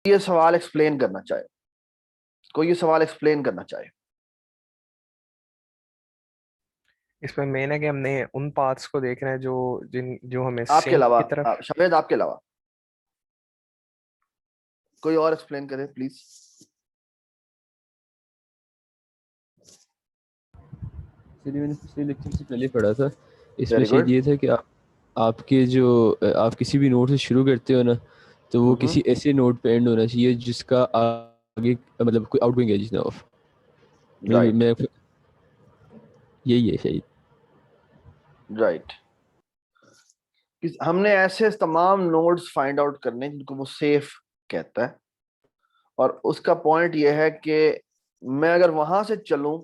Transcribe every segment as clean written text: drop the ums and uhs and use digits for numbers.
ये सवाल एक्सप्लेन करना चाहे, कोई ये सवाल एक्सप्लेन करना चाहे। इसमें मेन है कि हमने उन पाथ्स को देखना है जो हमें आपके सिंक अलावा की तरफ। शायद आपके अलावा कोई और एक्सप्लेन करे प्लीज। इसलिए मैंने पिछले लेक्चर से पहले पढ़ा था, इसमें वेरी शायद गुड। ये था कि आपके जो आप किसी भी नोट से शुरू करते हो ना, तो वो किसी ऐसे नोट पे एंड होना चाहिए जिसका आगे मतलब कोई आउटगोइंग एज ना हो। मतलब राइट मैं यही है शायद। राइट। हमने ऐसे तमाम नोड्स फाइंड आउट करने जिनको वो सेफ कहता है, और उसका पॉइंट यह है कि मैं अगर वहां से चलूं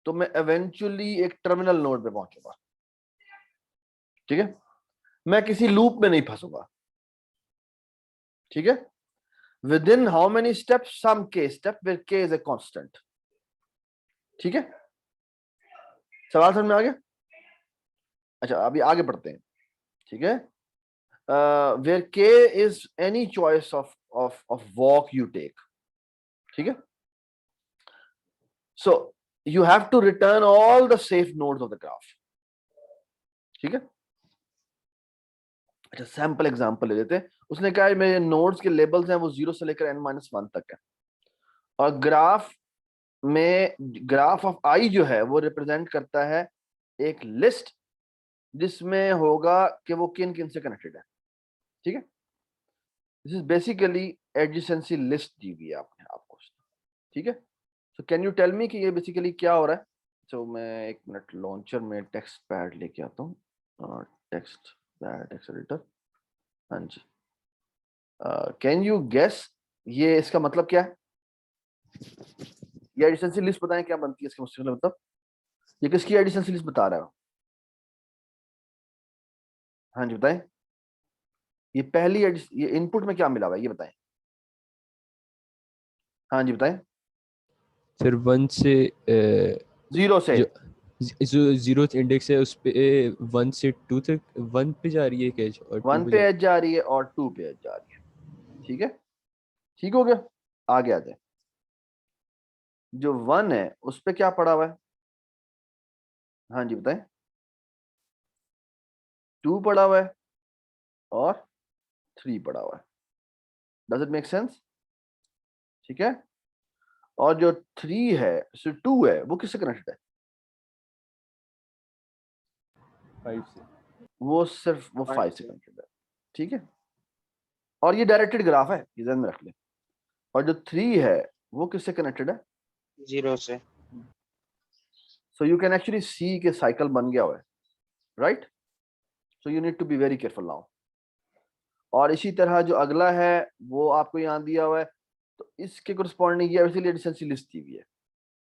तो मैं इवेंचुअली एक टर्मिनल नोड पे पहुंचूंगा। ठीक है, मैं किसी लूप में नहीं फंसूंगा। ठीक है, within how many steps, sum k step where के इज ए कांस्टेंट। ठीक है, सवाल समझ में आ गया? अच्छा, अभी आगे बढ़ते हैं। ठीक है, वेयर के is any choice of walk you take. ठीक है, so you have to return all the safe nodes of the graph. ठीक है, अच्छा सैंपल एग्जांपल ले लेते हैं। उसने कहा मेरे नोड्स के लेबल्स हैं वो 0 से लेकर n-1 तक है, और ग्राफ में ग्राफ ऑफ आई जो है वो रिप्रेजेंट करता है एक लिस्ट जिसमें होगा कि वो किन किन से कनेक्टेड है। ठीक है, this is basically adjacency list दी हुई है आपने आपको। ठीक है, so can you tell me कि ये बेसिकली क्या हो रहा है? तो मैं एक मिनट लॉन्चर में टेक्स्ट पैड लेके आता हूँ, टेक्स्ट पैड टेक्स्ट एडिटर। हाँ जी, कैन यू गेस ये इसका मतलब क्या है? ये एडिशनल लिस्ट बताएं क्या बनती है इसका मतलब? ये किसकी एडिशनल लिस्ट बता रहा है? हाँ जी बताएं। ये पहली ये इनपुट में क्या मिला हुआ है ये बताएं। हाँ जी बताएं। फिर वन से 0 से। जो जो जीरो इंडेक्स है उस पे 1 से 2 तक, 1 पे जा रही है कैच और 2 1 पे पे जा एज जा रही है और 2 पे एज जा रही है। ठीक है, ठीक हो गया। आगे आ जाए, जो 1 है उस पे क्या पड़ा हुआ है? हाँ जी बताएं। 2 पड़ा हुआ है और 3 पड़ा हुआ है। Does it make sense? ठीक है, और जो 3 है, 2 है, वो किससे कनेक्टेड है? 5 से। वो सिर्फ वो 5 से 5 से। कनेक्टेड है। ठीक है, और ये डायरेक्टेड ग्राफ है, ये ध्यान में रख ले। और जो 3 है वो किससे कनेक्टेड है? 0 से। So you can actually see के साइकिल बन गया हुआ है, right? So you need to be very careful now. और इसी तरह जो अगला है वो आपको यहाँ दिया हुआ है, तो इसके कोरिस्पॉन्डिंग ये इसीलिए एडिशनल लिस्ट दी हुई है।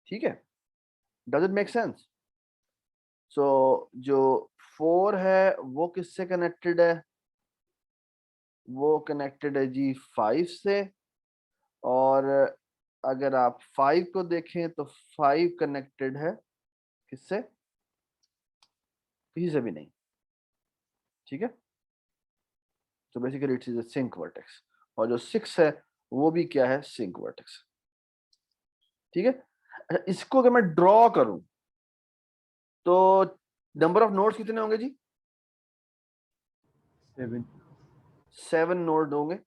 ठीक है, डज इट मेक सेंस? सो जो 4 है वो किससे कनेक्टेड है? वो कनेक्टेड है जी 5 से। और अगर आप 5 को देखें तो 5 कनेक्टेड है किससे? किसी से भी नहीं। ठीक है, तो basically it is a sink vertex. और जो 6 है वो भी क्या है? Sink vertex. ठीक है, अच्छा इसको अगर मैं ड्रॉ करूं तो नंबर ऑफ नोड्स कितने होंगे जी? 7। 7 नोड होंगे।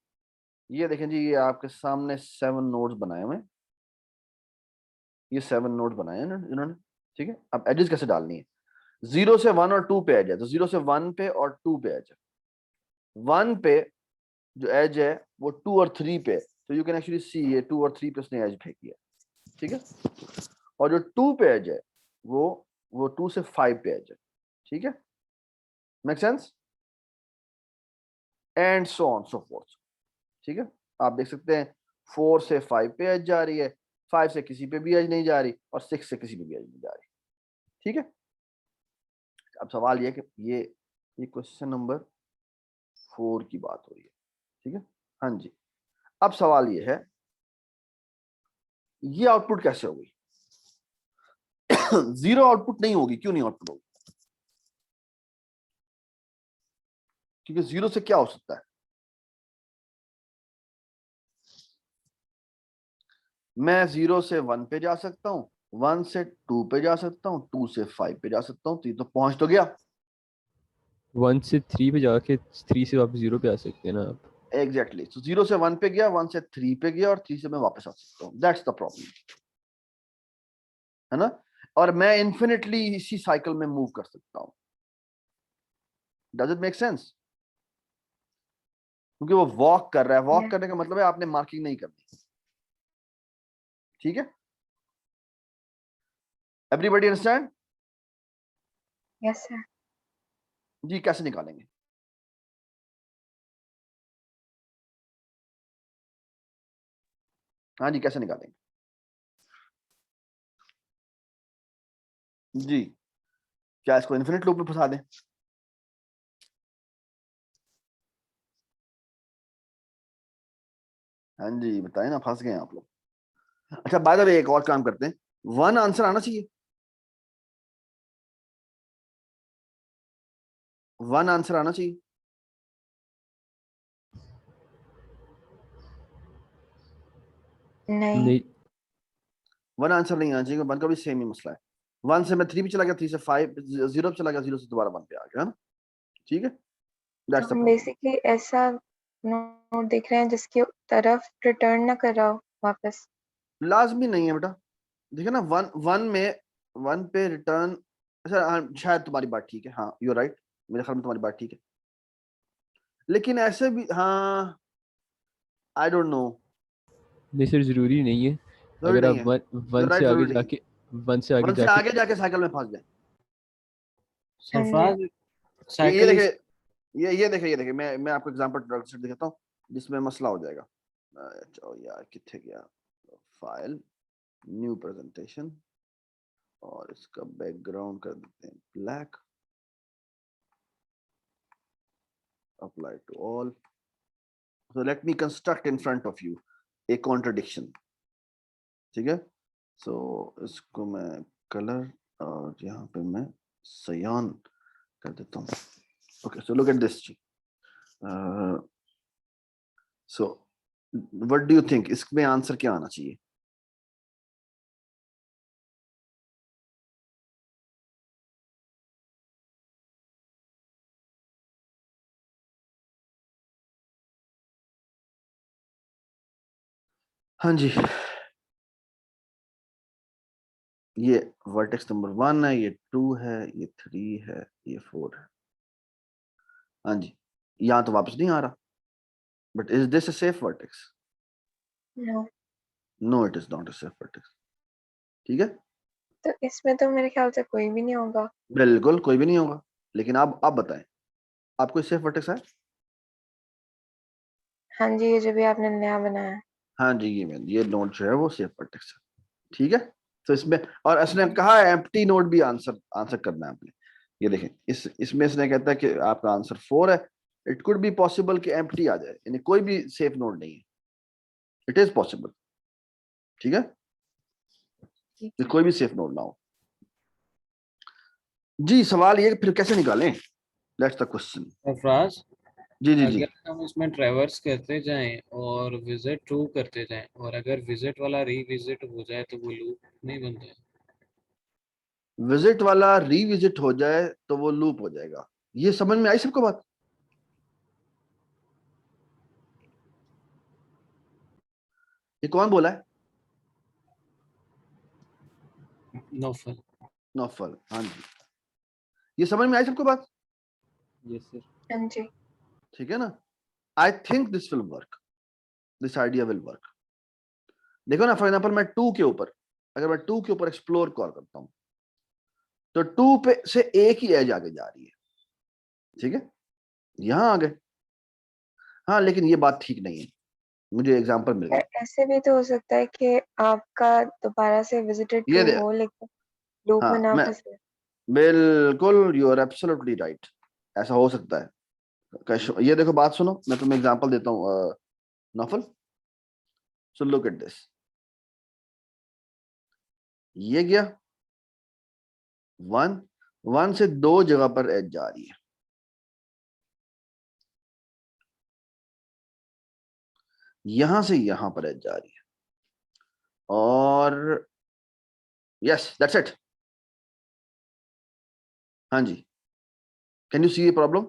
ये देखें जी, ये आपके सामने 7 नोड्स बनाए हुए हैं। ये 7 नोड्स बनाए हैं इन्होंने। ठीक है, अब एजेस कैसे डालनी है? 0 से 1 और 2 पे एज है, तो 0 से 1 पे और 2 पे एज है। 1 पे जो एज है वो 2 और 3 पे, तो यू कैन एक्चुअली सी ये 2 और 3 पे उसने एज फेंकी है। ठीक है, और जो 2 पे एज है वो 2 से 5 पे एज है। ठीक है, make sense? And so on so fourth. ठीक है, आप देख सकते हैं 4 से 5 पे एज जा रही है, 5 से किसी पे भी एज नहीं जा रही, और 6 से किसी पे भी एज नहीं जा रही। ठीक है, अब सवाल ये कि ये क्वेश्चन नंबर 4 की बात हो रही है। ठीक है, हाँ जी। अब सवाल ये है, ये आउटपुट कैसे होगी? 0 आउटपुट नहीं होगी। क्यों नहीं आउटपुट होगी? क्योंकि 0 से क्या हो सकता है? मैं 0 से 1 पे जा सकता हूँ, 1 से 2 पे जा सकता हूँ, 2 से 5 पे जा सकता हूँ, तो ये तो पहुंच तो गया। 1 से 3 पे जाके 3 से वापस 0 पे आ सकते हैं ना आप। एग्जैक्टली, तो 0 से 1 पे गया, 1 से 3 पे गया, और 3 से मैं वापस आ सकता हूँ। दैट्स द प्रॉब्लम, है ना। और मैं इन्फिनिटली इसी साइकिल में मूव कर सकता हूँ। Does it make sense? क्योंकि वो वॉक कर रहा है, वॉक Yeah. करने का मतलब है आपने मार्किंग नहीं करनी। ठीक है, एवरीबॉडी अंडरस्टैंड? Yes, sir. जी, कैसे निकालेंगे? हाँ जी, कैसे निकालेंगे? जी, क्या इसको इन्फिनिट लूप में फंसा दें? हाँ जी, बताएं ना, फंस गए आप लोग। अच्छा, बाय द वे एक और काम करते हैं, 1 आंसर आना चाहिए, 1 आंसर आना चाहिए। नहीं. नहीं 1 आंसर नहीं आना चाहिए, 1 का भी सेम ही मसला है। 1 से मैं 3 पे चला गया, 3 से 5, 0 पे चला गया, 0 से दोबारा 1 पे आ गया, है ना। ठीक है, तो दैट्स द हम प्रॉब्लम। बेसिकली ऐसा नोट देख रहे हैं जिसकी तरफ रिटर्न ना कर रहा हो वापस. लाजमी नहीं है बेटा, देखिए ना, 1 में 1 पे रिटर्न। अच्छा हाँ, शायद तुम्हारी बात ठीक है, हाँ यू राइट, मेरे ख्याल में तुम्हारी बात ठीक है, लेकिन ऐसे भी हाँ, आई डोंट नो, नहीं सर, ज़रूरी नहीं है। जरूरी अगर नहीं आप है। वन से राइट, आगे जरूरी नहीं है। जाके 1 से आगे 1 से जाके आगे जाके साइकिल में फंस जाए। हाँ जी. सरफराज ये साइकिल देखे, ये देखे, मैं आपको एग्जांपल से दिखाता हूँ जिसमें मसला हो जाएगा। अच्छा यार, कितने गया फाइल, न्यू प्रेजेंटेशन, और इसका बैकग्राउंड कर देते हैं black, apply to all. So let me construct in front of you a contradiction. ठीक है, so इसको मैं कलर और यहाँ पे मैं सयान कर देता हूँ। Okay, so look at this. So what do you think, इसमें आंसर क्या आना चाहिए? हाँ जी, ये वर्टेक्स नंबर 1 है, ये 2 है, ये 3 है, ये 4 है। हाँ जी, यहाँ तो वापस नहीं आ रहा, but is this a safe vertex? No. No, it is not a safe vertex. ठीक है, तो इसमें तो मेरे ख्याल से कोई भी नहीं होगा. बिल्कुल कोई भी नहीं होगा, लेकिन आप बताएं, आपको सेफ वर्टेक्स है? हाँ जी, ये जो भी आपने नया बनाया है. हाँ जी, ये नोड जो है वो सेफ वर्टेक्स है। ठीक है, तो इसमें, और इसने कहा है एम्प्टी नोड भी आंसर आंसर करना है आपने। ये देखें, इसमें इसने कहता है कि आपका आंसर 4 है। इट कुड बी पॉसिबल कि एम्प्टी आ जाए, यानी कोई भी सेफ नोड नहीं है। It is possible. ठीक है, ठीक कि है. कोई भी सेफ नोड ना हो। जी, सवाल ये फिर कैसे निकालें, दैट्स द क्वेश्चन। सरफराज, जी जी जी, अगर हम इसमें ट्रैवर्स करते जाएं और विजिट थ्रू करते जाएं, और अगर विजिट वाला रीविजिट हो जाए तो वो लूप नहीं बनता है? विजिट वाला रीविजिट हो जाए तो वो लूप हो जाएगा। ये समझ में आई सबको बात? ये कौन बोला है? नौफल। नौफल, हाँ जी। ये समझ में आई सबको बात? Yes sir. हाँ जी. ठीक है ना, आई think this will work, this idea will work. देखो ना, फॉर एग्जाम्पल मैं 2 के ऊपर, अगर मैं 2 के ऊपर एक्सप्लोर कॉल करता हूं, तो 2 पे से एक ही एज आगे जा रही है। ठीक है, यहां आ गए। हाँ, लेकिन ये बात ठीक नहीं है, मुझे एग्जांपल मिल पर गया। ऐसे भी तो हो सकता है कि आपका दोबारा से विजिटेड ये टू दे, हो लेकिन लूप में हाँ ना मैं, फंसे. बिल्कुल यू आर एब्सोल्युटली राइट, ऐसा हो सकता है। ये देखो, बात सुनो, मैं तुम्हें एग्जांपल देता हूँ Naufal. So look at this, ये गया 1, 1 से 2 जगह पर एज जा रही है। यहां से यहां पर एज जा रही है। और यस दैट्स इट। हाँ जी, कैन यू सी ये प्रॉब्लम?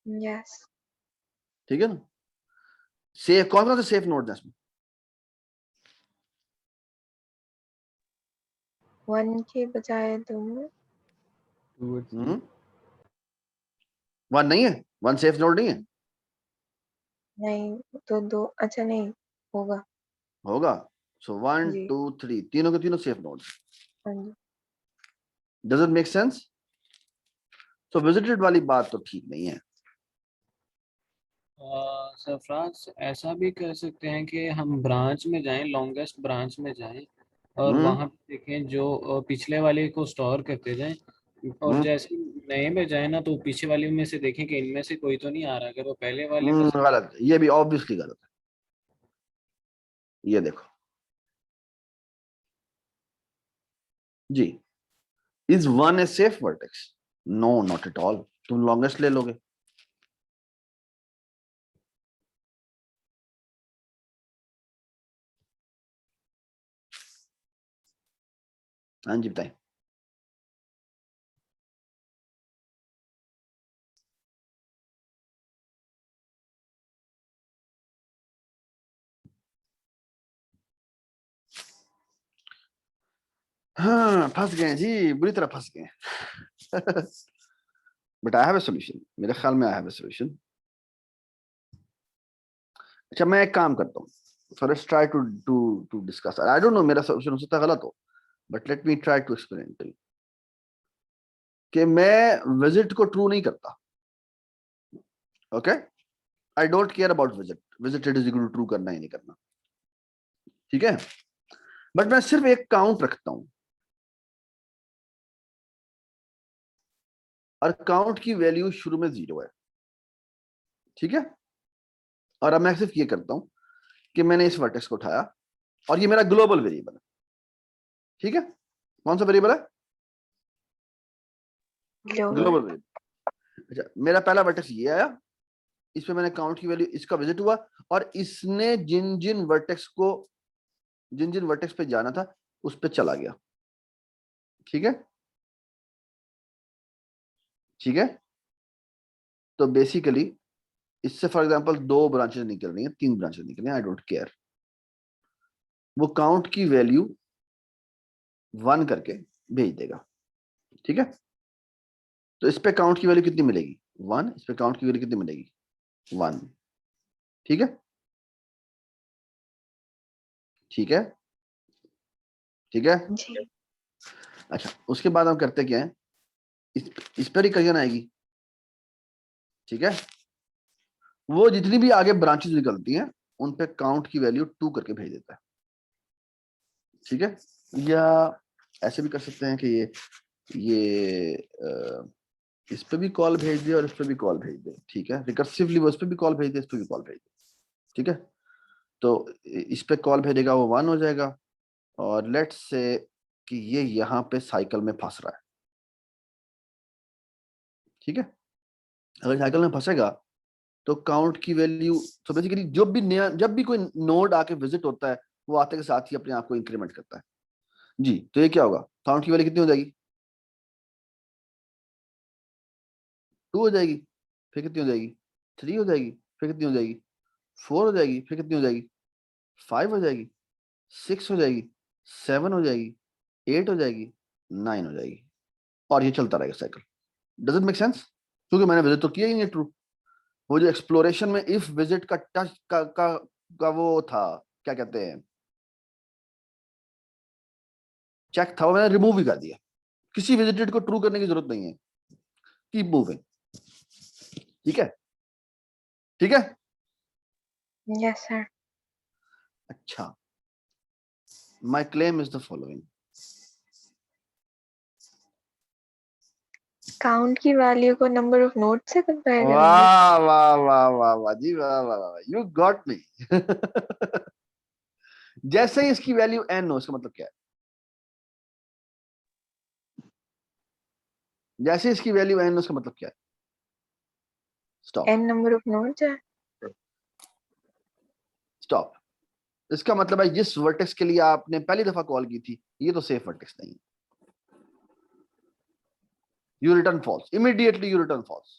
यस। ठीक है ना। सेफ कौन से सेफ नोड्स हैं इसमें? 1 के बजाय दोनों। वन नहीं है, वन सेफ नोड नहीं है। नहीं तो 2, अच्छा नहीं होगा। होगा। सो 1 जी। 2 3 तीनों के तीनों सेफ नोड्स। हाँ जी। Does it make sense? तो विजिटेड वाली बात तो ठीक नहीं है। सरफराज, ऐसा भी कर सकते हैं कि हम ब्रांच में जाएं, लॉन्गेस्ट ब्रांच में जाएं और हम्म वहां पे देखें जो पिछले वाले को स्टोर करते जाएं, और जैसे ही नए में जाए ना तो पीछे वाले में से देखें कि इनमें से कोई तो नहीं आ रहा। अगर वो पहले वाले में से गलत है, ये भी ऑब्वियसली गलत है। ये देखो जी, is one a safe vertex? No not at all. तुम लॉन्गेस्ट ले लोगे। हाँ जी बताएं। हाँ फंस गए जी, बुरी तरह फंस गए। But I have a solution, मेरे ख्याल में आई हैव ए सॉल्यूशन। अच्छा मैं एक काम करता हूँ, so let's try to to discuss. I don't know मेरा सॉल्यूशन हो सकता है गलत हो, but let me try to explain to you कि मैं विजिट को ट्रू नहीं करता। Okay, I don't care about visit, visited is equal to true करना ही नहीं करना, ठीक है। बट मैं सिर्फ एक काउंट रखता हूं और काउंट की वैल्यू शुरू में 0 है, ठीक है। और अब मैं सिर्फ ये करता हूं कि मैंने इस वर्टेक्स को उठाया और ये मेरा ग्लोबल वेरिएबल है, ठीक है। कौन सा वेरिएबल है? ग्लोबल। Global variable. अच्छा मेरा पहला वर्टेक्स ये आया, इसमें मैंने काउंट की वैल्यू, इसका विजिट हुआ और इसने जिन जिन वर्टेक्स पे जाना था उस पे चला गया, ठीक है। ठीक है, तो बेसिकली इससे फॉर एग्जांपल 2 ब्रांचेस निकल रही हैं, 3 ब्रांचेस निकल रही हैं, आई डोंट केयर। वो काउंट की वैल्यू 1 करके भेज देगा, ठीक है। तो इस पे काउंट की वैल्यू कितनी मिलेगी? 1। इस पे काउंट की वैल्यू कितनी मिलेगी? 1, ठीक है। ठीक है, ठीक है। जी। अच्छा उसके बाद हम करते क्या है, इस पर रिकर्जन आएगी, ठीक है। वो जितनी भी आगे ब्रांचेस निकलती हैं उन पे काउंट की वैल्यू 2 करके भेज देता है, ठीक है। या ऐसे भी कर सकते हैं कि ये इस पे भी कॉल भेज दे और इस पे भी कॉल भेज दे, ठीक है। रिकर्सिवली वो इस पे भी कॉल भेज दे, इस पे भी कॉल भेज दे, ठीक है। तो इस पे कॉल भेजेगा वो 1 हो जाएगा, और लेट्स से कि ये यहाँ पे साइकिल में फंस रहा है, ठीक है। अगर साइकिल में फंसेगा तो काउंट की वैल्यू, तो बेसिकली जब भी कोई नोड आके विजिट होता है वो आते के साथ ही अपने आप को इंक्रीमेंट करता है जी। तो ये क्या होगा, काउंट की वैल्यू कितनी हो जाएगी? 2 हो जाएगी, फिर कितनी हो जाएगी? 3 हो जाएगी, फिर कितनी हो जाएगी? 4 हो जाएगी, फिर कितनी हो जाएगी? 5 हो जाएगी, 6 हो जाएगी, 7 हो जाएगी, 8 हो जाएगी, 9 हो जाएगी, और ये चलता रहेगा cycle. Does it make sense? क्योंकि मैंने विजिट तो किया ही नहीं ट्रू। वो जो एक्सप्लोरेशन में इफ विजिट का टच का वो था, क्या कहते हैं, चेक था, वो मैंने रिमूव ही कर दिया। किसी विजिटेड को ट्रू करने की जरूरत नहीं है, कीप मूविंग, ठीक है। ठीक है, यस सर। अच्छा my claim is the following. Count की वैल्यू को नंबर ऑफ नोड से कंपेयर करेंगे। वाह वाह वाह वाह वाह जी, वाह वाह वाह, यू गॉट मी। जैसे ही इसकी वैल्यू n हो, इसका मतलब क्या है? जैसे इसकी वैल्यू n हो, इसका मतलब क्या है? Stop, n number of nodes है। स्टॉप। इसका मतलब है जिस वर्टेक्स के लिए आपने पहली दफा कॉल की थी ये तो सेफ वर्टेक्स नहीं है, you return false, immediately you return false.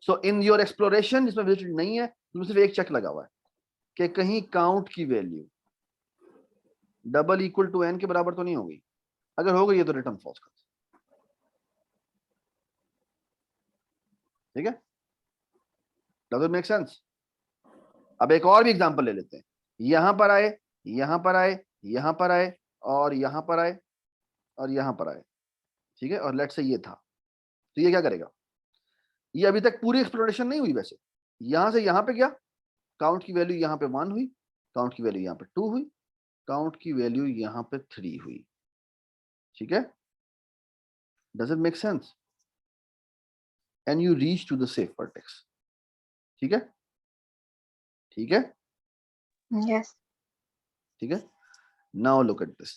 So in your exploration जिसमें visited नहीं है, उसमें सिर्फ एक चेक लगा हुआ है कि कहीं काउंट की value double equal to n के बराबर तो नहीं होगी, अगर हो गई है तो रिटर्न फॉल्स कर, ठीक है? Does it make sense? अब एक और भी एग्जांपल ले लेते हैं, यहां पर आए, यहां पर आए, यहां पर आए, और यहां पर आए, और यहां पर आए, ठीक है? और लेट्स से ये था, तो ये क्या करेगा? ये अभी तक पूरी एक्सप्लोरेशन नहीं हुई वैसे, यहां से यहां पे गया, काउंट की वैल्यू यहां पे 1 हुई, काउंट की वैल्यू यहां पे 2 हुई, काउंट की वैल्यू यहां पे 3 हुई, ठीक है? Does it make sense? And you reach to the safe vertex, ठीक है? ठीक है? Yes. ठीक है? नाउ लुक एट दिस,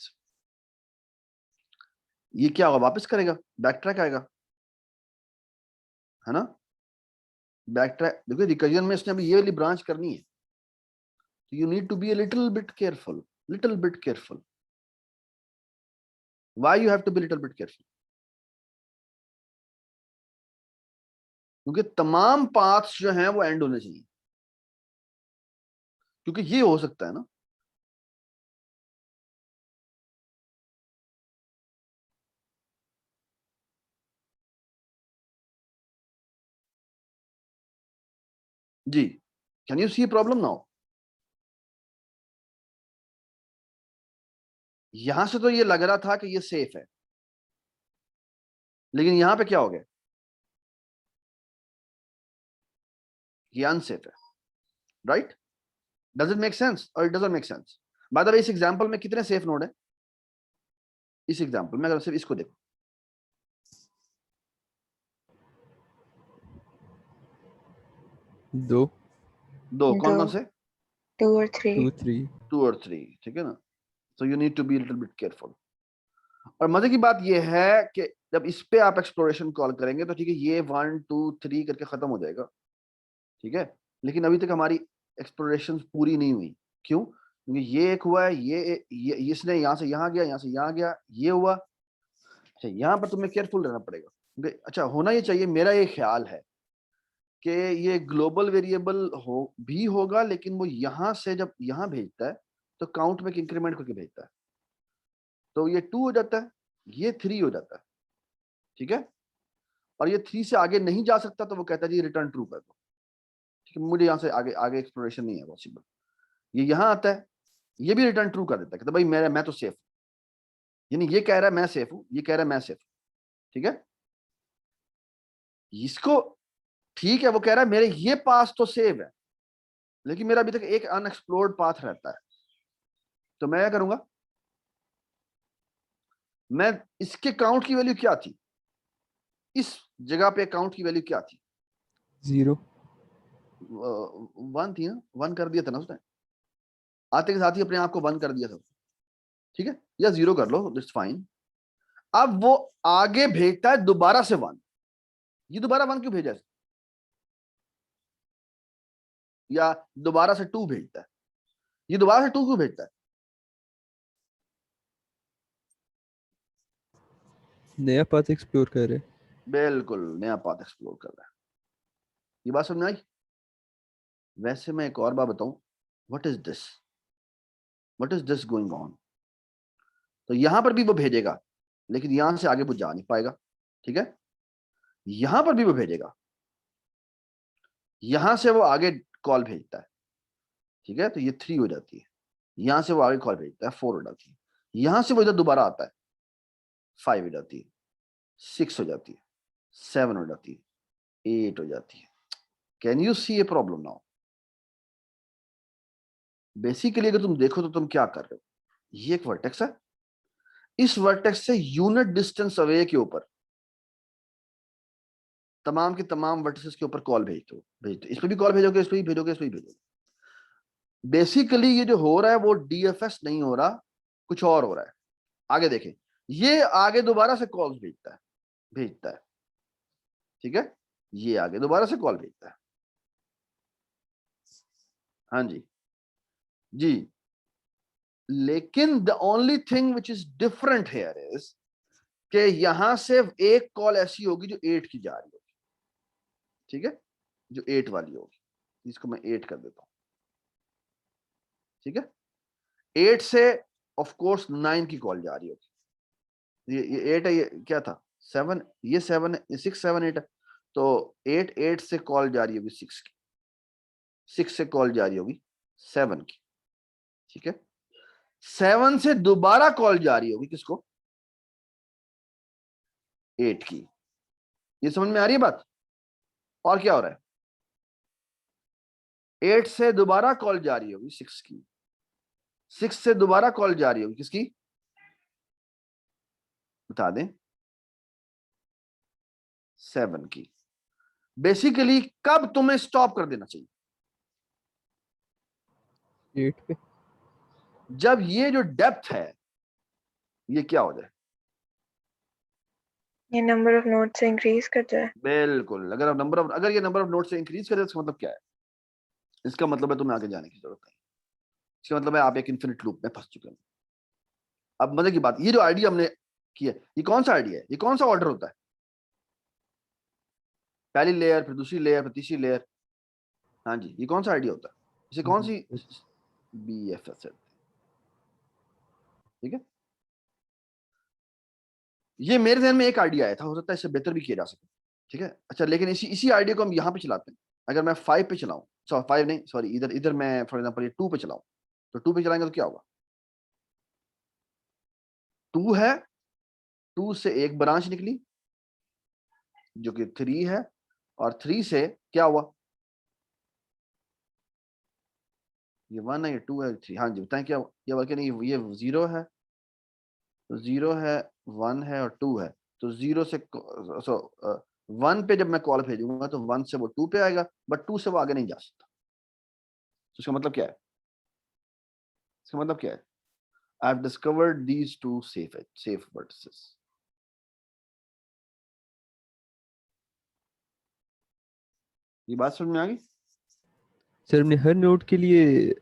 ये क्या होगा? वापस करेगा, बैक ट्रैक आएगा, है ना? बैक ट्रैक, देखो रिकर्जन में इसने अभी ये वाली ब्रांच करनी है, तो you need to be a little bit careful, little bit careful. Why you have to be little bit careful? क्योंकि तमाम पाथ्स जो हैं वो एंड होने चाहिए, क्योंकि ये हो सकता है ना, जी. Can you see problem now? यहां से तो ये लग रहा था कि ये सेफ है, लेकिन यहां पे क्या हो गया? ये अनसेफ है, right? Does it make sense और it doesn't make sense? By the way, इस एग्जांपल में कितने सेफ नोड है? इस एग्जांपल में अगर सिर्फ इसको देखो, 2 दो. कौन कौन से? 2 or 3. 2 3 2 और 3, ठीक है ना? So you need to be little bit careful. और मजे की बात ये है कि जब इस पे आप एक्सप्लोरेशन कॉल करेंगे तो ठीक है, ये 1 2 3 करके खत्म हो जाएगा, ठीक है? लेकिन अभी तक हमारी एक्सप्लोरेशन पूरी नहीं हुई. क्यों? क्योंकि ये एक हुआ है, ये इसने यहां से यहां गया, यहां से यहां गया, ये हुआ. अच्छा, यहाँ पर तुम्हें केयरफुल रहना पड़ेगा, क्योंकि अच्छा होना ये चाहिए, मेरा ये ख्याल है कि ये ग्लोबल वेरिएबल हो भी होगा, लेकिन वो यहां से जब यहां भेजता है तो काउंट में इंक्रीमेंट करके भेजता है, तो ये 2 हो जाता है, ये 3 हो जाता है, ठीक है? और ये 3 से आगे नहीं जा सकता, तो वो कहता है जी रिटर्न ट्रू कर दो, ठीक है? मुझे यहाँ से आगे आगे एक्सप्लोरेशन नहीं है पॉसिबल. ये यहाँ आता है, ये भी रिटर्न ट्रू कर देता है, कहता भाई मैं तो सेफ, यानी ये कह रहा है मैं सेफ हूं, ये कह रहा है मैं सेफ, ठीक है? इसको ठीक है, वो कह रहा है मेरे ये पास तो सेव है, लेकिन मेरा अभी तक एक अनएक्सप्लोर्ड पाथ रहता है, तो मैं क्या करूंगा? मैं इसके काउंट की वैल्यू क्या थी, इस जगह पे काउंट की वैल्यू क्या थी? 0 1 थी ना, 1 कर दिया था ना उसने, आते के साथ ही अपने आप को 1 कर दिया था, ठीक है? या 0 कर लो, दैट्स फाइन. अब वो आगे भेजता है दोबारा से 1, ये दोबारा 1 क्यों भेजा? या दोबारा से 2 भेजता है, ये दोबारा से 2 क्यों भेजता है? नया पाथ एक्सप्लोर कर रहे हैं. बिल्कुल नया पाथ एक्सप्लोर कर रहा है. ये बात समझ में आई? वैसे मैं एक और बात बताऊं, what is this, what is this going on? तो यहां पर भी वो भेजेगा, लेकिन यहां से आगे वो जा नहीं पाएगा, ठीक है? यहां पर भी वो भेजेगा, यहां से वो आगे कॉल भेजता है, ठीक है? तो ये 3 हो जाती है, यहां से वो आगे कॉल भेजता है 4 हो जाती है, यहां से वो इधर दोबारा आता है 5 हो जाती है, 6 हो जाती है, 7 हो जाती है, 8 हो जाती है. Can you see a problem now? Basically अगर तुम देखो तो तुम क्या कर रहे हो, ये एक वर्टेक्स है, इस वर्टेक्स से यूनिट डिस्टेंस अवे के ऊपर तमाम के तमाम वर्टिसेस के ऊपर कॉल भेजते, इस पे भी कॉल भेजोगे, इस पे भी भेजोगे, इस पे भी भेजोगे. बेसिकली ये जो हो रहा है वो डीएफएस नहीं हो रहा, कुछ और हो रहा है. आगे देखें, ये आगे दोबारा से कॉल्स भेजता है, ठीक है? ये आगे दोबारा से कॉल भेजता है, हाँ जी. जी, लेकिन the only thing which is different here is कि यहां से एक कॉल ऐसी होगी जो 8 की जा रही होगी, ठीक है, जो 8 वाली होगी, इसको मैं 8 कर देता हूं, ठीक है। 8 से ऑफ कोर्स 9 की कॉल जा रही होगी, ये 8 है, ये क्या था 7, ये 7 है, 6 7 8 है, तो 8 से कॉल जा रही होगी 6 की, 6 से कॉल जा रही होगी 7 की, ठीक है। 7 से दोबारा कॉल जा रही होगी किसको, 8 की। ये समझ में आ रही है बात? और क्या हो रहा है, 8 से दोबारा कॉल जा रही होगी 6 की, 6 से दोबारा कॉल जा रही होगी किसकी, बता दें, 7 की। बेसिकली कब तुम्हें स्टॉप कर देना चाहिए, 8 पे। जब ये जो डेप्थ है ये क्या हो जाए, ये नंबर ऑफ नोट से इंक्रीज कर जाए। बिल्कुल, अगर ये नंबर ऑफ नोट से इंक्रीज करे, इसका मतलब क्या है, इसका मतलब है तुम्हें आगे जाने की जरूरत नहीं, इसका मतलब है आप एक इन्फिनिट लूप में फंस चुके हैं। अब मजे की बात, ये जो आइडिया हमने किया, ये कौन सा आइडिया है, ये कौन सा ऑर्डर होता है, पहली लेयर, फिर दूसरी लेयर, फिर तीसरी लेयर, हाँ जी, ये कौन सा आइडिया होता है, इसे कौन सी BFS है, ठीक है। ये मेरे ध्यान में एक आइडिया आया था, हो सकता है इससे बेहतर भी किया जा सके, ठीक है। अच्छा, लेकिन इसी आइडिया को हम यहाँ पे चलाते हैं। अगर मैं 5 पे चलाऊं, 5 नहीं सॉरी, इधर मैं फॉर एग्जांपल ये 2 पे चलाऊं, तो 2 पे चलाएंगे तो क्या होगा, 2 है, 2 से एक ब्रांच निकली जो कि 3 है, और 3 से क्या हुआ, ये 1 है, ये 2 है, 3, हाँ जी बताएं क्या हुआ? ये बल्कि नहीं, ये 0 है, तो 0 है, 1 है और 2 है, तो 0 से 1 पे जब मैं कॉल भेजूंगा तो 1 से वो 2 पे आएगा, बट 2 से वो आगे नहीं जा सकता। तो इसका मतलब क्या है, इसका मतलब क्या है, I have discovered these 2 safe vertices. ये बात समझ में आ गई? सर हमने हर नोड के लिए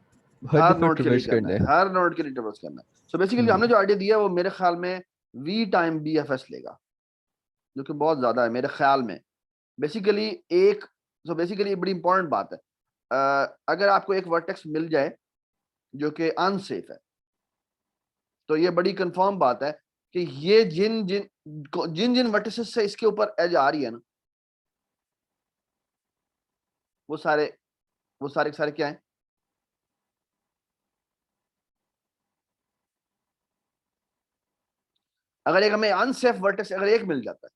हर हर दफा नोड के लिए ट्रैवर्स करना करना है, है। हर नोड के लिए ट्रैवर्स करना है। सो बेसिकली हमने जो आइडिया दिया है वो मेरे ख्याल में V टाइम BFS लेगा, जो कि बहुत ज्यादा है मेरे ख्याल में। बेसिकली बेसिकली बड़ी इंपॉर्टेंट बात है, अगर आपको एक वर्टेक्स मिल जाए जो कि अनसेफ है, तो ये बड़ी कंफर्म बात है कि ये जिन जिन जिन जिन वर्टिसेस से इसके ऊपर एज आ रही है ना, वो सारे के सारे क्या हैं, अगर एक हमें अनसेफ वर्टेक्स अगर एक मिल जाता है,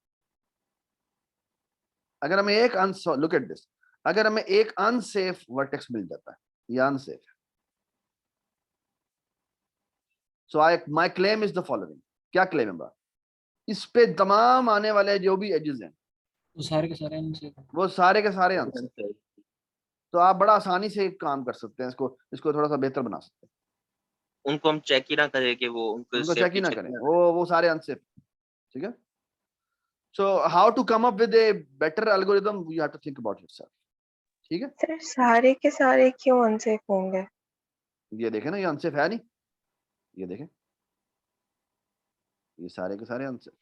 अगर हमें एक लुक एट दिस, अगर हमें एक अनसेफ वर्टेक्स मिल जाता है, ये अनसेफ है, so my claim is the following. क्या क्लेम है, इस पे तमाम आने वाले जो भी एजेस हैं तो सारे के सारे उनसे वो सारे के सारे अनसेफ, तो आप बड़ा आसानी से काम कर सकते हैं, इसको थोड़ा सा बेहतर बना सकते हैं। उनको हम चेक ही ना करें कि वो उनको उनको चेक ही सेफ्टी ना चेक करें, वो सारे अनसेफ, ठीक है। So how to come up with a better algorithm, you have to think about yourself, ठीक है। सर सारे के सारे क्यों अनसेफ होंगे? ये देखें ना, ये अनसेफ है नहीं, ये देखें, ये सारे के सारे अनसेफ,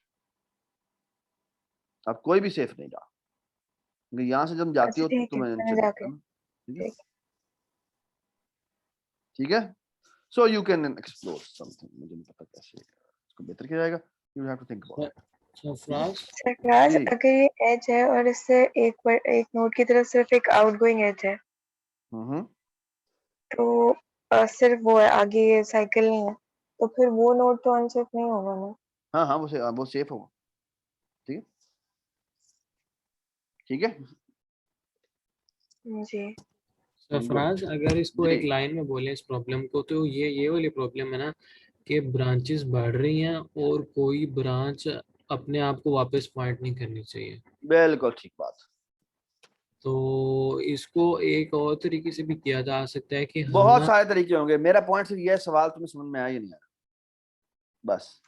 अब कोई भी सेफ नहीं रहा, क्योंकि यहाँ से जब जाती अच्छा हो ठीक तो है, मैं मैंने नीचे जाके देखता हूँ, ठीक है, ठीक ठीक है। So you can explore something, मुझे नहीं पता कैसे इसको बेहतर किया जाएगा, you have to think about it. Sarfaraz Sarfaraz, जी। अगर ये एज है और इससे एक नोड की तरफ सिर्फ एक आउटगोइंग एज है, तो सिर्फ वो है, आगे ये साइकिल नहीं है, तो फिर वो नोड तो अनसेफ नहीं होगा ना? हाँ हाँ, वो सेफ होगा, ठीक है, ठीक है जी। सरफराज अगर इसको जी। एक लाइन में बोले इस प्रॉब्लम को, तो ये वाली प्रॉब्लम है ना कि ब्रांचेस बढ़ रही हैं और कोई ब्रांच अपने आप को वापस पॉइंट नहीं करनी चाहिए। बिल्कुल ठीक बात, तो इसको एक और तरीके से भी किया जा सकता है कि हम बहुत ना सारे तरीके होंगे, मेरा पॉइंट सिर्फ ये सवाल तुम्हें समझ में आया या नहीं आया, बस,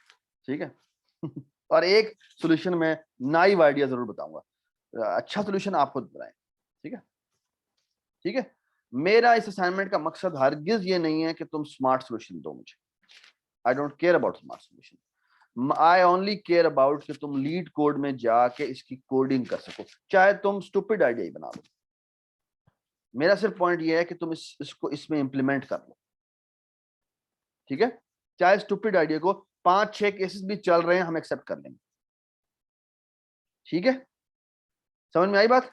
ठीक है। और एक सोल्यूशन में नाइव आइडिया जरूर बताऊंगा, अच्छा सोल्यूशन आप खुद बनाएं, ठीक है, ठीक है। मेरा इस असाइनमेंट का मकसद हरगिज ये नहीं है कि तुम स्मार्ट सोल्यूशन दो मुझे, आई don't care about smart solution, I only care about कि तुम लीड कोड में जाके इसकी कोडिंग कर सको, चाहे तुम स्टूपिड आइडिया ही बना दो। मेरा सिर्फ पॉइंट ये है कि तुम इसको इसमें इंप्लीमेंट कर लो, ठीक है? चाहे स्टूपिड आइडिया को 5-6 केसेस भी चल रहे हैं हम एक्सेप्ट कर लेंगे, ठीक है? समझ में आई बात?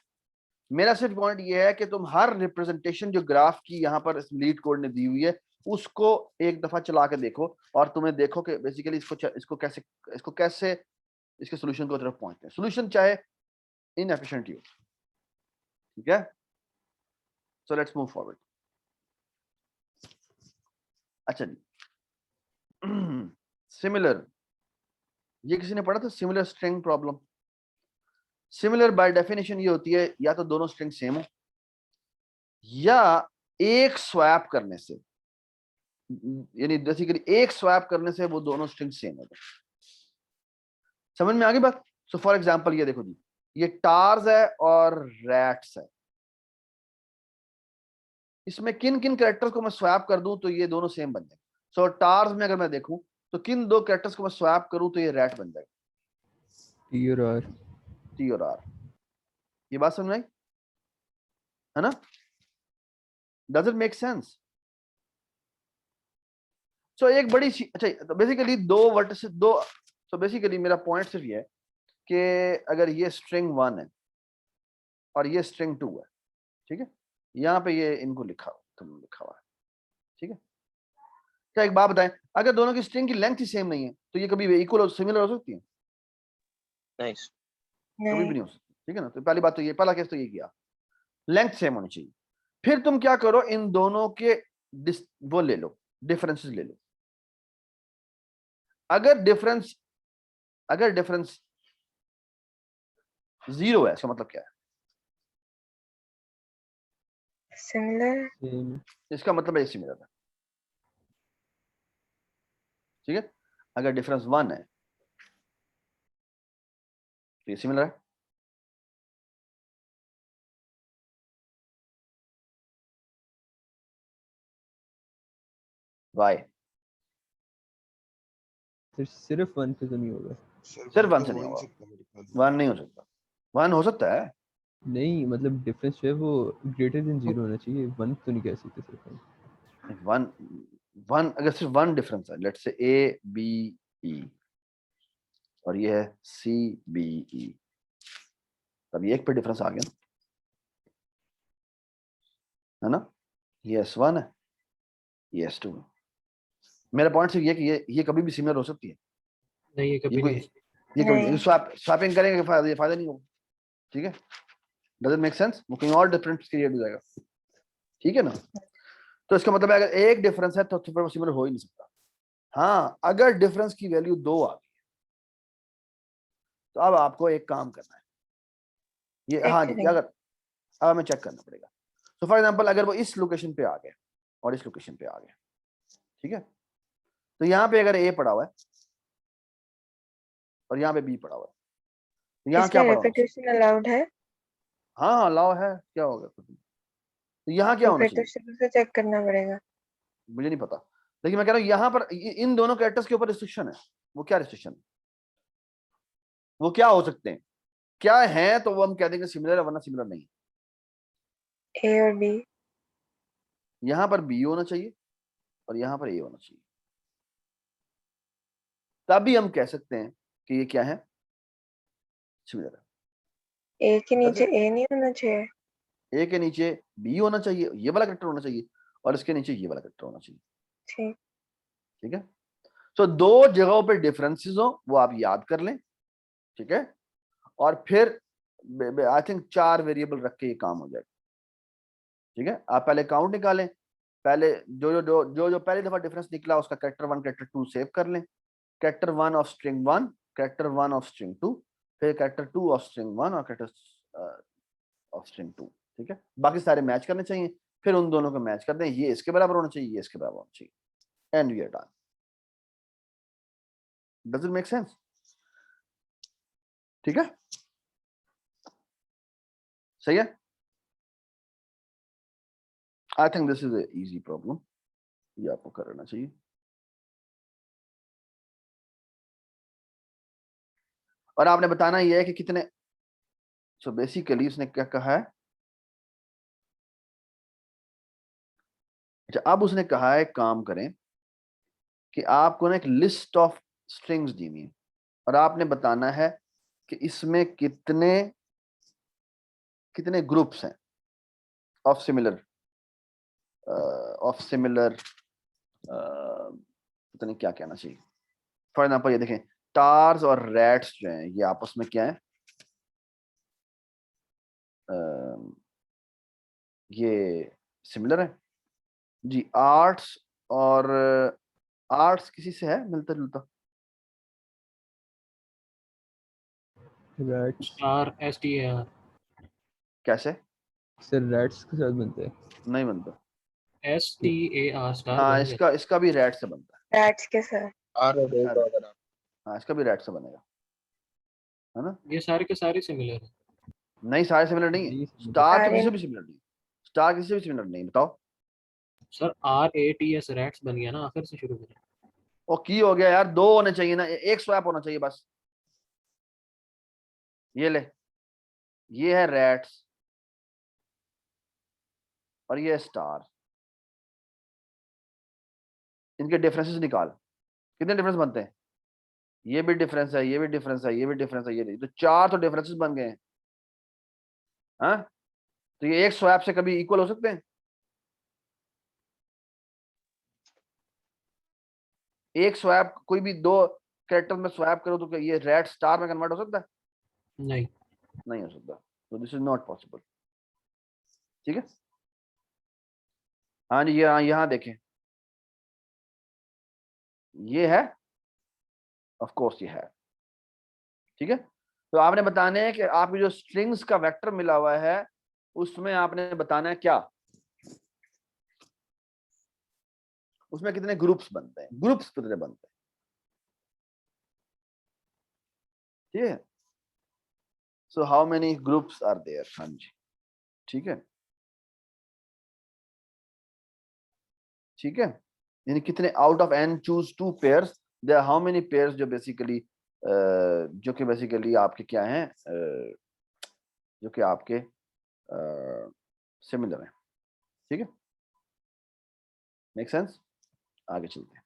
मेरा सिर्फ पॉइंट ये है कि तुम हर रिप्रेजेंटेशन जो ग्राफ की यहाँ पर लीड कोड ने दी हुई है उसको एक दफा चला के देखो और तुम्हें देखो कि बेसिकली इसको कैसे इसके सोल्यूशन की तरफ पहुंचते हैं। सोल्यूशन चाहे इनएफिशिएंट ही हो, ठीक है? So let's move forward. अच्छा जी, सिमिलर, ये किसी ने पढ़ा था similar string problem? Similar by definition ये होती है या तो दोनों स्ट्रिंग सेम हो या एक स्वैप करने से, यानी बेसिकली एक स्वैप करने से वो दोनों स्ट्रिंग सेम हो जाए। समझ में आ गई बात? सो फॉर एग्जांपल ये देखो जी, ये टार्स है और रैट्स है, इसमें किन किन कैरेक्टर्स को मैं स्वैप कर दूं तो ये दोनों सेम बन जाए। सो टार्स में अगर मैं देखूं तो किन दो कैरेक्टर्स को मैं स्वैप करूं तो ये रैट बन जाएगा, टी और आर। टी और आर। ये बात समझ में आई है ना? Does it make sense? So एक बड़ी अच्छा, तो बेसिकली दो वर्टिसेस दो, सो बेसिकली मेरा पॉइंट सिर्फ ये है कि अगर ये स्ट्रिंग 1 है और ये स्ट्रिंग 2 है, ठीक है, यहाँ पे ये इनको लिखा हुआ है, ठीक है? क्या एक बात बताएं, अगर दोनों की स्ट्रिंग की लेंथ ही सेम नहीं है तो ये कभी इक्वल और सिमिलर हो सकती है? नाइस। कभी भी नहीं, नहीं हो सकती, ठीक है ना? तो पहली बात तो ये, पहला केस तो ये किया, लेंथ सेम होनी चाहिए। फिर तुम क्या करो, इन दोनों के वो ले लो, डिफरेंसेस ले लो। अगर डिफरेंस 0 है, इसका मतलब क्या है? सिमिलर। इसका मतलब है सिमिलर है, ठीक है? अगर डिफरेंस 1 है तो ये सिमिलर है। वाई? सिर्फ 1 पे तो नहीं होगा। सिर्फ 1 से नहीं होगा, 1 नहीं हो सकता। 1 हो सकता है, नहीं मतलब डिफरेंस जो है वो ग्रेटर देन 0 होना चाहिए, 1 तो नहीं कह सकते सिर्फ 1। 1 अगर सिर्फ 1 डिफरेंस है, let's say A B E और ये है सी बी ई, तब ये एक पे डिफरेंस आ गया है ना? ये S1 है, ये S2 है। मेरा पॉइंट सिर्फ ये कि ये कभी भी सिमिलर हो सकती है, नहीं ये ये कभी कोई नहीं। ये कभी नहीं। स्वैपिंग करेंगे फायदा नहीं होगा, ठीक है? Does it make sense? वो कहीं और डिफरेंस क्रिएट हो जाएगा, ठीक है ना? तो इसका मतलब है अगर एक डिफरेंस है तो फिर वो सिमिलर हो ही नहीं सकता। हाँ, अगर डिफरेंस की वैल्यू 2 आ गई तो अब आपको एक काम करना है, ये हाँ जी, क्या कर, अब हमें चेक करना पड़ेगा। तो फॉर एग्जांपल अगर वो इस लोकेशन पे आ गए और इस लोकेशन पे आ गए, ठीक है, तो यहाँ पे अगर ए पड़ा हुआ है और यहाँ पे बी पड़ा हुआ है, तो यहाँ क्या इसमें पड़ा हुआ है? रिपीटेशन अलाउड है? हाँ हाँ लाओ है, क्या होगा? तो यहाँ क्या तो होना फिर तो चाहिए? शुरू से चेक करना पड़ेगा। मुझे नहीं पता, लेकिन मैं कह रहा हूँ यहाँ पर इन दोनों कैरेक्टर्स के ऊपर रिस्ट्रिक्शन है। वो क्या रिस्ट्रिक्शन है? वो क्या हो सकते हैं, क्या है? तो वो हम कह देंगे सिमिलर है, वरना सिमिलर नहीं। ए और बी। यहाँ पर बी होना चाहिए और यहाँ पर ए होना चाहिए, तभी हम कह सकते हैं कि ये क्या है, सिमिलर है। ए के नीचे ए नहीं होना चाहिए? ए के नीचे बी होना चाहिए, ये वाला कैरेक्टर होना चाहिए, और इसके नीचे ये वाला कैरेक्टर होना चाहिए, ठीक। ठीक है? तो दो जगहों पे डिफरेंसेस हो वो आप याद कर लें, ठीक है? और फिर आई थिंक 4 वेरिएबल रख के ये काम हो जाएगा, ठीक है? आप पहले काउंट निकालें, पहले जो पहली दफा डिफरेंस निकला उसका कैरेक्टर 1 कैरेक्टर 2 सेव कर लें, character 1 of string 1, character 1 of string 2, फिर कैरेक्टर 2 ऑफ स्ट्रिंग 1 और कैरेक्टर ऑफ स्ट्रिंग 2, ठीक है? बाकी सारे मैच करने चाहिए, फिर उन दोनों को मैच कर दें, ये इसके बराबर होना चाहिए, ये इसके बराबर होना चाहिए, and we are done. Does it make sense? ठीक है, सही है? I think this is a easy problem, ये आपको करना चाहिए। और आपने बताना ये है कि कितने, सो बेसिकली उसने क्या कहा है, अच्छा अब उसने कहा है काम करें कि आपको ना एक लिस्ट ऑफ स्ट्रिंग्स दी हुई है और आपने बताना है कि इसमें कितने कितने ग्रुप्स हैं ऑफ सिमिलर पता नहीं क्या कहना चाहिए। फॉर एग्जाम्पल ये देखें, टार्स और रैट्स जो हैं ये आपस में क्या है, ये सिमिलर है जी। आर्ट्स और आर्ट्स किसी से है मिलता जुलता? रैट्स स्टार STAR कैसे? सर रैट्स के साथ बनते हैं। नहीं बनता। STAR स्टार हाँ बन गया। इसका भी रैट से बनता रैट्स के साथ। R और A है, का अगर आप हाँ इसका भी रैट से बनेगा, है ना? ये सारे के सारे सिमिलर है। नहीं सारे सिमिलर नहीं है, जी स्टार तो सारे किसी से भी सिमिलर नहीं, स्टार किसी से भी सिमिलर नहीं, बताओ। सर RATS रैट्स बन गया ना, आखिर से शुरू करें। वो की हो गया यार, दो होने चाहिए ना, एक स्वैप होना चाहिए बस। ये ले, ये है रैट्स और ये है स्टार, इनके डिफरेंसेस निकाल, कितने डिफरेंस बनते हैं? ये भी डिफरेंस है, ये भी डिफरेंस है, ये भी डिफरेंस है, ये नहीं, तो चार तो डिफरेंसेस बन गए हैं। हाँ तो ये एक स्वैप से कभी इक्वल हो सकते हैं? एक स्वैप, कोई भी दो कैरेक्टर में स्वैप करो तो क्या ये रेड स्टार में कन्वर्ट हो सकता है? नहीं। नहीं हो सकता, तो दिस इज नॉट पॉसिबल। ठीक है, हाँ जी, ये यहाँ देखें, ये है, ऑफ कोर्स ये है। ठीक है, तो आपने बताने हैं कि आपकी जो स्ट्रिंग्स का वेक्टर मिला हुआ है उसमें आपने बताना है क्या, उसमें कितने ग्रुप्स बनते हैं, ग्रुप्स कितने बनते हैं। ठीक है, so how many groups are there, हाँ जी ठीक है। ठीक है, यानी कितने out of n choose 2 pairs, there how many pairs जो बेसिकली जो कि बेसिकली आपके क्या हैं, जो कि आपके सिमिलर हैं। ठीक है, मेक सेंस? आगे चलते हैं।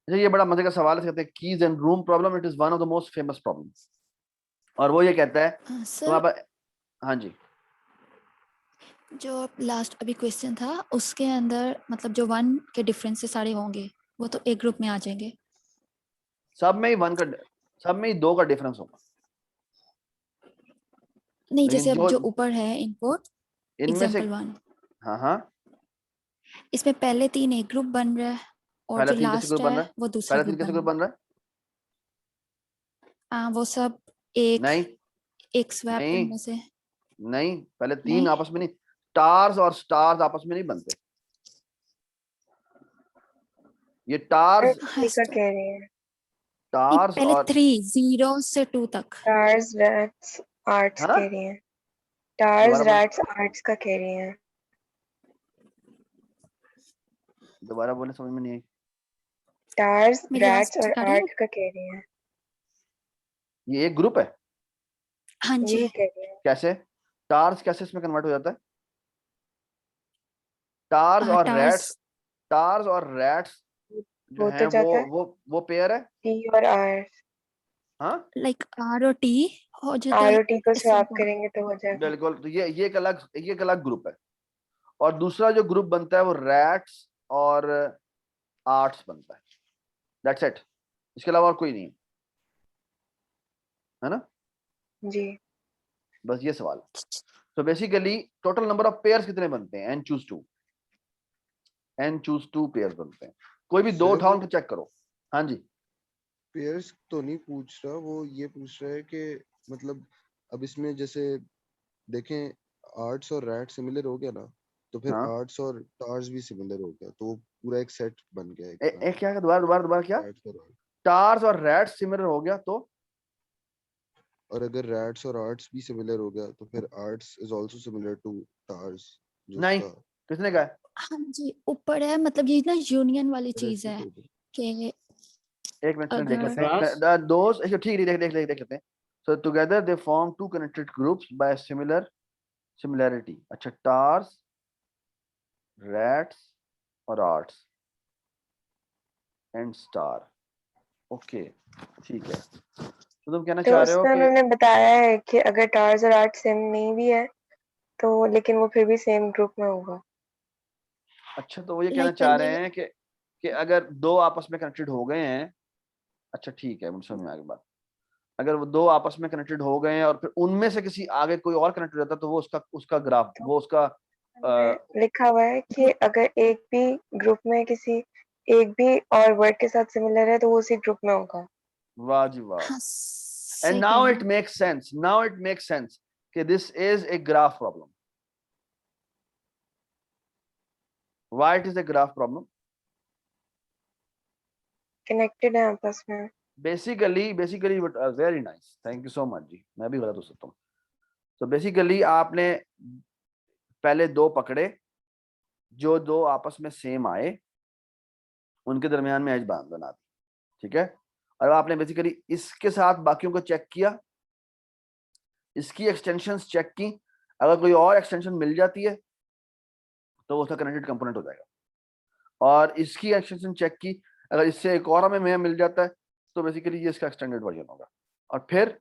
अच्छा ये बड़ा मजे का सवाल है, कहते हैं keys and room problem, it is one of the most famous problem. और वो ये कहता है सर हाँ जी, जो लास्ट अभी क्वेश्चन था उसके अंदर मतलब जो 1 के डिफरेंस से सारे होंगे वो तो एक ग्रुप में आ जाएंगे। सब में ही सब में ही 2 का डिफरेंस होगा, नहीं लेकिन जैसे अब जो जो ऊपर है इनपुट इनमें से, एग्जांपल 1 हाँ हाँ, इसमें पहले 3 एक ग्रुप बन रहा है और पहला जो 3 कैसे लास्ट ग्रुप बन है रहा है? वो दूसरा पहला 3 ग्रुप कैसे बन ग्रुप रहा बन रहा है? है। वो सब एक नहीं एक स्वैप नहीं करने से नहीं, पहले 3 नहीं। आपस में नहीं, टार्स और स्टार्स आपस में नहीं बनते, ये टार्स हाँ, का कह रही है। टार्स पहले और 3 0 से 2 तक। टार्स रैट्स आर्ट्स हाँ, कह रही है। टार्स दोबारा बोले, रैट्स आर्ट्स का कह रही है। दोबारा बोले, समझ में नहीं आई। टार्स मेरी आवाज रैट्स और ठीक आ रही है? आर्ट्स का कह रही है। ये एक ग्रुप है? हाँ जी। यही कह रही है। कैसे टार्स कैसे इसमें कन्वर्ट हो जाता है? टार्स और रैट्स, टार्स टार्स और रैट्स जो हो है तो जाता है वो पेयर है। टी और आर। हाँ लाइक R और T हो जाता आर है और टी को इससे स्वैप करेंगे तो हो जाएगा। बिल्कुल, तो ये एक अलग ग्रुप है, और दूसरा जो ग्रुप बनता है वो रैट्स और आर्ट्स बनता है, दैट्स इट, इसके अलावा और कोई नहीं है ना? जी। बस ये सवाल है। तो basically total number of pairs कितने बनते हैं? n चूज 2 पेयर्स बनते हैं। कोई भी दो सर उठाओ वो उनको चेक करो। हाँ जी, पेयर्स तो नहीं पूछ रहा, वो ये पूछ रहा है कि मतलब अब इसमें जैसे देखें आर्ट्स और रैट सिमिलर हो गया ना, तो फिर हाँ आर्ट्स और टार्स भी सिमिलर हो गया, तो वो पूरा एक सेट बन गया एक तरह का। क्या दोबारा क्या? रैट्स और टार्स और रैट्स सिमिलर हो गया तो और अगर रैट्स और आर्ट्स भी सिमिलर हो गया तो फिर arts is also similar to tars. जो नहीं, उसका किसने कहा है? हाँ जी, ऊपर है, मतलब ये ना यूनियन वाली चीज है रेसिप्रोकल कि एक मिनट देख अगर लेते हैं। Class? दोस्त ठीक है, देख लेते हैं। So together they form two connected groups by similarity. अच्छा, टार्स, रैट्स और आर्ट्स एंड स्टार। ओके, ठीक है। तो तुम कहना तो चाह रहे हो उसमें कि उन्होंने बताया है कि अगर टार्स और आर्ट सेम नहीं भी है तो लेकिन वो फिर भी सेम ग्रुप में होगा। अच्छा, तो वो ये कहना लाइक चाह पहले रहे हैं कि अगर दो आपस में कनेक्टेड हो गए हैं, अच्छा ठीक है, मुझे समझ में आ गई बात। अगर वो दो आपस में कनेक्टेड हो गए हैं और फिर उनमें से किसी आगे कोई और कनेक्टेड रहता है, तो वो उसका ग्राफ, तो वो उसका लिखा हुआ है कि अगर एक भी ग्रुप में किसी एक भी और वर्ड के साथ सिमिलर है तो वो उसी ग्रुप में होगा। वाह जी वाह। हाँ एंड सही कह नाउ रहे इट हो। Makes sense, now it makes sense कि this is a graph problem. Why it is a graph problem? Connected है आपस में। Basically very nice, thank you so much जी, मैं भी गलत हो सकता हूँ। तो बेसिकली आपने पहले दो पकड़े, जो दो आपस में सेम आए, उनके दरमियान में एज बना दी, ठीक है। और आपने बेसिकली इसके साथ बाकियों को चेक किया, इसकी एक्सटेंशंस चेक की, अगर कोई और एक्सटेंशन मिल जाती है तो उसका कनेक्टेड कंपोनेंट हो जाएगा। और इसकी एक्सटेंशन चेक की, अगर इससे एक और हमें मिल जाता है तो बेसिकली ये इसका एक्सटेंडेड वर्जन होगा। और फिर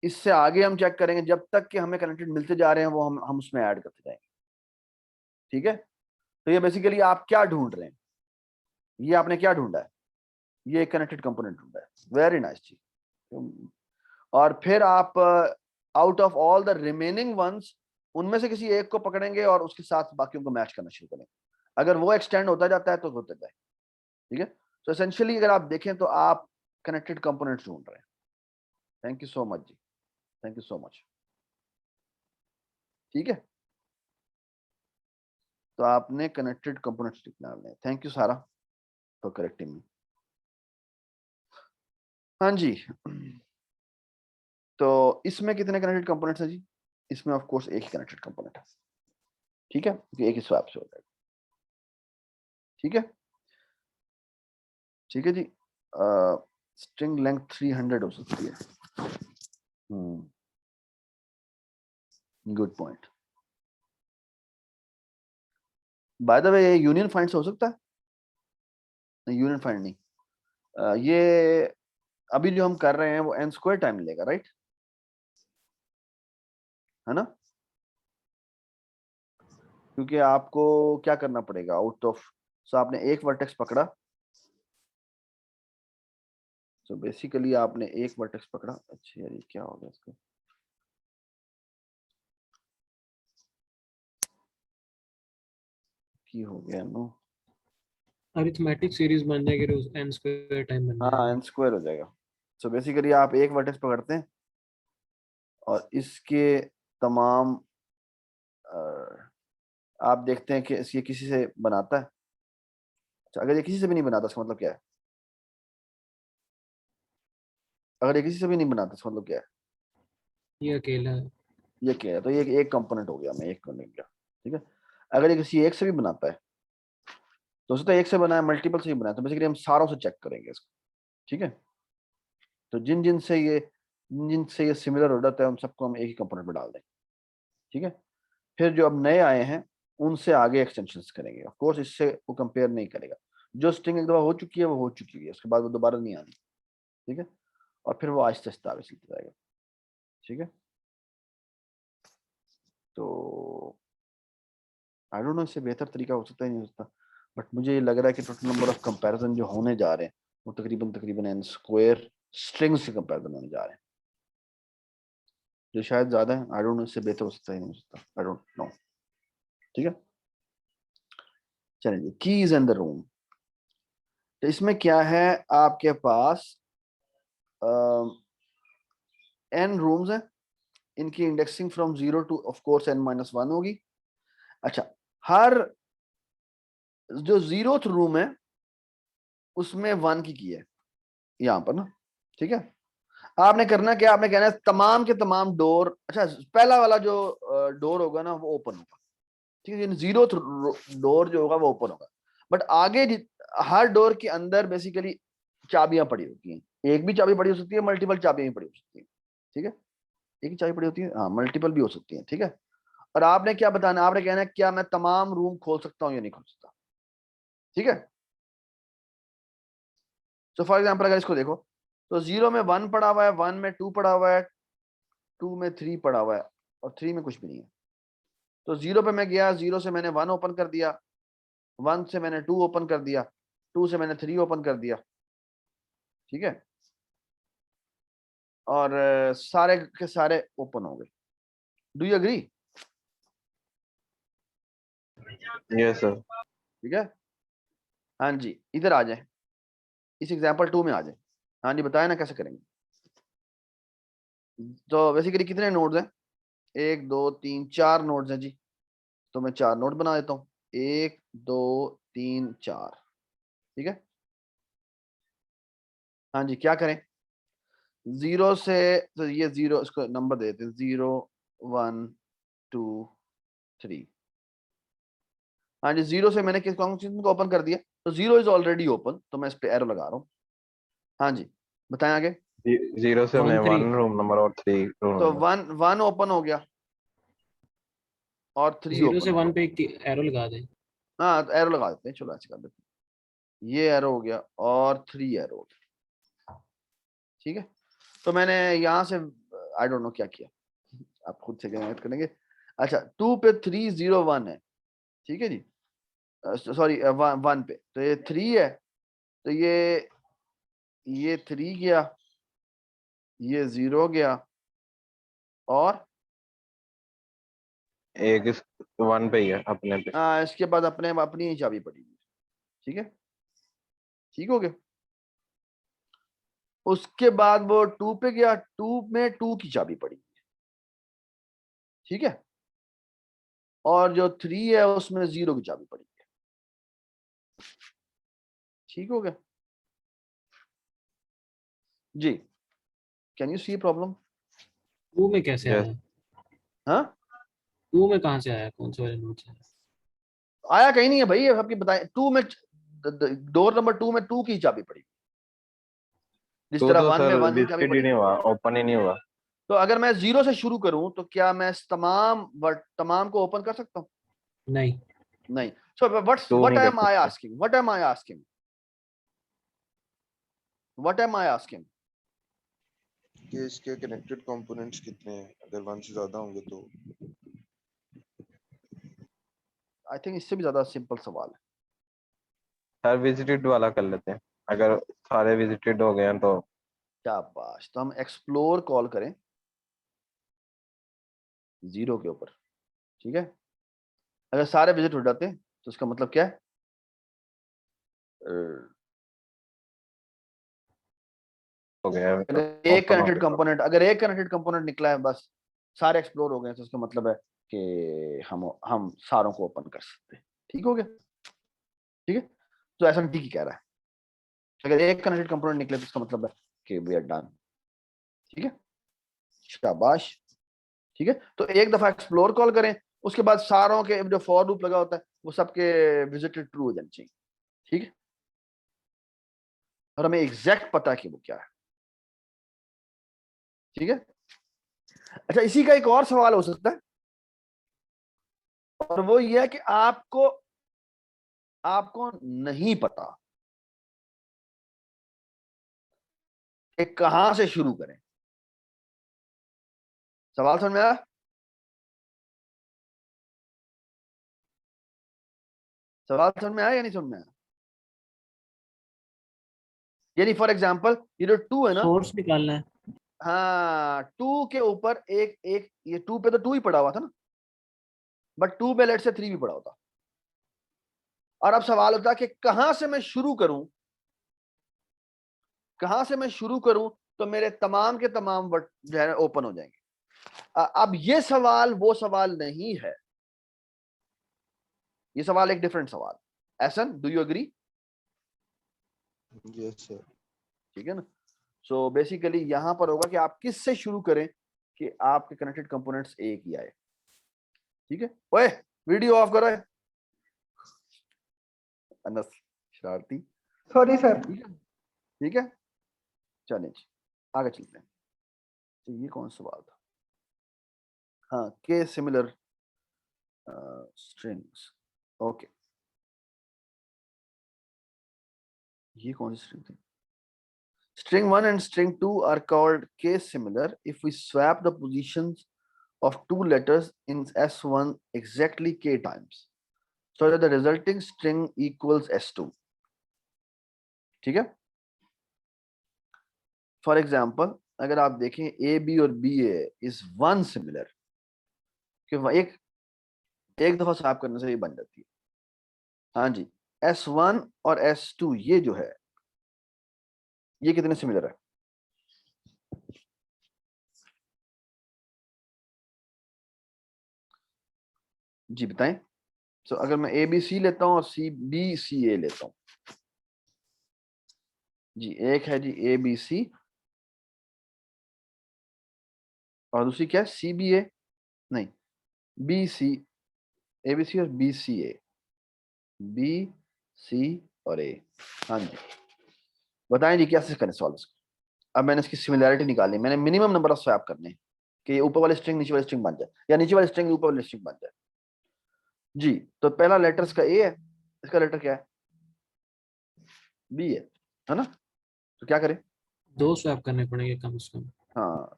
इससे आगे हम चेक करेंगे, जब तक कि हमें कनेक्टेड मिलते जा रहे हैं वो हम उसमें ऐड करते जाएंगे, ठीक है। तो ये बेसिकली आप क्या ढूंढ रहे हैं, ये आपने क्या ढूंढा है? ये कनेक्टेड कंपोनेंट ढूंढा है, वेरी नाइस जी। और फिर आप out of all the remaining ones, उनमें से किसी एक को पकड़ेंगे और उसके साथ बाकियों को मैच करना शुरू करेंगे। अगर वो एक्सटेंड होता जाता है तो होता जाए, ठीक है। तो एसेंशियली अगर आप देखें तो आप कनेक्टेड कंपोनेंट्स ढूंढ रहे हैं। थैंक यू सो मच जी, थैंक यू सो मच, ठीक है। तो आपने कनेक्टेड कंपोनेंट्स निकालने हैं। Thank you Sara for correcting me. हाँ जी, तो इसमें कितने कनेक्टेड कंपोनेंट्स हैं जी? इसमें ऑफ कोर्स एक ही कनेक्टेड कंपोनेंट है, ठीक है, क्योंकि एक ही स्वैप से हो जाएगा, ठीक है। ठीक है जी। स्ट्रिंग लेंथ 300 हो सकती है। Good point. बाय द वे, ये यूनियन फाइंड से हो सकता है? नहीं, यूनियन फाइंड नहीं। ये अभी जो हम कर रहे हैं वो n स्क्वायर टाइम लेगा, राइट, है ना? क्योंकि आपको क्या करना पड़ेगा, आउट ऑफ, सो आपने एक वर्टेक्स पकड़ा, सो बेसिकली आपने एक वर्टेक्स पकड़ा। अच्छा यार, ये क्या हो गया इसका? की हो गया नो, अरिथमेटिक सीरीज बन जाएगी, रोज n स्क्वायर टाइम बन हाँ जाएगा। n स्क्वायर हो जाएगा। सो बेसिकली आप एक वर्टेक्स पकड़ते हैं और इसके तमाम आप देखते हैं कि ये किसी से बनाता है। अच्छा, अगर ये किसी से भी नहीं बनाता इसका मतलब क्या है? अगर ये किसी से भी नहीं बनाता इसका मतलब क्या है? ये अकेला है। ये क्या है? तो ये एक कंपोनेंट हो गया, मैं एक कंपोनेंट गया, ठीक है। अगर ये किसी एक से भी बनाता है तो उससे तो एक से बनाया, मल्टीपल से भी बनाया, तो बेसिकली हम सारों से चेक करेंगे इसको, ठीक है। तो जिन से ये सिमिलर हो जाता है उन सबको हम एक ही कंपोनेंट में डाल देंगे, ठीक है। फिर जो अब नए आए हैं उनसे आगे एक्सटेंशंस करेंगे। ऑफ कोर्स इससे वो कंपेयर नहीं करेगा, जो स्ट्रिंग एक दफा हो चुकी है वो हो चुकी है, उसके बाद वो दोबारा नहीं आनी, ठीक है। और फिर वो आहिस्ता आहिस्ता आगे चलता जाएगा, ठीक है। तो आई डोंट नो, इससे बेहतर तरीका हो सकता है, नहीं हो सकता, बट मुझे ये लग रहा है कि टोटल नंबर ऑफ कंपैरिजन जो होने जा रहे हैं वो तकरीबन n स्क्वायर स्ट्रिंग्स के कंपैरिजन होने जा रहे हैं, जो शायद ज्यादा है। आई डोंट नो, इससे बेहतर हो सकता है, नहीं हो सकता, आई डोंट नो, ठीक है। चलिए, कीज इन द रूम। तो इसमें क्या है, आपके पास n रूम्स हैं, इनकी indexing from 0 two of course n-1 होगी। अच्छा, हर जो 0th रूम है उसमें 1 की है यहां पर ना, ठीक है। आपने करना क्या, आपने कहना है तमाम के तमाम डोर, अच्छा पहला वाला जो डोर होगा ना वो ओपन होगा, ठीक है, जीरो डोर जो होगा वो ओपन होगा, बट आगे हर डोर के अंदर बेसिकली चाबियां पड़ी होती हैं, एक भी चाबी पड़ी हो सकती है, मल्टीपल चाबियां भी पड़ी हो सकती है, ठीक है, एक ही चाबी पड़ी होती है, हाँ मल्टीपल भी हो सकती है, ठीक है। और आपने क्या बताना, आपने कहना है क्या मैं तमाम रूम खोल सकता हूँ या नहीं खोल सकता, ठीक है। तो फॉर एग्जाम्पल अगर इसको देखो तो 0 में 1 पड़ा हुआ है, 1 में 2 पड़ा हुआ है, 2 में 3 पड़ा हुआ है और 3 में कुछ भी नहीं है। तो 0 पे मैं गया, 0 से मैंने 1 ओपन कर दिया, 1 से मैंने 2 ओपन कर दिया, 2 से मैंने 3 ओपन कर दिया, ठीक है, और सारे के सारे ओपन हो गए। Do you agree? Yes sir. ठीक है, हाँ जी, इधर आ जाए, इस एग्जाम्पल 2 में आ जाए। हाँ जी, बताए ना कैसे करेंगे। तो बेसिकली कितने नोड्स हैं? 1 2 3 4 नोड्स हैं जी, तो मैं 4 नोड बना देता हूँ, 1 2 3 4, ठीक है। हाँ जी, क्या करें? 0 से, तो ये 0, इसको नंबर दे देते हैं, 0 1 2 3। हाँ जी, 0 से मैंने किस कॉन्स्टिट्यूशन को ओपन कर दिया, तो 0 इज ऑलरेडी ओपन, तो मैं इस पे एरो लगा रहा हूँ। हाँ जी, बताएं आगे। 0 से मैं 1 1 रूम नंबर और 3 रूम तो नंबर। 1 ओपन हो गया और 3 0 ओपन से हो 1 गया। पे एक एरो लगा दें। हाँ, तो एरो लगा देते हैं, चलो ऐसे कर देते हैं, ये एरो हो गया और 3 एरो हो गया, ठीक है। तो मैंने यहाँ से आई डोंट नो क्या किया, आप खुद से कैलकुलेट करेंगे। अच्छा, 2 पे 3 0 1 है, ठीक है जी, सॉरी 1 पे, तो ये 3 है, तो ये 3 गया, ये 0 गया और एक इस 1 पे ही है अपने पे। इसके बाद अपनी ही चाबी पड़ी हुई है, ठीक है, ठीक हो गया। उसके बाद वो 2 पे गया, 2 में 2 की चाबी पड़ी हुई है, ठीक है, और जो 3 है उसमें 0 की चाबी पड़ी है, ठीक हो गया जी। Can you see problem? 2 में कैसे Yes. आया? हाँ, 2 में कहाँ से आया? कौन से वाले नोड से आया? आया कहीं नहीं है भाई, आपकी बताएं। 2 में डोर नंबर 2 में 2 की चाबी पड़ी, जिस तो तरह 1 में सर 1 की चाबी विजिटेड ही पड़ी। नहीं हुआ, ओपन ही नहीं हुआ। तो अगर मैं 0 से शुरू करूं तो क्या मैं तमाम को ओपन कर सकता हूं? नहीं। नहीं। सो तो व्हाट नहीं कर एम आई सकते। Asking, what am I asking, what am I asking? कि इसके कनेक्टेड कंपोनेंट्स कितने हैं, अगर 1 से ज्यादा होंगे तो। आई थिंक इससे भी ज्यादा सिंपल सवाल है। सर विजिटेड वाला कर लेते हैं, अगर सारे विजिटेड हो गए हैं तो। शाबाश, तो हम एक्सप्लोर कॉल करें 0 के ऊपर, ठीक है। अगर सारे विजिट हो जाते हैं तो इसका मतलब क्या है? हो गया है, तो अगर एक ओपन हो कनेक्टेड गया। कंपोनेंट अगर एक कनेक्टेड कंपोनेंट निकला है, बस सारे एक्सप्लोर हो गए, तो इसका मतलब है कि हम सारों को ओपन कर सकते हैं, ठीक हो गया, ठीक है। तो ऐसा ठीक ही कह रहा है, अगर एक कनेक्टेड कंपोनेंट निकले तो इसका मतलब है कि वी आर डन, ठीक है, शाबाश, ठीक है। तो एक दफा एक्सप्लोर कॉल करें, उसके बाद सारों के जो फॉर लूप लगा होता है वो सबके विजिटेड ट्रू हो जाने चाहिए, ठीक है, और हमें एग्जैक्ट पता है कि वो क्या है, ठीक है। अच्छा, इसी का एक और सवाल हो सकता है, और वो ये है कि आपको नहीं पता कि कहां से शुरू करें। सवाल समझ में आया? सवाल समझ में आया या नहीं समझ में आया? यानी फॉर एग्जाम्पल ये जो 2 है ना, सोर्स निकालना है। हाँ 2 के ऊपर एक एक ये 2 पे तो 2 ही पड़ा हुआ था ना, बट 2 पे लेट से 3 भी पड़ा होता, और अब सवाल होता है कि कहां से मैं शुरू करूं, कहां से मैं शुरू करूं तो मेरे तमाम के तमाम वर्ड जो है ओपन हो जाएंगे। अब ये सवाल वो सवाल नहीं है, ये सवाल एक डिफरेंट सवाल। Ehsan, do you agree? Yes sir. ठीक है ना। सो बेसिकली यहां पर होगा कि आप किससे शुरू करें कि आपके कनेक्टेड कंपोनेंट्स एक ही आए, ठीक है। ओए वीडियो ऑफ करो अनस शरारती। Sorry sir. ठीक है चलिए जी आगे चलते हैं। तो ये कौन सवाल था? हाँ के सिमिलर स्ट्रिंग्स। ओके ये कौन सी स्ट्रिंग थी? String 1 and string 2 are called case similar if we swap the positions of two letters in S1 exactly k times so that the resulting string equals S2. ठीक है? For example, अगर आप देखें A, B और B A is one similar कि एक दफा swap करने से ये बन जाती है। हाँ जी S1 और S2 ये जो है ये कितने सिमिलर है? जी बताएं। तो अगर मैं ए बी सी लेता हूं और सी बी सी ए लेता हूं जी, एक है जी ए बी सी और दूसरी क्या है सी बी ए, नहीं बी सी, ए बी सी और बी सी ए, बी सी और ए। हाँ जी बताएं जी कैसे करें सॉल्व इसको। अब मैंने इसकी सिमिलैरिटी निकाली, मैंने मिनिमम नंबर ऑफ स्वैप करने कि ये ऊपर वाली स्ट्रिंग नीचे वाली स्ट्रिंग बन जाए या नीचे वाली स्ट्रिंग ऊपर वाली स्ट्रिंग बन जाए। जी तो पहला लेटर इसका ए है, इसका लेटर क्या है? बी है ना? तो क्या करें? 2 स्वैप करने पड़ेंगे कम से कम। हाँ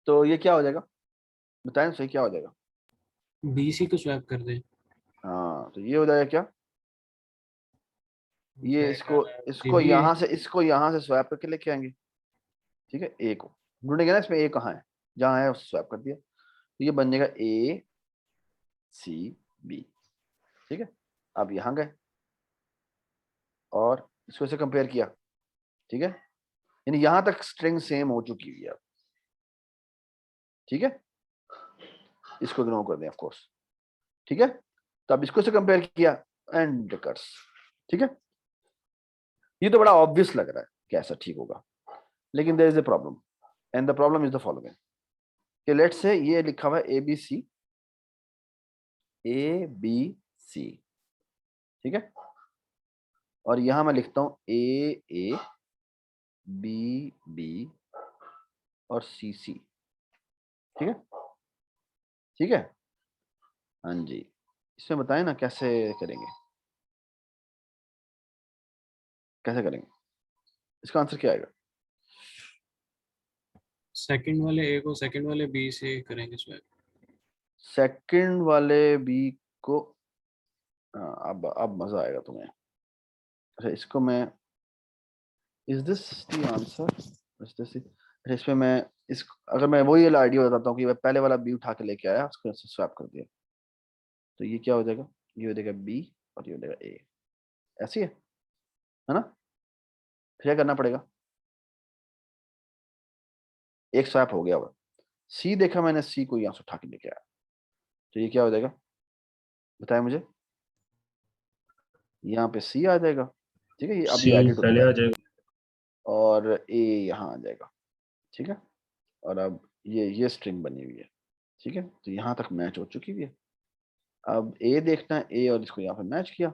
तो ये क्या हो जाएगा बताएं सही, क्या हो जाएगा? BC को स्वैप कर दें। हाँ तो ये हो जाएगा क्या? ये इसको CBA इसको यहाँ से स्वैप करके लेके आएंगे। ठीक है ए को ढूंढेंगे ना, इसमें ए कहाँ है, जहाँ है उसको स्वैप कर दिया तो ये बन जाएगा ए सी बी। ठीक है अब यहाँ गए और इसको से कंपेयर किया। ठीक है यानी यहाँ तक स्ट्रिंग सेम हो चुकी हुई है। ठीक है इसको इग्नोर कर दें ऑफ कोर्स। ठीक है तो अब इसको से कंपेयर किया एंड कट्स। ठीक है ये तो बड़ा ऑब्वियस लग रहा है कि ऐसा ठीक होगा, लेकिन there is a problem and the problem is the following कि लेट्स से ये लिखा हुआ है ए बी सी, ए बी सी। ठीक है और यहां मैं लिखता हूं ए बी बी और सी सी। ठीक है ठीक है हाँ जी इसमें बताएं ना कैसे करेंगे, कैसे करेंगे? इसका आंसर क्या आएगा? सेकंड वाले A को सेकंड वाले B से करेंगे स्वैप। सेकंड वाले बी को अब मजा आएगा तुम्हें। अच्छा इसको मैं इज दिस द आंसर? इसमें मैं इस अगर मैं वही वाला आइडिया बताता हूँ कि मैं पहले वाला बी उठा के लेके आया उसको स्वैप कर दिया तो ये क्या हो जाएगा? ये हो जाएगा बी और ये हो जाएगा ए। ऐसी है ना? फिर क्या करना पड़ेगा? एक स्वैप हो गया हुआ सी देखा मैंने, सी को यहाँ से उठा के लेके आया तो ये क्या हो जाएगा बताएं मुझे? यहाँ पे सी आ जाएगा। ठीक है ये अब ये एडिट होता है और ए यहाँ आ जाएगा। ठीक है और अब ये स्ट्रिंग बनी हुई है। ठीक है तो यहाँ तक मैच हो चुकी हुई है। अब ए देखना है, ए और इसको यहाँ पे मैच किया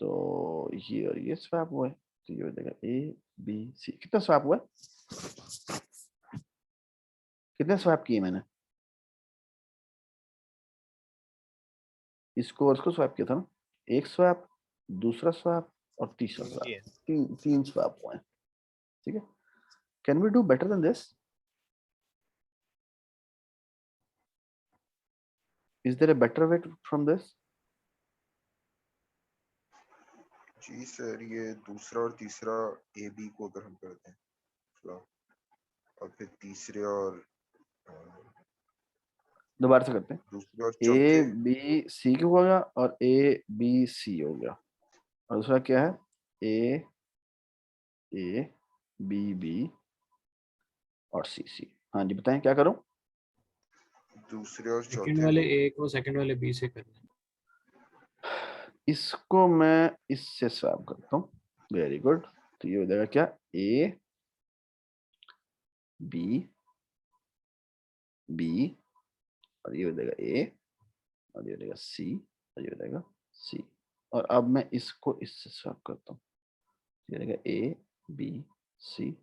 तो ये और ये स्वैप हुआ है तो ये हो जाएगा ए बी सी। कितना स्वैप हुआ है? कितने स्वैप किए मैंने? इसको और इसको स्वैप किया था ना, एक स्वैप, दूसरा स्वैप और तीसरा स्वैप, तीन स्वैप हुए हैं। ठीक है can we do better than this? Is there a better way from this? जी सर ये दूसरा और तीसरा ए बी को अगर हम करते हैं और फिर तीसरे और दोबारा से करते हैं। दूसरे और ए चौथे बी सी क्यों हो गया और ए बी सी हो गया और दूसरा क्या है? ए बी बी और सी सी। हाँ जी बताएं क्या करूं? दूसरे और सेकंड चौथे वाले को A को सेकंड वाले B से करना। इसको मैं इससे स्वैप करता हूँ। वेरी गुड तो ये हो जाएगा क्या? ए बी बी और ये हो जाएगा ए और ये रहेगा सी, और ये रहेगा सी। और अब मैं इसको इससे स्वैप करता हूँ, ये रहेगा A B C,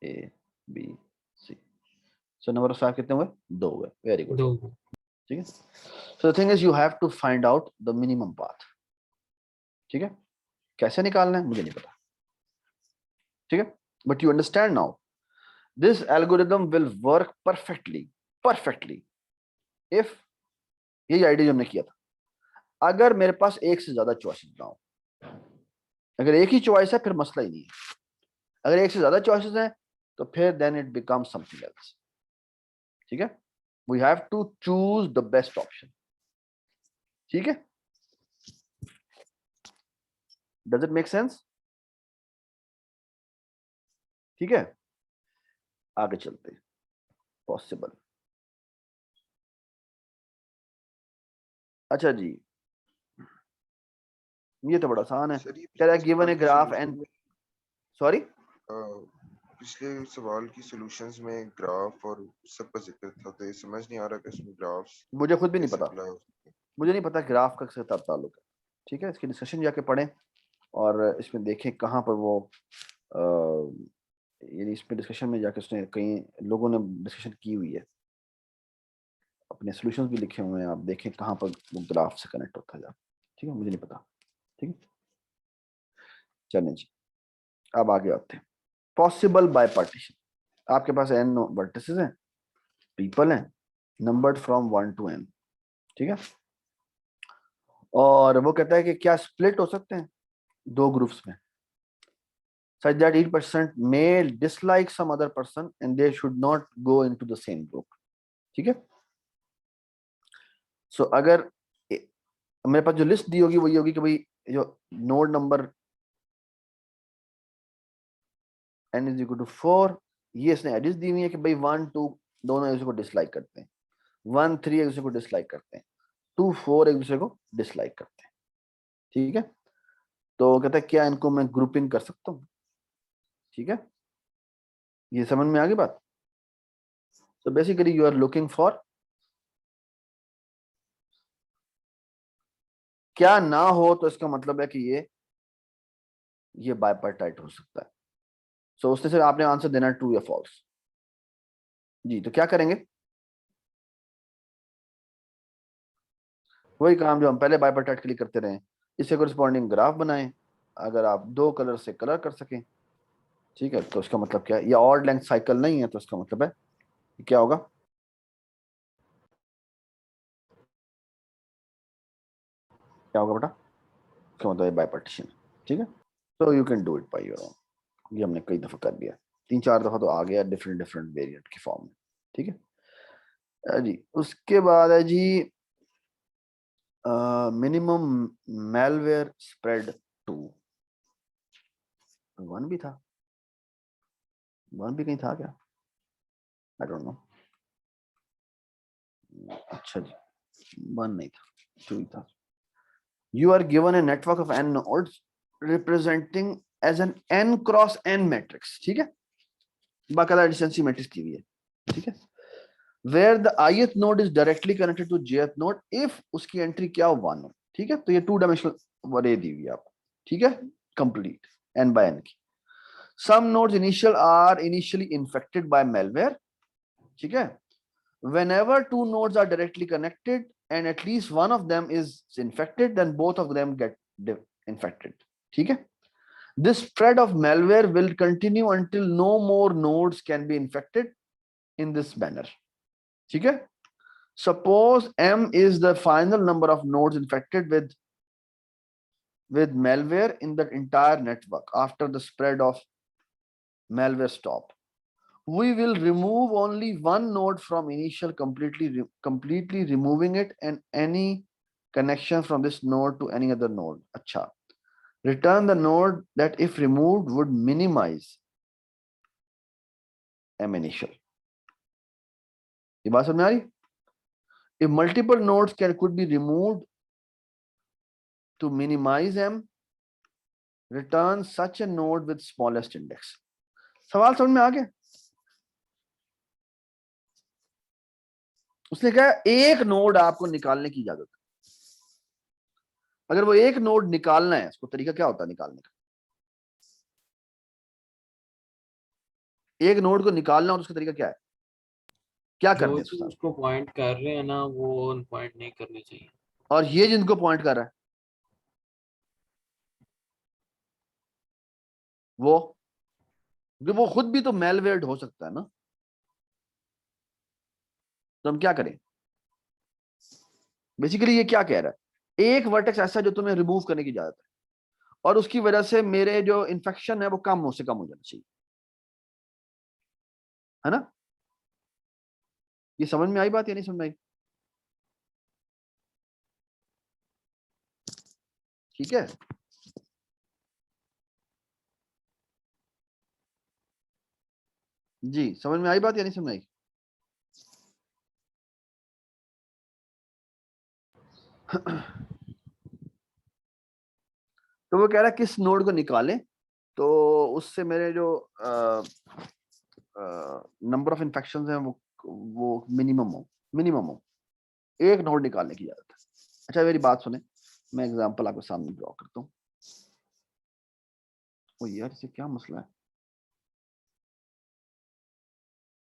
A B C. So number of swap कितने हुए? 2 हुए। Very good, 2। ठीक है। So the thing is you have to find out the minimum path, ठीक है। कैसे निकालना है मुझे नहीं पता, ठीक है, but you understand now this algorithm will work perfectly if, यही आइडिया जो हमने किया था, अगर मेरे पास एक से ज्यादा चॉइसेस ना हो। अगर एक ही चॉइस है फिर मसला ही नहीं है, अगर एक से ज्यादा चॉइसेस हैं तो फिर then it becomes something else, ठीक है। We have to choose the best option, ठीक है। Does it make sense? ठीक है, आगे चलते हैं। पॉसिबल, अच्छा जी, ये तो बड़ा आसान है। सर ये कह रहा है पिछले गिवन ए सवाल की ग्राफ solution एंड, में सॉरी पिछले सवाल की सॉल्यूशंस में ग्राफ और सब का जिक्र था, तो ये समझ नहीं आ रहा कि इसमें ग्राफ्स मुझे खुद भी नहीं कैसे पता, अप्लाई हो सकते हैं। मुझे नहीं पता ग्राफ का किससे ताल्लुक है, ठीक है। इसकी डिस्कशन जाके पढ़ें और इसमें देखें कहाँ पर वो यानी इसमें डिस्कशन में जाके उसने कई लोगों ने डिस्कशन की हुई है, अपने सॉल्यूशंस भी लिखे हुए हैं, आप देखें कहाँ पर वो ग्राफ से कनेक्ट होता है, ठीक है। मुझे नहीं पता, ठीक है। चलें जी, अब आगे आते हैं। पॉसिबल बाय पार्टीशन, आपके पास n वर्टिसेस हैं, पीपल हैं, नंबर्ड फ्रॉम 1 to n, ठीक है। और वो कहता है कि क्या स्प्लिट हो सकते हैं 2 ग्रुप्स में, such that each person may dislike some other person and they should not go into the same group, ठीक है। सो अगर मेरे पास जो लिस्ट दी होगी वो ये होगी कि भाई जो node number n is equal to 4, ये इसने एडिस दी हुई है कि भाई 1 2 दोनों एक दूसरे को डिसलाइक करते हैं, 1 3 एक दूसरे को डिसलाइक करते हैं, 2 4 एक दूसरे को डिसलाइक करते हैं, ठीक है। तो कहता है क्या इनको मैं ग्रुपिंग कर सकता हूँ, ठीक है। ये समझ में आ गई बात। So basically you are looking for, क्या ना हो तो इसका मतलब है कि ये बाइपार्टाइट हो सकता है। सो उसने से आपने आंसर देना ट्रू या फॉल्स जी। तो क्या करेंगे, वही काम जो हम पहले बाइपार्टाइट के लिए करते रहे, इससे कोरिस्पॉन्डिंग ग्राफ बनाएं, अगर आप 2 कलर से कलर कर सकें, ठीक है। तो इसका मतलब क्या है, ये ऑड लेंथ साइकिल नहीं है, तो इसका मतलब है क्या होगा, क्या होगा बेटा, इसका मतलब है बाइपार्टीशन, ठीक है। तो you can do it by your own, ये हमने कई दफा कर लिया, 3 4 दफा तो आ गया डिफरेंट वेरिएंट के फॉर्म में, ठीक है जी। उसके बाद है जी मिनिमम मैलवेयर स्प्रेड 2, 1 भी था, 1 भी कहीं था क्या, आई डोंट नो। अच्छा जी, 1 नहीं था, 2 ही था। You are given a network of n nodes representing as an n cross n matrix, ठीक है, बाकायदा एडिशनसी मैट्रिक्स की हुई है, ठीक है। Where the ith node is directly connected to jth node if उसकी एंट्री क्या हो 1 हो, ठीक है। तो ये 2 डायमेंशनल अरे दी हुई है आपको, ठीक है, कंप्लीट n by n की। Some nodes are initially infected by malware, ठीक है। Whenever 2 nodes are directly connected and at least one of them is infected, then both of them get infected, ठीक है। This spread of malware will continue until no more nodes can be infected in this manner, ठीक है। Suppose m is the final number of nodes infected with malware in the entire network after the spread of malware stop. We will remove only one node from initial, completely removing it and any connection from this node to any other node. अच्छा, return the node that if removed would minimize m initial. ये बात समझ में आ रही? If multiple nodes could be removed to minimize m, return such a node with smallest index. सवाल समझ में आ गया? उसने कहा एक नोड आपको निकालने की इजाजत है, अगर वो एक नोड निकालना है, उसको तरीका क्या होता है निकालने का? एक नोड को निकालना, और उसका तरीका क्या है, क्या करते जो हैं उसके साथ? उसको पॉइंट कर रहे हैं ना, वो पॉइंट नहीं करने चाहिए। और ये जिनको पॉइंट कर रहा है वो, क्योंकि वो खुद भी तो मेलवेयर्ड हो सकता है ना, तो हम क्या करें? बेसिकली ये क्या कह रहा है, एक वर्टेक्स ऐसा है जो तुम्हें रिमूव करने की इजाजत है, और उसकी वजह से मेरे जो इन्फेक्शन है वो कम से कम हो जाना चाहिए, है ना? ये समझ में आई बात या नहीं समझ में आई? ठीक है, जी समझ में आई बात या नहीं समझ में आई? तो वो कह रहा है किस नोड को निकालें तो उससे मेरे जो नंबर ऑफ इन्फेक्शन है वो मिनिमम हो, एक नोड निकालने की इजाजत है। अच्छा मेरी बात सुने, मैं एग्जांपल आपके सामने ड्रॉ करता हूँ। ओ यार इसे क्या मसला है,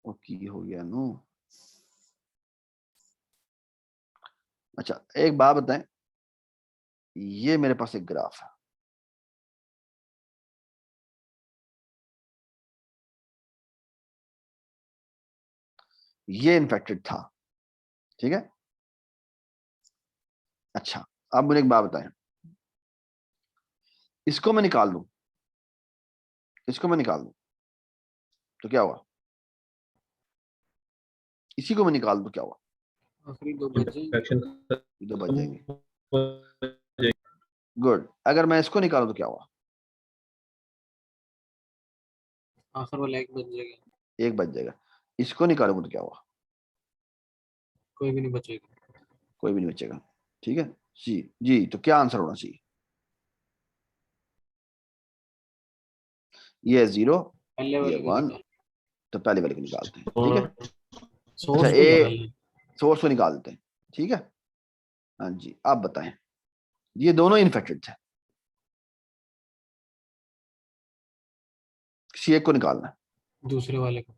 ओ की हो गया नो। अच्छा एक बात बताएं, ये मेरे पास एक ग्राफ है, ये इन्फेक्टेड था, ठीक है। अच्छा अब मुझे एक बात बताएं, इसको मैं निकाल दूं, इसको मैं निकाल दूं तो क्या हुआ? इसी को मैं निकाल दूं क्या हुआ? आखिरी दो बच जाएंगे। इन्फेक्शन दो बच जाएंगे। गुड। अगर मैं इसको निकालूं तो क्या हुआ? आखिर वाला एक बच जाएगा। एक बच जाएगा। इसको निकालूंगा तो क्या हुआ? कोई भी नहीं बचेगा। कोई भी नहीं बचेगा। ठीक है जी जी, तो क्या आंसर होना चाहिए? ये 0, पहले ये वाले को 1, निकाल, तो पहले वाले को निकालते हैं, ठीक है। अच्छा सोर्स को ए निकालना। सोर्स को निकाल देते हैं, ठीक है। हाँ जी आप बताएं, ये दोनों इन्फेक्टेड थे, किसी एक को निकालना है, दूसरे वाले को।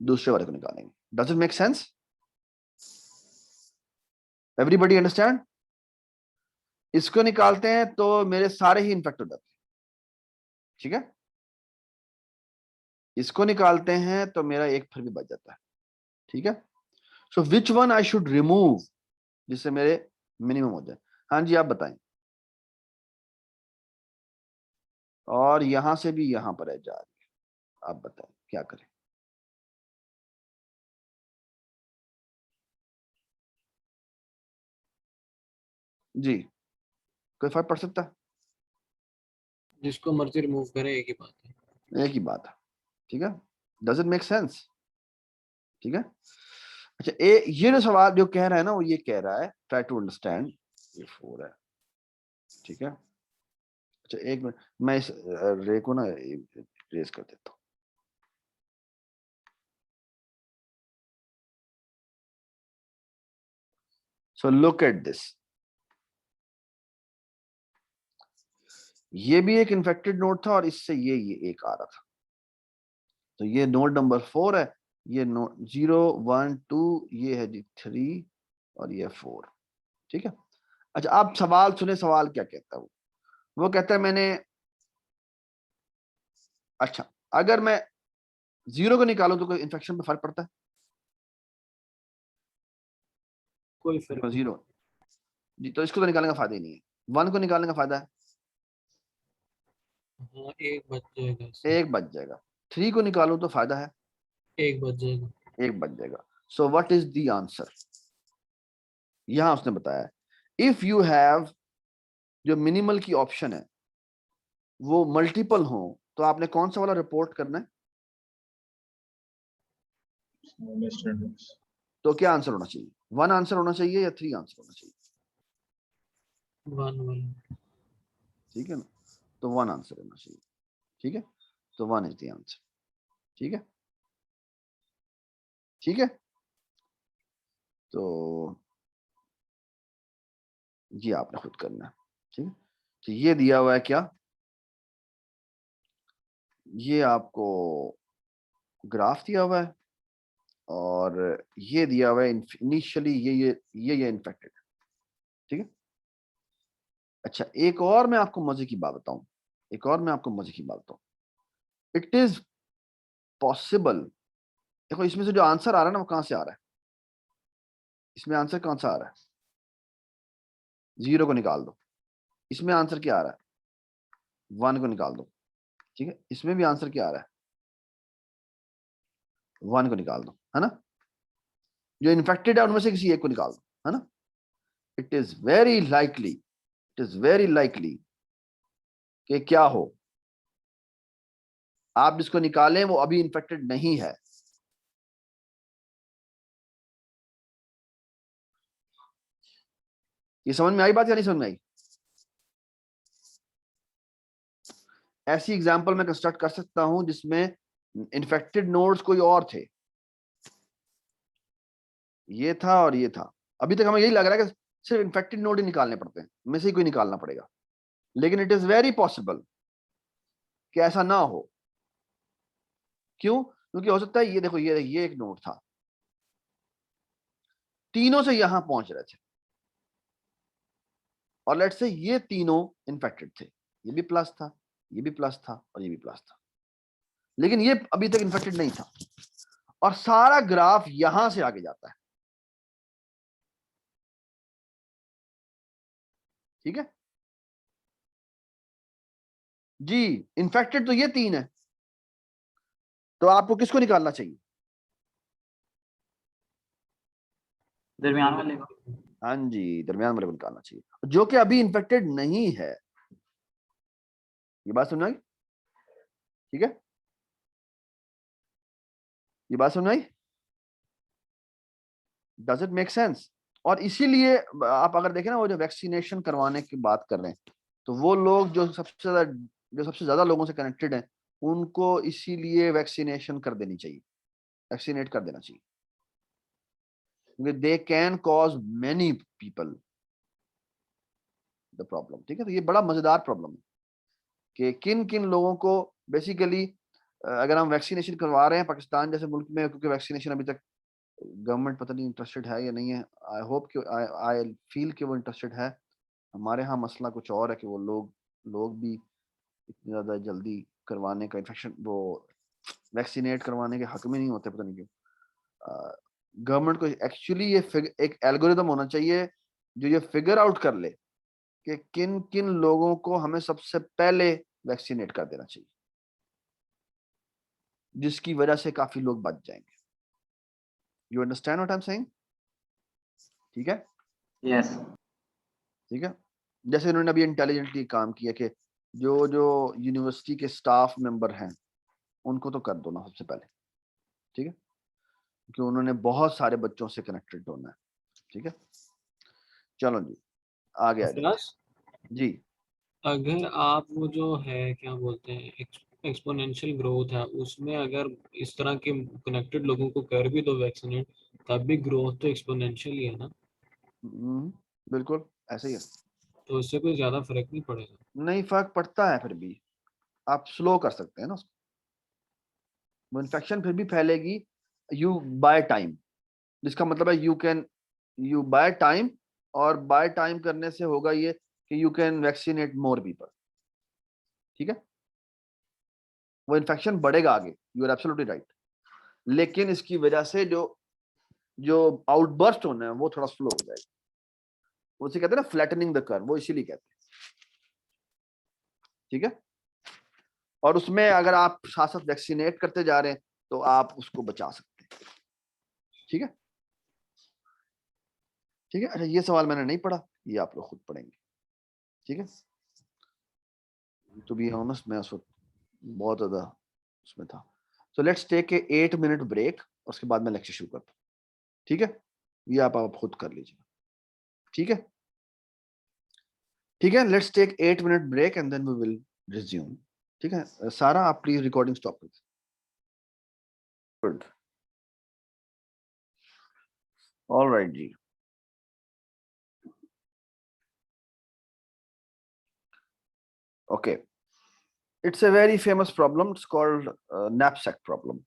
दूसरे वाले को निकालेंगे। Does it make sense? Everybody understand? इसको निकालते हैं तो मेरे सारे ही इन्फेक्ट हो जाते हैं, ठीक है। इसको निकालते हैं तो मेरा एक फिर भी बच जाता है, ठीक है। So which one I should remove जिससे मेरे मिनिमम हो जाए? हाँ जी आप बताएं। और यहां से भी यहां पर है जा रही है, आप बताएं क्या करें? जी कोई फर्क पड़ सकता है? जिसको मर्जी रिमूव करे, एक ही बात है। एक ही बात है, ठीक है। Does it make sense? ठीक है। अच्छा ये जो सवाल जो कह रहा है ना, वो ये कह रहा है ट्राई टू अंडरस्टैंड, ये 4 है, ठीक है। अच्छा एक मिनट, मैं इस रे को ना रेज कर देता हूँ। सो लुक एट दिस, ये भी एक इन्फेक्टेड नोड था और इससे ये एक आ रहा था, तो ये नोड नंबर 4 है, ये नोड 0 1 2, ये है जी 3 और ये 4, ठीक है। अच्छा आप सवाल सुने, सवाल क्या कहता है वो कहता है मैंने, अच्छा अगर मैं 0 को निकालूं तो कोई इन्फेक्शन पे फर्क पड़ता है? कोई फर्क देखो नहीं। 0 जी, तो इसको तो निकालने का फायदा ही नहीं है। 1 को निकालने का फायदा है, हाँ, एक बच जाएगा इससे। एक बच जाएगा। 3 को निकालूं तो फायदा है, एक बच जाएगा। एक बच जाएगा। सो व्हाट इज द आंसर? यहां उसने बताया इफ यू हैव, जो मिनिमल की ऑप्शन है वो मल्टीपल हो तो आपने कौन सा वाला रिपोर्ट करना है? तो क्या आंसर होना चाहिए? 1 आंसर होना चाहिए या 3 आंसर होना चाहिए? 1 ठीक है ना, तो 1 आंसर होना चाहिए, ठीक है। तो 1 इज द आंसर, ठीक है, ठीक है। तो ये आपने खुद करना है। ठीक है, तो ये दिया हुआ है क्या, ये आपको ग्राफ दिया हुआ है और ये दिया हुआ है इनिशियली ये इन्फेक्टेड। ठीक है, अच्छा एक और मैं आपको मजे की बात बताऊं, इट इज पॉसिबल, देखो इसमें से जो आंसर आ रहा है ना वो कहां से आ रहा है, इसमें आंसर कौन सा आ रहा है, 0 को निकाल दो, इसमें आंसर क्या आ रहा है, 1 को निकाल दो। ठीक है, इसमें भी आंसर क्या आ रहा है, 1 को निकाल दो, है ना, जो इन्फेक्टेड है उनमें से किसी एक को निकाल दो, है ना। इट इज वेरी लाइकली कि क्या हो, आप जिसको निकालें वो अभी इन्फेक्टेड नहीं है। ये समझ में आई बात या नहीं समझ में आई? ऐसी एग्जांपल मैं कंस्ट्रक्ट कर सकता हूं जिसमें इन्फेक्टेड नोड्स कोई और थे, ये था और ये था। अभी तक हमें यही लग रहा है कि सिर्फ इन्फेक्टेड नोड ही निकालने पड़ते हैं, में से ही कोई निकालना पड़ेगा, लेकिन इट इज वेरी पॉसिबल कि ऐसा ना हो। क्यों? क्योंकि हो सकता है ये देखो, ये एक नोड था, तीनों से यहां पहुंच रहे थे और लेट्स से ये तीनों इन्फेक्टेड थे, ये भी प्लस था, ये भी प्लस था और ये भी प्लस था, लेकिन ये अभी तक इन्फेक्टेड नहीं था और सारा ग्राफ यहां से आगे जाता है। ठीक है जी, इन्फेक्टेड तो ये 3 है, तो आपको किसको निकालना चाहिए, दरमियान वाले को। हाँ जी, दरमियान वाले को निकालना चाहिए, जो कि अभी इन्फेक्टेड नहीं है। ये बात समझ आई? ठीक है, ये बात समझ आई? Does it make sense? और इसीलिए आप अगर देखें ना, वो जो वैक्सीनेशन करवाने की बात कर रहे हैं, तो वो लोग जो सबसे ज्यादा लोगों से कनेक्टेड हैं, उनको इसीलिए वैक्सीनेशन कर देनी चाहिए, वैक्सीनेट कर देना चाहिए, क्योंकि they can cause many people the problem. ठीक है, तो ये बड़ा मजेदार प्रॉब्लम है कि किन किन लोगों को बेसिकली, अगर हम वैक्सीनेशन करवा रहे हैं पाकिस्तान जैसे मुल्क में, क्योंकि वैक्सीनेशन अभी तक गवर्नमेंट पता नहीं इंटरेस्टेड है या नहीं है, आई होप कि आई फील कि वो इंटरेस्टेड है। हमारे यहाँ मसला कुछ और है कि वो लोग भी इतनी ज़्यादा जल्दी करवाने का, इन्फेक्शन वो वैक्सीनेट करवाने के हक में नहीं होते, पता नहीं क्यों। गवर्नमेंट को एक्चुअली ये एक एल्गोरिदम होना चाहिए जो ये फिगर आउट कर ले कि किन किन लोगों को हमें सबसे पहले वैक्सीनेट कर देना चाहिए, जिसकी वजह से काफी लोग बच जाएंगे। You understand what I am saying? ठीक है, यस। ठीक है, जैसे इन्होंने अभी इंटेलिजेंटली काम किया कि जो जो यूनिवर्सिटी के स्टाफ मेंबर हैं उनको तो कर दो ना सबसे पहले। ठीक है, क्योंकि उन्होंने बहुत सारे बच्चों से कनेक्टेड होना है। ठीक है, चलो जी आगे आ प्लस जाते जी। अगर आप वो जो है क्या बोलते हैं एक्सपोनेंशियल ग्रोथ है, उसमें अगर इस तरह के कनेक्टेड लोगों को कर भी दो वैक्सीनेट, तब भी ग्रोथ तो एक्सपोनेंशियल ही है ना, बिल्कुल ऐसे ही है, तो इससे कोई ज्यादा फर्क नहीं पड़ेगा। नहीं फर्क पड़ता है, फिर भी आप स्लो कर सकते हैं ना उसको, वो इन्फेक्शन फिर भी फैलेगी यू बाय टाइम, जिसका मतलब है यू बाय टाइम, और बाय टाइम करने से होगा ये कि you can vaccinate more people. ठीक है, वो इन्फेक्शन बढ़ेगा आगे, यू आर एब्सोल्युटली राइट, लेकिन इसकी वजह से जो जो आउटबर्स्ट होना है वो थोड़ा स्लो हो जाएगा, उसे कहते हैं ना फ्लैटनिंग द कर्व, वो इसीलिए कहते हैं। ठीक है, और उसमें अगर आप साथ साथ वैक्सीनेट करते जा रहे हैं तो आप उसको बचा सकते हैं। ठीक है, ठीक है, अच्छा ये सवाल मैंने नहीं पढ़ा, ये आप लोग खुद पढ़ेंगे। ठीक है, टू बी ऑनेस्ट मैं उस वक्त बहुत ज्यादा उसमें था। So let's take a 8 minute break, उसके बाद मैं लेक्चर शुरू करता हूँ। ठीक है, ये आप खुद कर लीजिए। ठीक है, ठीक है, let's take 8 minute break and then we will resume. ठीक है, सारा आप प्लीज रिकॉर्डिंग स्टॉप कर। गुड, ऑलराइट जी। Okay, it's a very famous problem, it's called knapsack problem,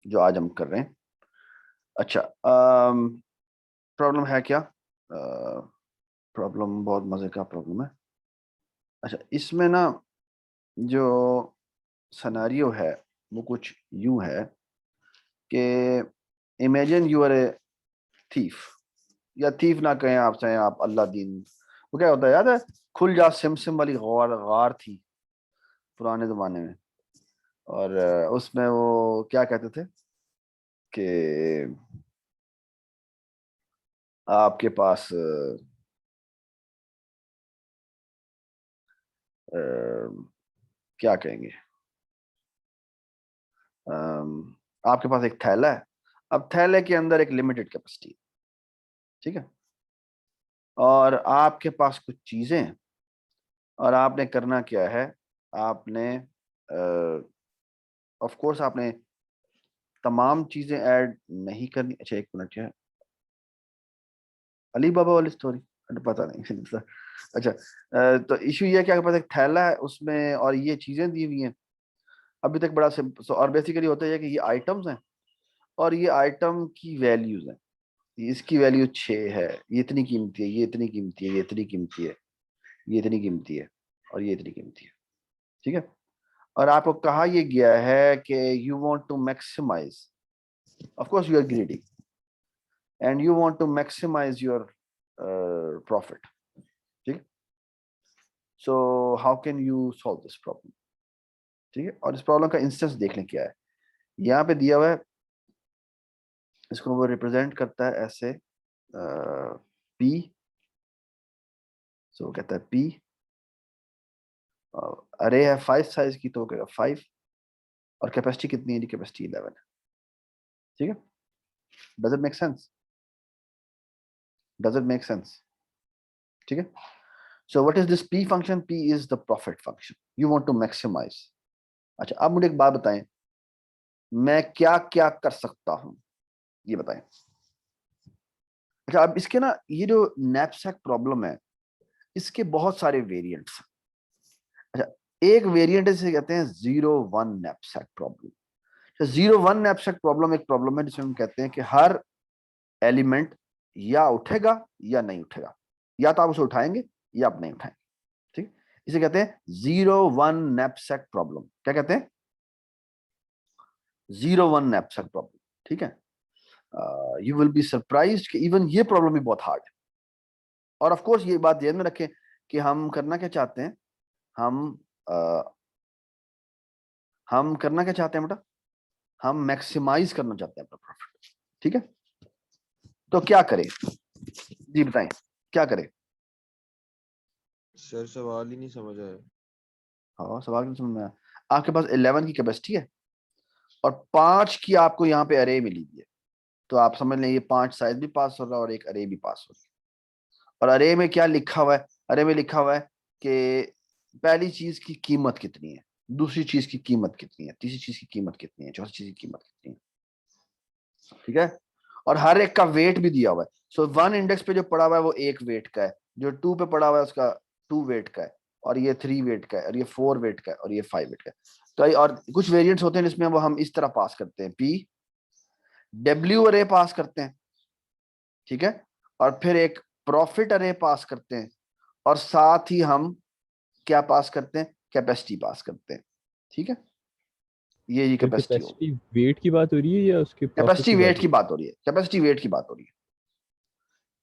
जो आज हम कर रहे हैं। अच्छा, प्रॉब्लम है क्या? प्रॉब्लम बहुत मजे का प्रॉब्लम है। अच्छा, इसमें ना जो सिनेरियो है वो कुछ यूं है कि imagine you are a thief, या थीफ ना कहें आप, चाहे आप अल्लाह दीन। वो क्या होता है याद है, खुल जा सिम सिम वाली गार गार थी पुराने जमाने में, और उसमें वो क्या कहते थे कि आपके पास क्या कहेंगे, आपके पास एक थैला है, अब थैले के अंदर एक लिमिटेड कैपेसिटी है, ठीक है, और आपके पास कुछ चीजें हैं, और आपने करना क्या है, आपने ऑफ कोर्स आपने तमाम चीजें ऐड नहीं करनी। अच्छा एक मिनट है, अली बाबा वाली स्टोरी पता नहीं अच्छा, तो इशू ये है कि आपके पास एक थैला है उसमें और ये चीजें दी हुई हैं अभी तक बड़ा सिंपल, और बेसिकली होता है कि ये आइटम्स हैं और ये आइटम की वैल्यूज हैं, इसकी वैल्यू 6 है, ये इतनी कीमती है, ये इतनी कीमती है, ये इतनी कीमती है, ये इतनी कीमती है, और ये इतनी कीमती है, ठीक है। और आपको कहा यह गया है कि you want to maximize, of course you are greedy and you want to maximize your profit, ठीक है। So how can you solve this problem, ठीक है। और इस प्रॉब्लम का इंस्टेंस देख लें क्या है, यहाँ पे दिया हुआ है, इसको वो रिप्रेजेंट करता है ऐसे पी, सो कहता है पी, अरे है 5 साइज की, तो कहेगा 5, और कैपेसिटी कितनी है, कैपेसिटी 11 है, ठीक है। Does it make sense, does it make sense, ठीक है। So what is this P function, P is the profit function, you want to maximize. अच्छा, अब मुझे एक बात बताएं, मैं क्या क्या कर सकता हूं, ये बताएं। अच्छा, अब इसके ना ये जो नैपसैक प्रॉब्लम है, इसके बहुत सारे वेरिएंट्स। अच्छा, एक वेरिएंट इसे कहते हैं 0-1 नैपसैक प्रॉब्लम। 0-1 नैपसैक प्रॉब्लम एक प्रॉब्लम है जिसमें हम कहते हैं कि हर एलिमेंट या उठेगा या नहीं उठेगा, या तो आप उसे उठाएंगे या आप नहीं उठाएंगे, ठीक। इसे कहते हैं 0-1 नैपसैक प्रॉब्लम। क्या कहते हैं? 0-1 नैपसैक प्रॉब्लम, ठीक है। यू विल बी सरप्राइज्ड कि इवन ये प्रॉब्लम भी बहुत हार्ड है। और ऑफ कोर्स ये बात ध्यान में रखें कि हम करना क्या चाहते हैं, हम करना क्या चाहते हैं बेटा, हम मैक्सिमाइज करना चाहते हैं अपना प्रॉफिट, ठीक है। तो क्या करें जी, बताएं क्या करें। सर सवाल ही नहीं समझ आया। हाँ, सवाल क्यों समझ में आया? आपके पास 11 की कैपेसिटी है और 5 की आपको यहाँ पे अरे मिली हुई है, तो आप समझ लें ये 5 साइज भी पास हो रहा है और एक अरे भी पास हो रही है। और अरे में क्या लिखा हुआ है, अरे में लिखा हुआ है कि पहली चीज की कीमत कितनी है, दूसरी चीज की कीमत कितनी है, तीसरी चीज की कीमत कितनी है, चौथी चीज की कीमत कितनी है, ठीक है। और हर एक का वेट भी दिया हुआ है। सो 1 इंडेक्स पे जो पड़ा हुआ है वो 1 वेट का है, जो 2 पे पड़ा हुआ है उसका 2 वेट का है, और ये 3 वेट का है, और ये 4 वेट का है, और ये 5 वेट का है। तो और कुछ वेरिएंट्स होते हैं जिसमें वो हम इस तरह पास करते हैं, पी डब्ल्यू अरे पास करते हैं, ठीक है, और फिर एक प्रॉफिट अरे पास करते हैं, और साथ ही हम क्या पास करते हैं, कैपेसिटी पास करते हैं, ठीक है। ये तो कैपेसिटी होगी। कैपेसिटी वेट की बात हो रही है या उसके प्रॉफिट कैपेसिटी की बात वेट हो की रही बात हो रही है, कैपेसिटी वेट की बात हो रही है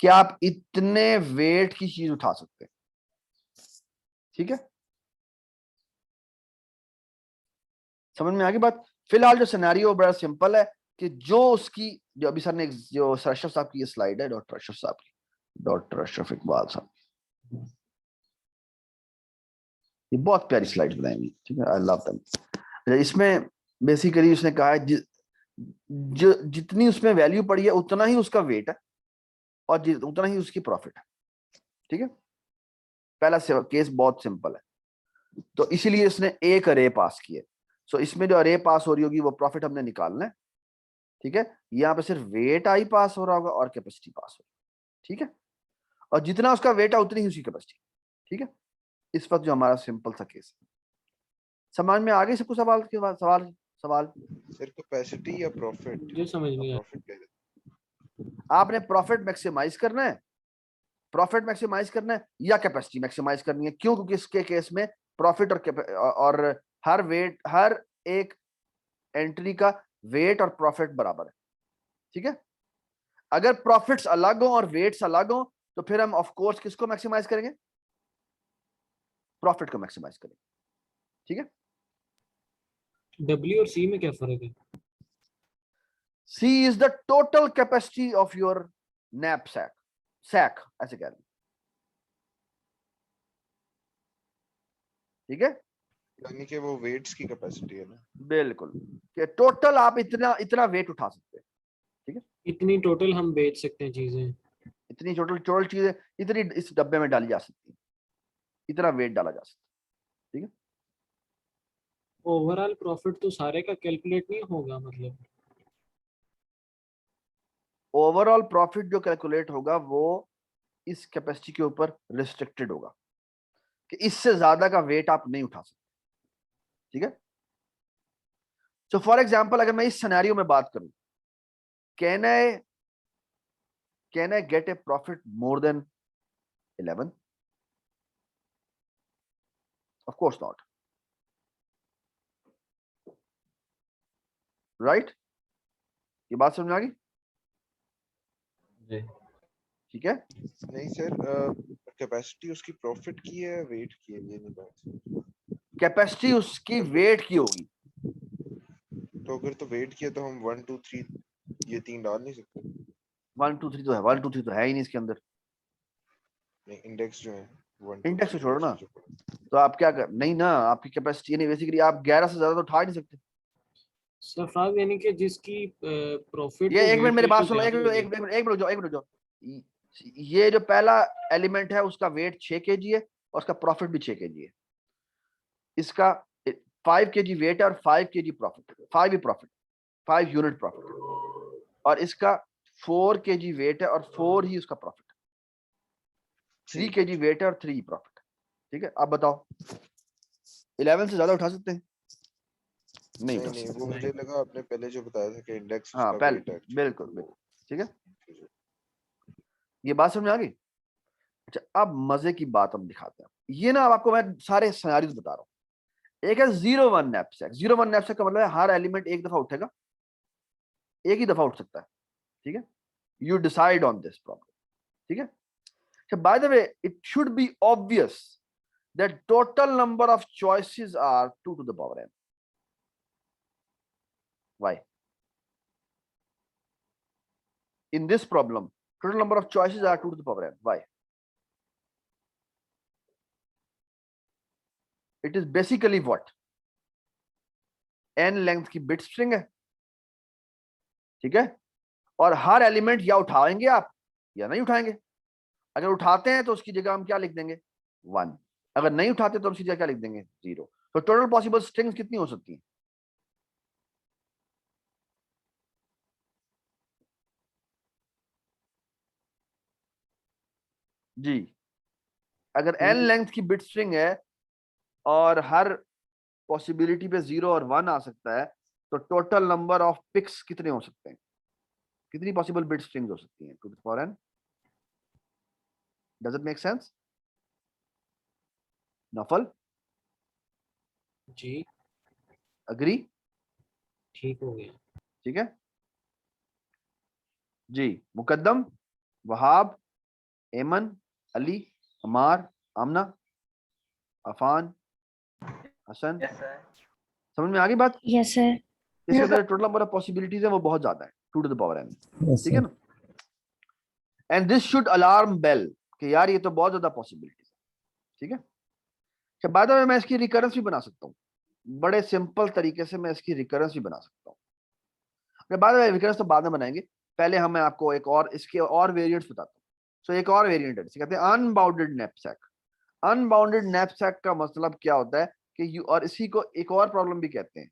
कि आप इतने वेट की चीज उठा सकते हैं, ठीक है। समझ में आ गई बात। फिलहाल जो सिनेरियो बड़ा सिंपल है कि जो उसकी, जो अभी सर ने, जो सर अशरफ साहब की ये स्लाइड है, डॉक्टर अशरफ साहब की, डॉक्टर अशरफ इकबाल साहब, ये बहुत प्यारी स्लाइड बनाई हुई, ठीक है, आई लव देम। इसमें बेसिकली उसने कहा है जो जितनी उसमें वैल्यू पड़ी है उतना ही उसका वेट है, और उतना ही उसकी प्रॉफिट है, ठीक है। पहला केस बहुत सिंपल है, तो इसीलिए इसने एक अरे पास किया। सो इसमें जो अरे पास हो रही होगी वो प्रॉफिट हमने निकालना है, ठीक है। यहाँ पे सिर्फ वेट आई पास हो रहा होगा और कैपेसिटी पास होगी, ठीक है। और जितना उसका वेट है उतनी ही उसकी कैपेसिटी, ठीक है। इस वक्त जो हमारा सिंपल सा केस है। समझ में आ गई सबको सवाल के बाद सवाल सवाल सर कैपेसिटी या प्रॉफिट? मुझे समझ नहीं आया। प्रॉफिट कह देते आपने प्रॉफिट मैक्सिमाइज करना है, प्रॉफिट मैक्सिमाइज करना है या कैपेसिटी मैक्सिमाइज करनी है। क्यों? क्योंकि इसके केस में प्रॉफिट और हर एक एंट्री का वेट और प्रॉफिट बराबर है। ठीक है, अगर प्रॉफिट्स अलग हो और वेट्स अलग हो तो फिर हम ऑफ कोर्स किसको मैक्सिमाइज करेंगे? प्रॉफिट को मैक्सिमाइज करेंगे। ठीक है, W और C में क्या फर्क है? C is the total capacity of your knapsack, sack ऐसे कह रहे हैं। ठीक है, यानी कि वो वेट्स की कैपेसिटी है ना? बिल्कुल, कि टोटल आप इतना वेट उठा सकते हैं। ठीक है, इतनी टोटल हम बेच सकते हैं चीजें, इतनी टोटल चीजें इतनी इस डब्बे में डाली जा सकती है, इतना वेट डाला जा सकता है। ठीक है, ओवरऑल प्रॉफिट तो सारे का कैलकुलेट नहीं होगा मतलब? ओवरऑल प्रॉफिट जो कैलकुलेट होगा वो इस कैपेसिटी के ऊपर रिस्ट्रिक्टेड होगा कि इससे ज्यादा का वेट आप नहीं उठा सकते। ठीक है, सो फॉर एग्जांपल अगर मैं इस सिनेरियो में बात करूं, can I get A profit more than 11? Of course not, right? ये बात समझ में आ गई? जी। ठीक है, नहीं सर, कैपेसिटी उसकी प्रॉफिट की है वेट की है, ये नहीं बात। कैपेसिटी उसकी वेट की होगी। तो अगर तो वेट किया तो हम 1 2 3 ये 3 डाल नहीं सकते? 1 2 3 तो है, 1 2 3 तो है ही नहीं इसके अंदर। नहीं, इंडेक्स जो है 1 2 इंडेक्स को 3 छोड़ो ना, जो पड़ा। तो आप क्या कर नहीं ना, आपकी कैपेसिटी नहीं, बेसिकली आप 11 से ज्यादा तो उठा नहीं सकते। सरफराज यानी कि जिसकी प्रॉफिट ये वो एक मिनट वेट मेरी बात रेशियो सुनो, ज्यादा होगी। एक मिनट जाओ, एक मिनट जाओ। ये जो पहला एलिमेंट है उसका वेट 6 kg है और उसका प्रॉफिट भी 6 kg है। इसका 5 kg वेट है और 5 kg प्रॉफिट, 5 ही प्रॉफिट, 5 यूनिट प्रॉफिट। और इसका 4 kg वेट है और 4 ही उसका प्रॉफिट, 3 kg वेट है और 3 प्रॉफिट। ठीक है, अब बताओ 11 से ज्यादा उठा सकते हैं? नहीं उठा नहीं सकते। वो मुझे लगा आपने पहले जो बताया था कि इंडेक्स हाँ उसका वेट पहले, है। बिल्कुल बिल्कुल। ठीक है, ये बात समझ में आ गई? अच्छा, अब मजे की बात हम दिखाते हैं। ये ना अब आपको मैं सारे सिनेरियोस बता रहा हूँ। एक है 0 1 नैपसैक। 0 1 नैपसैक का मतलब है हर एलिमेंट एक दफा उठेगा, एक ही दफा उठ सकता है। ठीक है, you decide on this problem. ठीक है, अच्छा, by the way it should be obvious that total number of choices are 2 to the power n. Why? In this problem, total number of choices are 2 to the power n. Why? It is basically what? n length की bit string है। ठीक है, और हर element या उठाएंगे आप या नहीं उठाएंगे। अगर उठाते हैं तो उसकी जगह हम क्या लिख देंगे? 1। अगर नहीं उठाते तो हम उसकी जगह क्या लिख देंगे? 0। तो टोटल पॉसिबल स्ट्रिंग्स कितनी हो सकती हैं? जी, अगर n लेंथ की बिट स्ट्रिंग है और हर पॉसिबिलिटी पे 0 और 1 आ सकता है, तो टोटल नंबर ऑफ पिक्स कितने हो सकते हैं? कितनी पॉसिबल बिट स्ट्रिंग्स हो सकती हैं? 2 to the power n. Does it make sense? नफल, जी अग्री? ठीक हो गया। ठीक है जी। मुकद्दम, वहाब, एमन, अली, अमार, आमना, अफान, हसन, यस सर। समझ में आ गई बात? Yes sir. इसके अंदर टोटल नंबर ऑफ पॉसिबिलिटीज है वो बहुत ज्यादा है, 2 to the power n. ठीक है ना? And this should alarm bell कि यार ये तो बहुत ज्यादा पॉसिबिलिटीज है। ठीक है, अच्छा, बाय द वे मैं इसकी रिकरेंस भी बना सकता हूँ, बड़े सिंपल तरीके से मैं इसकी रिकरेंस भी बना सकता हूँ। बाय द वे रिकरेंस तो बाद में बनाएंगे, पहले हम मैं आपको एक और इसके और वेरिएंट्स बताता हूँ। सो एक और वेरिएंट है, कहते हैं अनबाउंडेड नैपसैक। अनबाउंडेड नैपसैक का मतलब क्या होता है कि यू, और इसी को एक और प्रॉब्लम भी कहते हैं,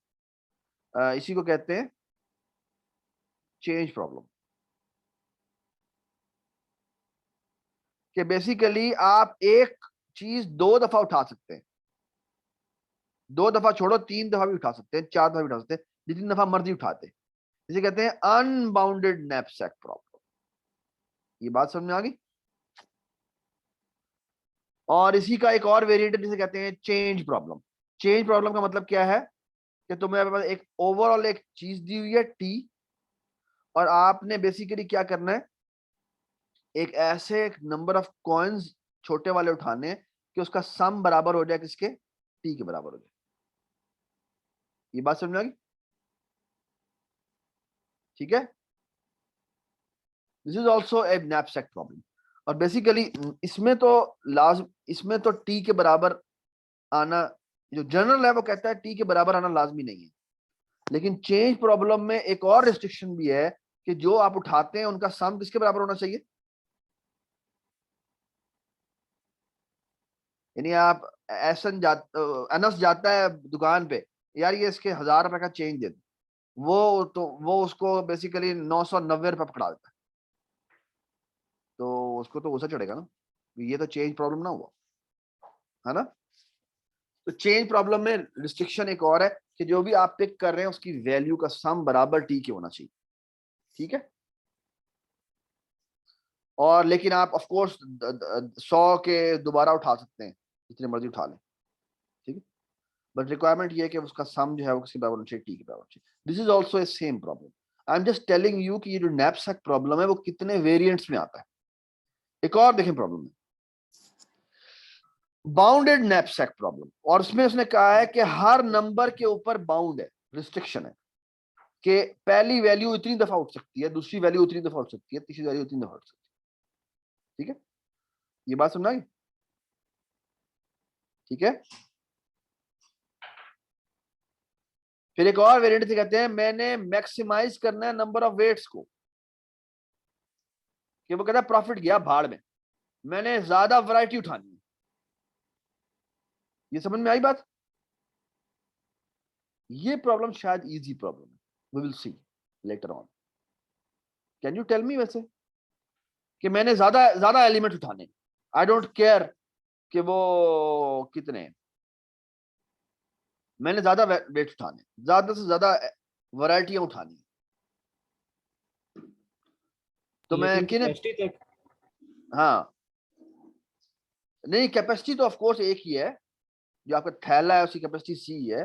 इसी को कहते हैं चेंज प्रॉब्लम। कि बेसिकली आप एक चीज 2 दफा उठा सकते हैं, 2 दफा छोड़ो 3 दफा भी उठा सकते हैं, 4 दफा भी उठा सकते हैं, जितनी दफा मर्जी उठाते हैं। इसे कहते हैं अनबाउंडेड नैपसैक प्रॉब्लम। ये बात समझ में आ गई? और इसी का एक और वेरिएंट जिसे कहते हैं चेंज प्रॉब्लम। चेंज प्रॉब्लम का मतलब क्या है कि तुम्हें एक ओवरऑल एक चीज दी हुई है टी, और आपने बेसिकली क्या करना है, एक ऐसे नंबर ऑफ कॉइन्स छोटे वाले उठाने हैं कि उसका सम बराबर हो जाए किसके, टी के बराबर हो जाए। ये बात समझ में आ गई? ठीक है, this is also a knapsack problem. और बेसिकली इसमें तो टी के बराबर आना, जो जनरल है वो कहता है टी के बराबर आना लाजमी नहीं है, लेकिन चेंज प्रॉब्लम में एक और रिस्ट्रिक्शन भी है कि जो आप उठाते हैं उनका सम किसके बराबर होना चाहिए। यानी आप अनस जाता है दुकान पे, यार ये इसके 1000 रुपए का चेंज दे दो, वो उसको बेसिकली 990 रुपए पकड़ा देता है, तो उसको तो गुस्सा चढ़ेगा ना, ये तो चेंज प्रॉब्लम ना हुआ, है ना। तो चेंज प्रॉब्लम में रिस्ट्रिक्शन एक और है कि जो भी आप पिक कर रहे हैं उसकी वैल्यू का सम बराबर टी के होना चाहिए। ठीक है, और लेकिन आप ऑफ कोर्स 100 के दोबारा उठा सकते हैं, जितने मर्जी उठा लें, ठीक है, बट रिक्वायरमेंट ये है कि उसका सम जो है वो किसके बराबर होना चाहिए, टी के बराबर चाहिए। This is also a same problem. I am just telling you कि ये जो नैपसैक प्रॉब्लम है वो कितने वेरिएंट्स में आता है। एक और देखें प्रॉब्लम है बाउंडेड नैपसैक प्रॉब्लम, और उसमें उसने कहा है कि हर नंबर के ऊपर बाउंड है, रिस्ट्रिक्शन है कि पहली वैल्यू इतनी दफा उठ सकती है, दूसरी वैल्यू उतनी दफा उठ सकती है, तीसरी वैल्यू उतनी दफा उठ सकती है। ठीक है, ये बात समझ आई? ठीक है, फिर एक और वेरिएंट से कहते हैं मैंने मैक्सिमाइज करना है नंबर ऑफ वेट्स को, कि वो कहता है प्रॉफिट गया भाड़ में, मैंने ज्यादा वैरायटी उठानी है। ये समझ में आई बात? ये प्रॉब्लम शायद इजी प्रॉब्लम है, we will see later on. Can you tell me वैसे कि मैंने ज्यादा ज्यादा एलिमेंट उठाने, आई डोंट केयर कि वो कितने, मैंने ज्यादा वेट उठाने, ज्यादा से ज्यादा वैरायटियां उठानी, तो मैं लेकिन किन, कैपेसिटी तक हाँ नहीं, कैपेसिटी तो ऑफ कोर्स एक ही है, जो आपका थैला है उसकी कैपेसिटी सी है,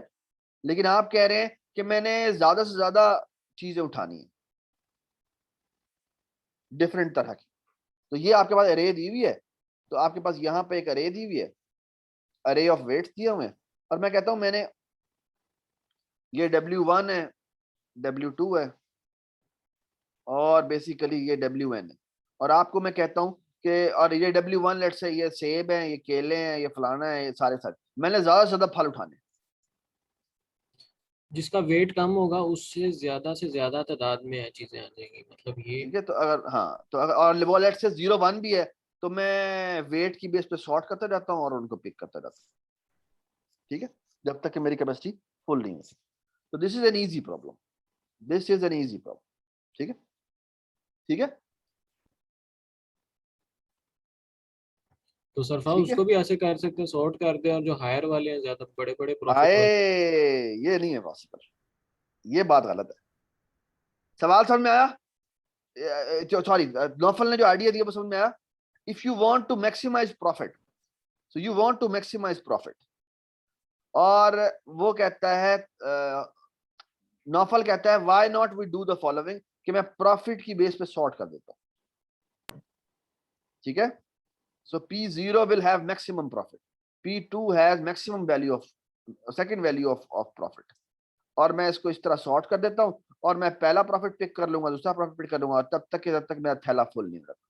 लेकिन आप कह रहे हैं कि मैंने ज्यादा से ज्यादा चीजें उठानी है डिफरेंट तरह की। तो ये आपके पास अरे दी हुई है, तो आपके पास यहाँ पे एक अरे दी हुई है, अरे ऑफ वेट्स दिए हुए हैं, और मैं कहता हूं मैंने ये W1 है, W2 है, और बेसिकली ये WN है, और आपको मैं कहता हूं कि और ये W1 लेट्स से ये सेब है, ये केले हैं, ये फलाना है, ये सारे मैंने ज्यादा से ज्यादा फल उठाने। जिसका वेट कम होगा उससे ज्यादा तादाद में चीजें आ जाएंगी, मतलब ये। ठीक है, तो अगर हाँ तो अगर और वो लेट्स से 0-1 भी है, तो मैं वेट की बेस पे सॉर्ट करता जाता हूँ और उनको पिक करता जाता हूँ। ठीक है, जब तक कि मेरी कैपेसिटी फुल नहीं होती। तो this is an easy problem, this is an easy problem. ठीक है, ठीक है, तो सरफा ठीक है। उसको भी ऐसे कर सकते हैं, सॉर्ट कर दे, और जो हायर वाले हैं ज्यादा बड़े बड़े प्रॉफिट आए, वाले। ये नहीं है पॉसिबल, ये बात गलत है। सवाल समझ में आया? सॉरी, नौफल ने जो आइडिया दिया वो समझ में आया? If you want to maximize profit, so you want to maximize profit, और वो कहता है नौफल कहता है why not we do the following, कि मैं प्रॉफिट की बेस पे सॉर्ट कर देता हूं। ठीक है, सो P0 will have maximum profit, P2 has maximum value of second value of profit, और मैं इसको इस तरह सॉर्ट कर देता हूं, और मैं पहला प्रॉफिट पिक कर लूंगा, दूसरा प्रॉफिट पिक कर लूंगा, और तब तक मेरा थैला फुल नहीं रहता।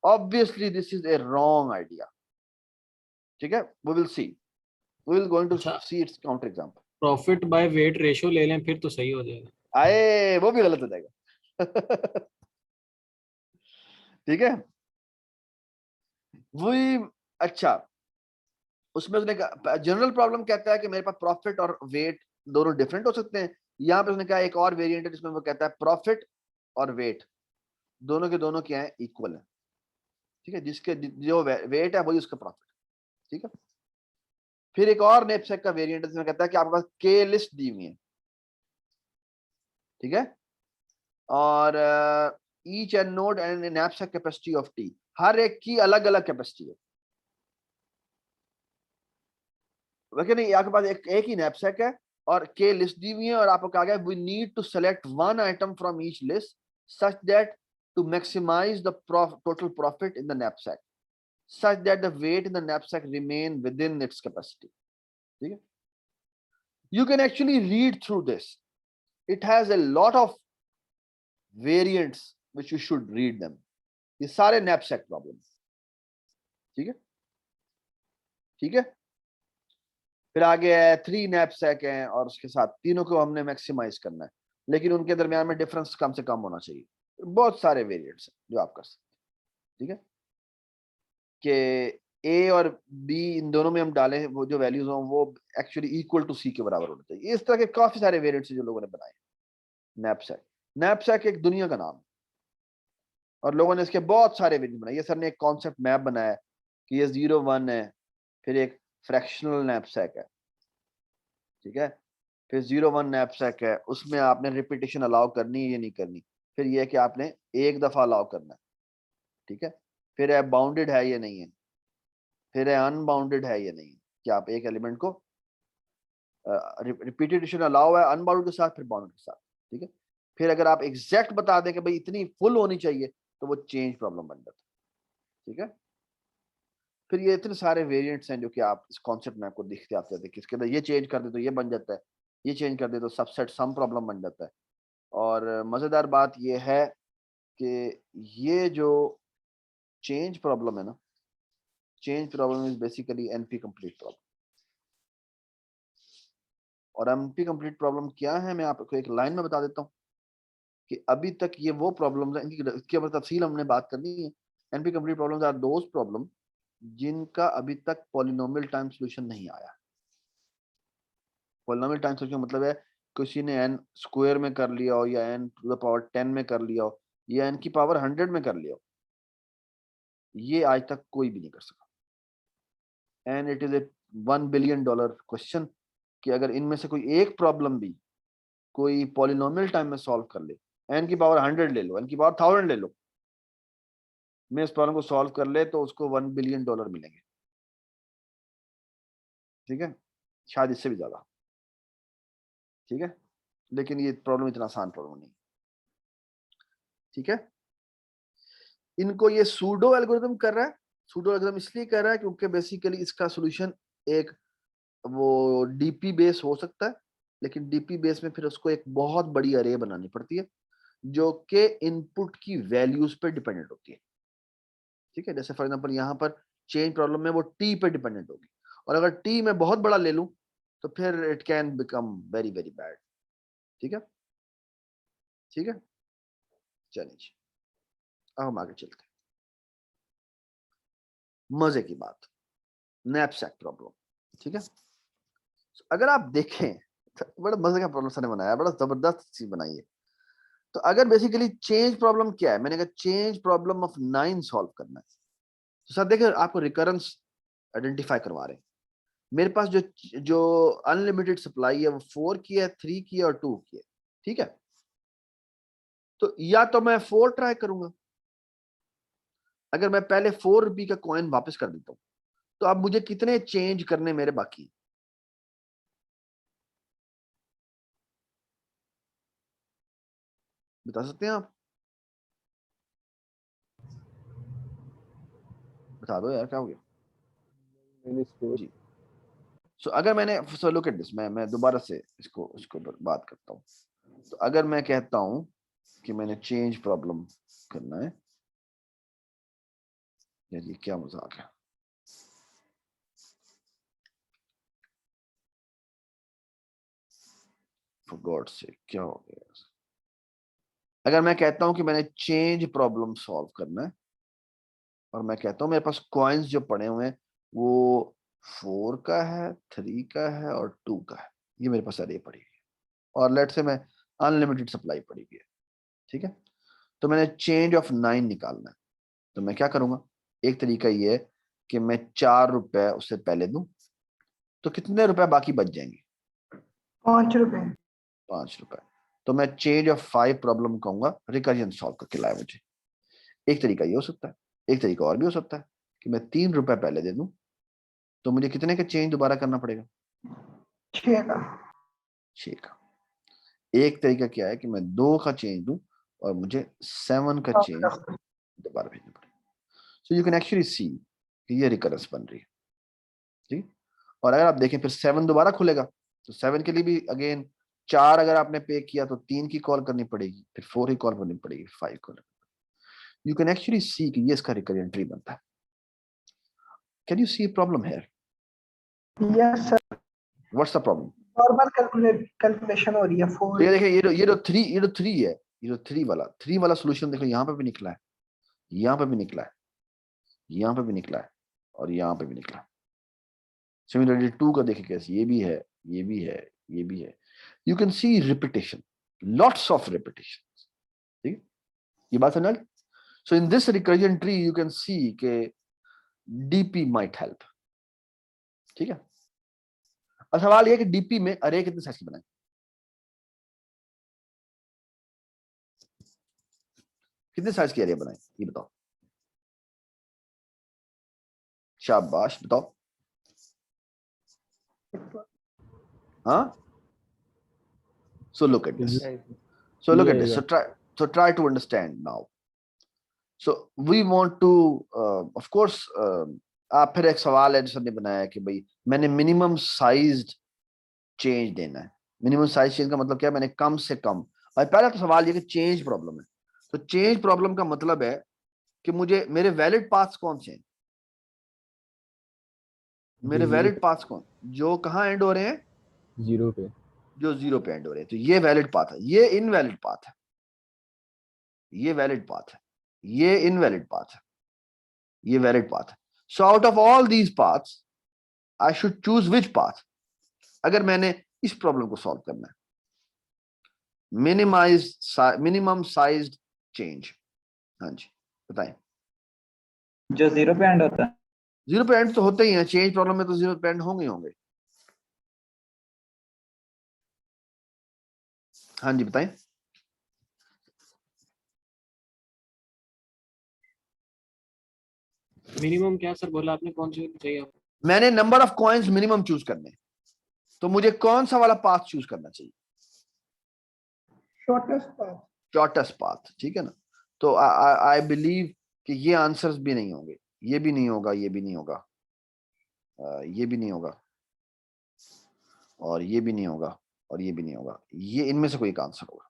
Obviously this is a wrong idea. ठीक है, we will see, we will going to अच्छा, see it's counter example. Profit by weight ratio ले लें फिर तो सही हो जाएगा। आए, वो भी गलत हो जाएगा। ठीक है, वही। अच्छा, उसमें उसने कहा जनरल प्रॉब्लम कहता है कि मेरे पास प्रॉफिट और वेट दोनों डिफरेंट हो सकते हैं। यहाँ पे उसने कहा एक और वेरिएंट है जिसमें वो कहता है प्रॉफिट और वेट दोनों के दोनों क्या है, इक्वल है। ठीक है, जिसके जो वेट है वही उसका प्रॉफिट। ठीक है। फिर एक और नैपसैक का वेरिएंट इसमें कहता है कि आपके पास के लिस्ट दी हुई है, ठीक है, और each and node and knapsack capacity of T, हर एक की अलग अलग कैपेसिटी है। लेकिन आपके पास एक ही नैपसैक है और के लिस्ट दी हुई है, और आपको कहा गया we need to select one item from each list such that to maximize the total profit in the knapsack such that the weight in the knapsack remain within its capacity. ठीक है? You can actually read through this. It has a lot of variants which you should read them. ये सारे knapsack problems. ठीक है? ठीक है? फिर आगे है 3 knapsack हैं और उसके साथ तीनों को हमने मैक्सिमाइज करना है, लेकिन उनके दरमियान में डिफरेंस कम से कम होना चाहिए। बहुत सारे वेरिएंट्स हैं जो आप कर सकते हैं। ठीक है, कि ए और बी इन दोनों में हम डालें वो जो वैल्यूज हों वो एक्चुअली इक्वल टू सी के बराबर होने चाहिए। इस तरह के काफी सारे वेरिएंट्स जो लोगों ने बनाए। नैपसैक, नैपसैक एक दुनिया का नाम है और लोगों ने इसके बहुत सारे वेरिएंट बनाए। ये सर ने एक कॉन्सेप्ट मैप बनाया है कि ये 0-1 है, फिर एक फ्रैक्शनल नैपसैक है, ठीक है, फिर 0-1 नैपसैक है, उसमें आपने रिपीटेशन अलाउ करनी है या नहीं करनी, फिर ये कि आपने एक दफा अलाउ करना है, ठीक है, फिर है बाउंडेड है या नहीं है, फिर है अनबाउंडेड है या नहीं, कि आप एक एलिमेंट को रिपीटेशन अलाउ है अनबाउंडेड के साथ फिर बाउंडेड के साथ, ठीक है। फिर अगर आप एग्जैक्ट बता दें कि भाई इतनी फुल होनी चाहिए तो वो चेंज प्रॉब्लम बन जाता है, ठीक है। फिर ये इतने सारे वेरिएंट्स हैं जो कि आप इस कॉन्सेप्ट में आपको दिखते आते हैं, किसके अंदर ये चेंज कर दे तो ये बन जाता है, ये चेंज कर दे तो सबसेट सम प्रॉब्लम बन जाता है। और मजेदार बात ये है कि ये जो चेंज प्रॉब्लम है ना, change problem is basically NP complete problem. और एनपी कंप्लीट प्रॉब्लम क्या है मैं आपको एक लाइन में बता देता हूँ कि अभी तक ये वो प्रॉब्लम्स हैं, इसके ऊपर तफसील हमने बात करनी है। NP complete problems are those problem जिनका अभी तक पॉलिनोमियल टाइम सॉल्यूशन नहीं आया। पॉलिनोमियल टाइम सॉल्यूशन मतलब है किसी ने n स्क्वायर में कर लिया हो या n टू द पावर 10 में कर लिया हो या n की पावर 100 में कर लिया हो, ये आज तक कोई भी नहीं कर सका। And it is A $1 billion question कि अगर इनमें से कोई एक प्रॉब्लम भी कोई पॉलिनोमियल टाइम में सॉल्व कर ले, n की पावर 100 ले लो, n की पावर 1000 ले लो, में इस प्रॉब्लम को सॉल्व कर ले तो उसको $1 बिलियन मिलेंगे, ठीक है, शायद इससे भी ज्यादा, ठीक है। लेकिन ये प्रॉब्लम इतना आसान प्रॉब्लम नहीं, ठीक है। इनको ये सूडो एल्गोरिथम कर रहा है। सूडो एल्गोरिथम इसलिए कर रहा है क्योंकि बेसिकली इसका सॉल्यूशन एक वो डीपी बेस हो सकता है, लेकिन डीपी बेस में फिर उसको एक बहुत बड़ी अरे बनानी पड़ती है जो कि इनपुट की वैल्यूज पे डिपेंडेंट होती है, ठीक है। जैसे फॉर एग्जांपल यहाँ पर चेंज प्रॉब्लम में वो टी पे डिपेंडेंट होगी, और अगर टी में बहुत बड़ा ले लूं तो फिर it can become very very bad, ठीक है, ठीक है। चलिए जी, अब हम आगे चलते हैं। मजे की बात, नैपसैक प्रॉब्लम, ठीक है। अगर आप देखें तो बड़ा मजे का प्रॉब्लम सर ने बनाया, बड़ा जबरदस्त चीज बनाई है। तो अगर बेसिकली चेंज प्रॉब्लम क्या है, मैंने कहा चेंज प्रॉब्लम ऑफ 9 सॉल्व करना है। तो सर देखिए आपको रिकरेंस आइडेंटिफाई करवा रहे हैं। मेरे पास जो अनलिमिटेड सप्लाई है वो 4 की है, 3 की है और 2 की है, ठीक है। तो या तो मैं 4 ट्राई करूंगा, अगर मैं पहले 4 रुपये का कॉइन वापस कर देता हूं तो अब मुझे कितने चेंज करने मेरे बाकी, बता सकते हैं आप? बता दो यार, क्या हो गया जी। सो अगर मैंने सो लुक एट दिस, मैं दोबारा से इसको बात करता हूँ। तो अगर मैं कहता हूं कि मैंने चेंज प्रॉब्लम करना है, यार ये क्या मजाक है, फॉर गॉड से क्या हो गया। अगर मैं कहता हूं कि मैंने चेंज प्रॉब्लम सॉल्व करना है और मैं कहता हूं मेरे पास कॉइन्स जो पड़े हुए हैं वो 4 का है, 3 का है और 2 का है, ये मेरे पास अरे पड़ी हुई है, और लेट से मैं अनलिमिटेड सप्लाई पड़ी हुई है, ठीक है। तो मैंने चेंज ऑफ 9 निकालना है, तो मैं क्या करूंगा, एक तरीका ये है कि मैं 4 रुपए उससे पहले दूं तो कितने रुपए बाकी बच जाएंगे? 5 रुपए। 5 रुपए। तो मैं चेंज ऑफ 5 प्रॉब्लम कहूंगा, रिकर्जन सॉल्व करके लाया मुझे। एक तरीका ये हो सकता है, एक तरीका और भी हो सकता है कि मैं 3 रुपए पहले दे दूं तो मुझे कितने का चेंज दोबारा करना पड़ेगा? 6 का। 6 का। एक तरीका क्या है कि मैं 2 का चेंज दूं और मुझे 7 का चेंज दोबारा भेजना पड़ेगा। सो यू कैन एक्चुअली सी कि ये रिकरेंस बन रही है, ठीक। और अगर आप देखें फिर 7 दोबारा खुलेगा तो 7 के लिए भी अगेन 4 अगर आपने पे किया तो 3 की कॉल करनी पड़ेगी, फिर 4 की कॉल करनी पड़ेगी, 5 call. You can actually see कि ये इसका रिकरेंट ट्री बनता है। Can you see problem here? Yes sir. What's the problem? Normal calculation हो रही है। 4 तो ये देखिए, ये जो 3 है, ये जो 3 वाला सॉल्यूशन देखो, यहाँ पे भी निकला है, यहाँ पे भी निकला है, यहाँ पे भी निकला है और यहाँ पे भी निकला है। सिमिलरली 2 का देखिए कैसे, ये भी है, ये भी है, ये भी है। You can see repetition, lots of repetition, ठीक है, ये बात समझ। So in this recursion tree you can see K DP might help, ठीक है। अब सवाल ये कि डीपी में अरे कितने साइज की बनाए? कितने साइज की अरे बनाए ये बताओ, शाबाश बताओ। हाँ, so look at this, so look at this, so try to understand now. So we want to of course आप फिर एक सवाल एडिसन ने बनाया कि भाई मैंने मिनिमम साइज्ड चेंज देना है। मिनिमम साइज चेंज का मतलब क्या है? मैंने कम से कम। और पहला तो सवाल ये कि चेंज प्रॉब्लम है, तो चेंज प्रॉब्लम का मतलब है कि मुझे मेरे वैलिड पाथ्स कौन से हैं? मेरे वैलिड पाथ्स कौन, जो कहाँ एंड हो रहे हैं? 0 पे। जो 0 पे एंड हो रहे हैं। तो ये वैलिड पाथ है, ये इनवैलिड पाथ है, ये वैलिड पाथ है, ये इनवैलिड पाथ है, ये वैलिड पाथ है। So out of all these paths I should choose which path? अगर मैंने इस प्रॉब्लम को सॉल्व करना है, मिनिमम साइज्ड चेंज। हाँ जी बताएं। जो 0 पे एंड होता है। 0 पे एंड तो होते ही हैं, चेंज प्रॉब्लम में तो 0 पे एंड होंगे। हाँ जी बताएं। मिनिमम क्या सर बोला आपने, कौन सी चाहिए आपको? मैंने number of coins minimum choose करने, तो मुझे कौन सा वाला पाथ चूज करना चाहिए? Shortest path. शॉर्टेस्ट पाथ, ठीक है ना। तो आई बिलीव कि ये आंसर्स भी नहीं होंगे, ये भी नहीं होगा, ये भी नहीं होगा, ये भी नहीं होगा, और ये भी नहीं होगा, और ये भी नहीं होगा। ये इनमें से कोई एक आंसर होगा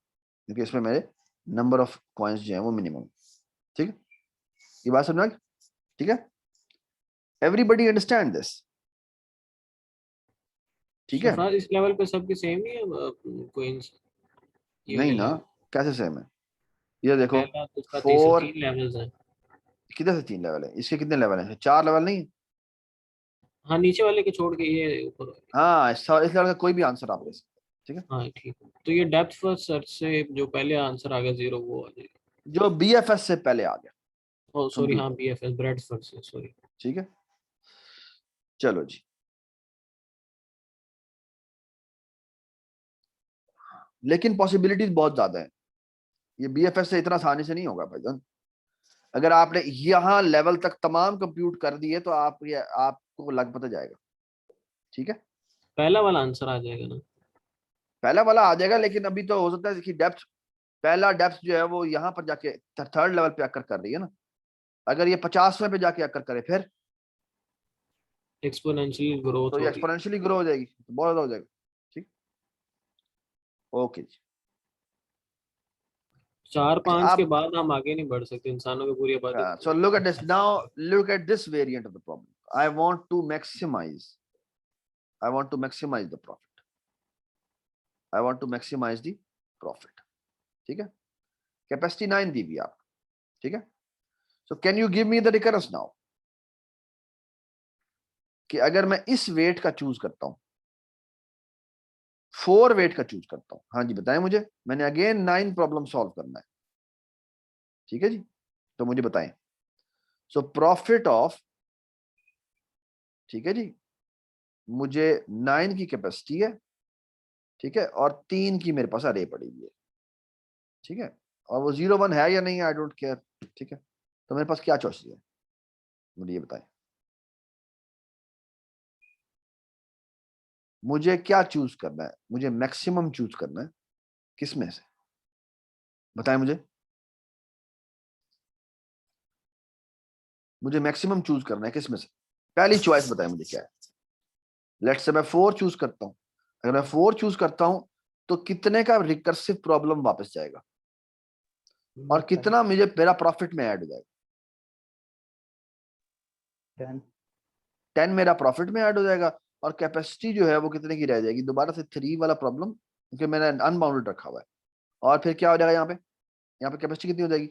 क्योंकि इसमें मेरे नंबर ऑफ कॉइन्स जो है वो मिनिमम, ठीक है। ये बात समझ, ठीक है। एवरीबडी अंडरस्टैंड दिस, ठीक है। सफार इस लेवल पे सबके सेम ही है कोइंस? नहीं ना, कैसे सेम है? ये देखो पहला दूसरा तीसरा 4 3 लेवल्स हैं। किधर से 3 लेवल है? इसके कितने लेवल है? 4 लेवल नहीं है? हाँ नीचे वाले के छोड़ के ये ऊपर। हाँ, इस लेवल का कोई भी आंसर आप ले सकते हैं, ठीक है। हाँ ठीक है, तो ये डेप्थ फर्स्ट सर्च से जो पहले आंसर आ गया 0 वो आ जाएगा, जो BFS से पहले आ गया। ओ सॉरी हाँ BFS ब्रेड फर्स्ट से, सॉरी। ठीक है, चलो जी। लेकिन पॉसिबिलिटीज बहुत ज्यादा है, ये BFS से इतना आसानी से नहीं होगा भाईजान। अगर आपने यहाँ लेवल तक तमाम कंप्यूट कर दिए तो आप ये आपको लग पता जाएगा, ठीक है। पहला वाला आंसर आ जाएगा ना? पहला वाला आ जाएगा, लेकिन अभी तो हो सकता है कि डेप्थ, पहला डेप्थ जो है वो यहाँ पर जाके 3rd लेवल पे आकर कर रही है ना। अगर ये 50वें पे जाके आकर करे फिर एक्सपोनेंशियल ग्रोथ तो ये एक्सपोनेंशियली ग्रो हो जाएगी, तो बहुत ज्यादा हो जाएगा, ठीक। ओके जी। 4-5 के बाद हम आगे नहीं बढ़ सकते, इंसानों की पूरी आबादी। So look at this now, look at this variant of the problem. I want to maximize the profit. I want to maximize the profit, ठीक है। कैपेसिटी 9 दी हुई आप, ठीक है। So can you give me the recurrence now? कि अगर मैं इस वेट का चूज करता हूं, 4 वेट का चूज करता हूं, हाँ जी बताएं मुझे। मैंने अगेन 9 प्रॉब्लम सॉल्व करना है, ठीक है जी। तो मुझे बताएं। सो प्रॉफिट ऑफ ठीक है जी, मुझे 9 की कैपेसिटी है, ठीक है, और 3 की मेरे पास अरे पड़ी हुई है, ठीक है, और वो 0 1 है या नहीं, आई डोंट केयर, ठीक है। तो मेरे पास क्या चॉइस है, मुझे ये बताएं, मुझे क्या चूज करना है, मुझे मैक्सिमम चूज करना है किस में से, बताएं मुझे मैक्सिमम चूज करना है किस में से, पहली चॉइस बताएं मुझे क्या है। लेट्स से मैं 4 चूज करता हूं, अगर मैं 4 चूज करता हूं तो कितने का रिकर्सिव प्रॉब्लम वापस जाएगा और कितना मुझे मेरा प्रॉफिट में ऐड हो जाएगा। 10 मेरा प्रॉफिट में ऐड हो जाएगा और कैपेसिटी जो है वो कितने की रह जाएगी, दोबारा से 3 वाला प्रॉब्लम, क्योंकि मैंने अनबाउंडेड रखा हुआ है। और फिर क्या हो जाएगा, यहाँ पे कैपेसिटी कितनी हो जाएगी,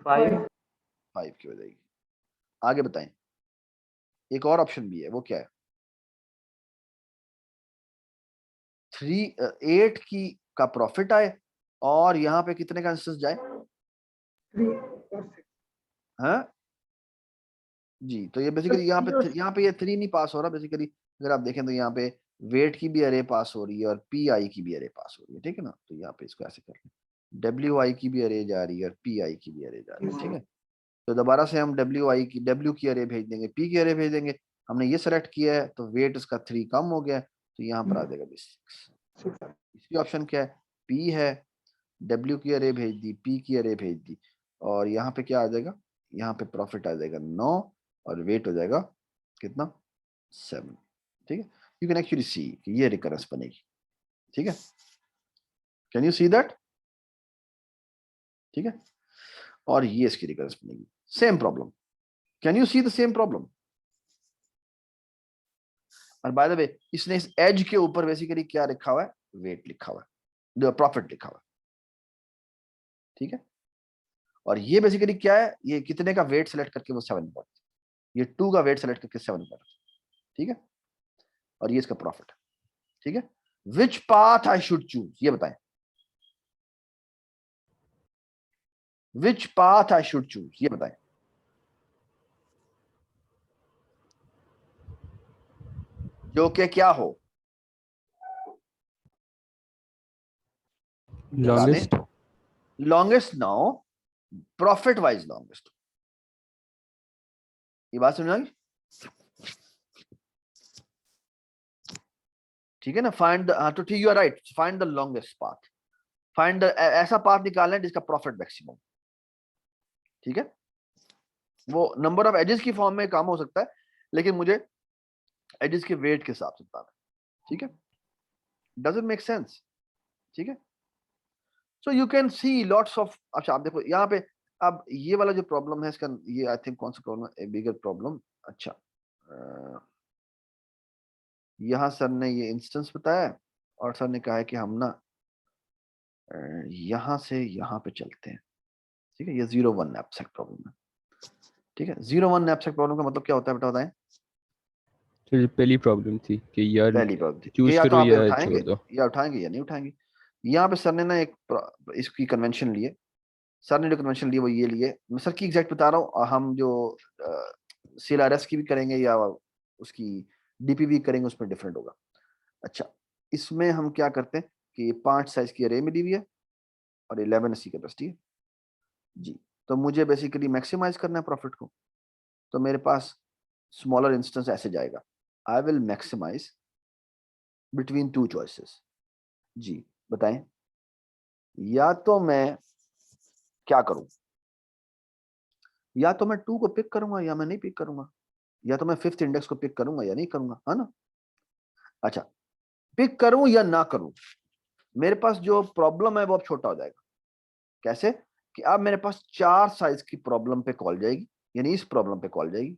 5 की हो जाएगी। आगे बताएं, एक और ऑप्शन भी है, वो क्या है, 8 की का प्रॉफिट आए और यहाँ पे कितने का इंस्टेंस जाए, 3 और 6। हाँ जी। तो ये बेसिकली यहाँ पे ये 3 नहीं पास हो रहा बेसिकली, अगर आप देखें तो यहाँ पे वेट की भी अरे पास हो रही है और पी आई की भी अरे पास हो रही है, ठीक है ना। तो यहाँ पे इसको ऐसे कर लें, डब्ल्यू आई की भी अरे जा रही है और पी आई की भी अरे जा रही है, ठीक है। तो दोबारा से हम डब्ल्यू की अरे भेज देंगे, पी की अरे भेज देंगे। हमने ये सेलेक्ट किया है तो वेट इसका 3 कम हो गया है, तो यहाँ पर आ जाएगा 6। इसकी ऑप्शन क्या है, पी है, डब्ल्यू की अरे भेज दी, पी की अरे भेज दी, और यहाँ पे क्या आ जाएगा, यहाँ पे प्रॉफिट आ जाएगा 9 और वेट हो जाएगा कितना, 7, ठीक है। यू कैन एक्चुअली सी कि ये रिकरेंस बनेगी, ठीक है, कैन यू सी दैट, ठीक है। और ये इसकी रिकरेंस बनेगी, same problem, can you see the same problem. और बाय द वे इसने इस एज के ऊपर बेसिकली क्या लिखा हुआ है, वेट लिखा हुआ है, प्रॉफिट लिखा हुआ है, ठीक है। और ये बेसिकली क्या है, ये कितने का वेट सेलेक्ट करके वो 7 पर, ये 2 का वेट सेलेक्ट करके 7 पर, ठीक है। और ये इसका प्रॉफिट है, ठीक है। विच पाथ आई शुड चूज, ये बताएं, विच पाथ आई शुड चूज, ये बताएं। जो कि क्या हो, लॉन्गेस्ट ना हो, प्रॉफिट वाइज लॉन्गेस्ट। ये बात समझ आई, ठीक है ना। फाइंड तो ठीक, you are right, find the longest path, find the ऐसा पाथ निकालना है जिसका प्रॉफिट मैक्सिमम, ठीक है। वो नंबर ऑफ एजेस की फॉर्म में काम हो सकता है, लेकिन मुझे एजेस के वेट के हिसाब से बताना है, ठीक है। डज इट मेक सेंस, ठीक है। So you can C lots of, अच्छा आप देखो यहाँ पे, अब ये वाला जो प्रॉब्लम है इसका, ये आई थिंक कौन सा प्रॉब्लम है, बिगर प्रॉब्लम। अच्छा यहाँ सर ने ये इंस्टेंस बताया और सर ने कहा है कि हम ना यहाँ से यहाँ पे चलते हैं, ठीक है। ये 0 1 नैपसैक प्रॉब्लम है, ठीक है। 0 1 नैपसैक प्रॉब्लम का मतलब क्या होता है बेटा, बताएं। तो पहली प्रॉब्लम थी कि यार पहली प्रॉब्लम थी चूज या तो करो आप या उठाएंगे छोड़ दो, या उठाएंगे या नहीं उठाएंगे। यहाँ पे सर ने ना एक इसकी कन्वेंशन लिए, सर ने जो कन्वेंशन लिए वो ये लिए, मैं सर की एग्जैक्ट बता रहा हूँ, हम जो CLRS की भी करेंगे या उसकी DPV करेंगे उसमें डिफरेंट होगा। अच्छा इसमें हम क्या करते हैं कि 5 साइज की अरे मिली हुई है और 11 इसकी कैपेसिटी है जी। तो मुझे बेसिकली मैक्सिमाइज करना है प्रॉफिट को, तो मेरे पास स्मॉलर इंस्टेंस ऐसे जाएगा, I will maximise between 2 choices जी। बताएं, या तो मैं क्या करूं, या तो मैं 2 को पिक करूंगा या मैं नहीं पिक करूंगा, या तो मैं 5th इंडेक्स को पिक करूंगा या नहीं करूंगा, है ना। अच्छा पिक करूं या ना करूं, मेरे पास जो प्रॉब्लम है वो अब छोटा हो जाएगा। कैसे कि अब मेरे पास 4 साइज की प्रॉब्लम पे कॉल जाएगी, यानी इस प्रॉब्लम पे कॉल जाएगी,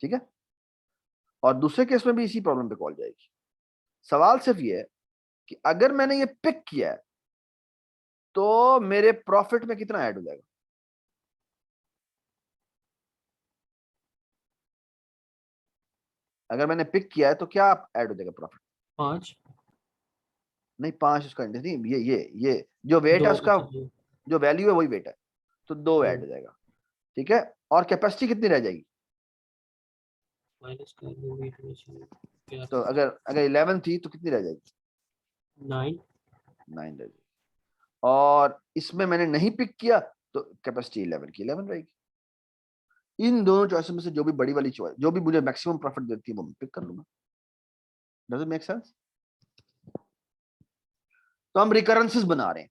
ठीक है। और दूसरे केस में भी इसी प्रॉब्लम पे कॉल जाएगी। सवाल सिर्फ ये है कि अगर मैंने ये पिक किया है तो मेरे प्रॉफिट में कितना ऐड हो जाएगा। अगर मैंने पिक किया है तो क्या ऐड हो जाएगा प्रॉफिट, 5 नहीं 5 उसका इंडेक्स नहीं, ये जो वेट है उसका, जो वैल्यू है वही वेट है, तो 2 ऐड हो जाएगा, ठीक है। और कैपेसिटी कितनी रह जाएगी, माइनस कर दूं बीच में से क्या तो अगर अगर 11 थी तो कितनी रह जाएगी? 9 9 रह जाएगी। और इसमें मैंने नहीं पिक किया तो कैपेसिटी 11 की 11 रहेगी। इन दोनों चॉइस में से जो भी बड़ी वाली चॉइस, जो भी मुझे मैक्सिमम प्रॉफिट देती है, वो मैं पिक कर लूंगा। Does it make sense? तो हम रिकरेंसेस बना रहे हैं,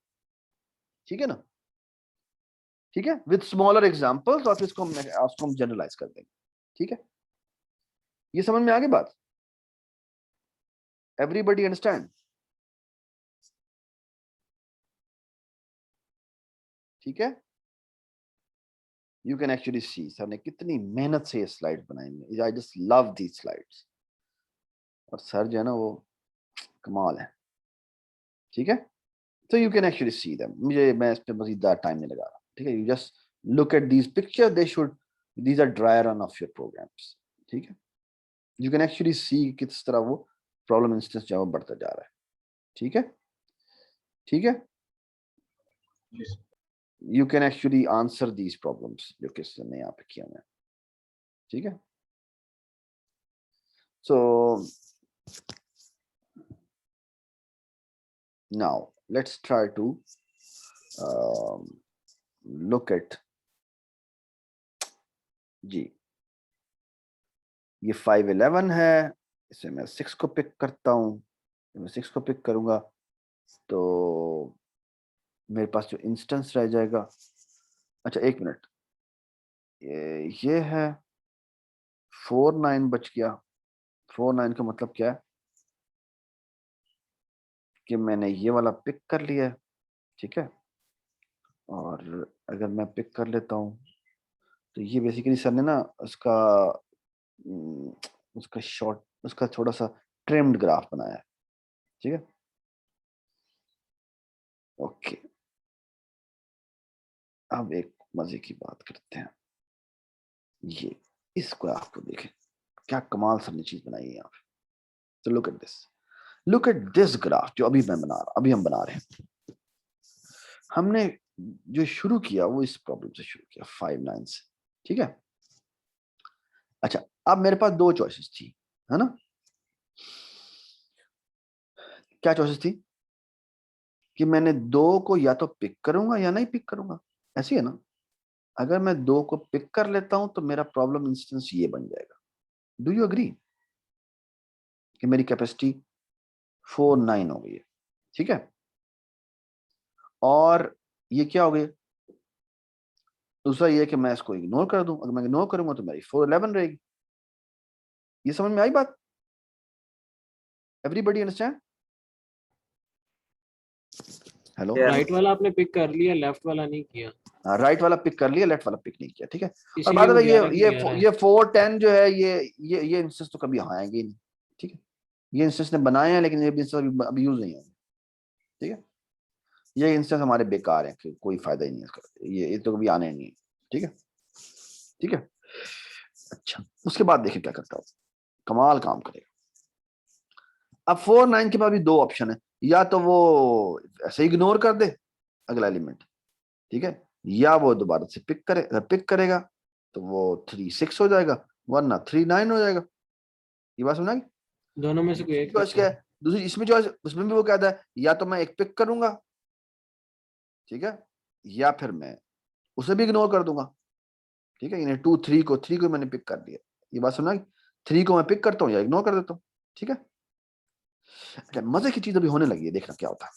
ठीक है ना? ठीक है, विद स्मॉलर एग्जांपल्स, और इसको हम जनरलाइज कर देंगे। ठीक है, ये समझ में आ गई बात? Everybody understand? ठीक है, you can actually C sir ने कितनी मेहनत से ये स्लाइड बनाई है। I just love these slides. और सर जो है ना वो कमाल है। ठीक है, so you can actually see them. मैं इस पे मज़ीदार टाइम नहीं लगा रहा। ठीक है, you just look at these pictures. These are dry run of your programs. ठीक है, you can actually see किस तरह वो प्रॉब्लम इंस्टेंस जो है वो बढ़ता जा रहा है। ठीक है, ठीक है, you can actually answer these problems जो कि हमने यहाँ पे किया है। ठीक है, so now let's try to look at जी, ये 511 है, इसे मैं 6 को पिक करता हूँ। मैं 6 को पिक करूंगा तो मेरे पास जो इंस्टेंस रह जाएगा, अच्छा एक मिनट, ये है 49 बच गया। 49 का मतलब क्या है कि मैंने ये वाला पिक कर लिया है। ठीक है, और अगर मैं पिक कर लेता हूँ तो ये बेसिकली सर ने ना उसका थोड़ा सा ट्रिम्ड ग्राफ बनाया है। ठीक है, ओके, अब एक मजे की बात करते हैं। ये इस ग्राफ को देखें, क्या कमाल सर ने चीज बनाई है यहाँ पे। तो लुक एट दिस ग्राफ जो अभी हम बना रहे हैं। हमने जो शुरू किया वो इस प्रॉब्लम से शुरू किया 5-9 से। ठीक है, अच्छा अब मेरे पास दो चॉइसेस थी, है ना? क्या चॉइसेस थी कि मैंने 2 को या तो पिक करूंगा या नहीं पिक करूंगा, ऐसी है ना? अगर मैं 2 को पिक कर लेता हूं तो मेरा प्रॉब्लम इंस्टेंस ये बन जाएगा। डू यू अग्री कि मेरी कैपेसिटी 49 हो गई है? ठीक है, और ये क्या हो गई? दूसरा ये कि मैं इसको इग्नोर कर दूं। अगर मैं इग्नोर करूंगा तो मेरी 411 रहेगी। ये समझ में आई बात? Everybody understand? हेलो, राइट वाला आपने पिक कर लिया, लेफ्ट वाला नहीं किया। राइट वाला पिक कर लिया, लेफ्ट वाला पिक नहीं किया। ठीक है, और इसीलिए बाद वो में 11 की 11 है। ये 410 जो है ये इंस्टेंस तो कभी आएंगे ही नहीं। ठीक है, ये इंस्टेंस ने बनाए हैं लेकिन ये इंस्टेंस अभी यूज नहीं होंगे। ठीक है, ये इंस्टेंस हमारे बेकार है, कोई फायदा ही नहीं है इसका। ये तो कभी आने नहीं है। ठीक है, ठीक है, अच्छा उसके बाद देखिए क्या करता हूँ, कमाल काम करेगा। अब 4-9 के बाद भी दो ऑप्शन है, या तो वो ऐसे इग्नोर कर दे अगला एलिमेंट, ठीक है, या वो दोबारा से पिक करेगा तो वो 3-6 हो जाएगा, वरना 3-9 हो जाएगा। ये बात समझा? दोनों में से कोई एक चॉइस क्या है? दूसरी इसमें चॉइस, उसमें भी वो कहता है या तो मैं एक पिक करूंगा, ठीक है, या फिर मैं उसे भी इग्नोर कर दूंगा। ठीक है, 3 को मैंने पिक कर दिया। ये बात समझा? 3 को मैं पिक करता हूँ या इग्नोर कर देता हूँ। ठीक है, अच्छा मजे की चीज अभी होने लगी है, देखना क्या होता है।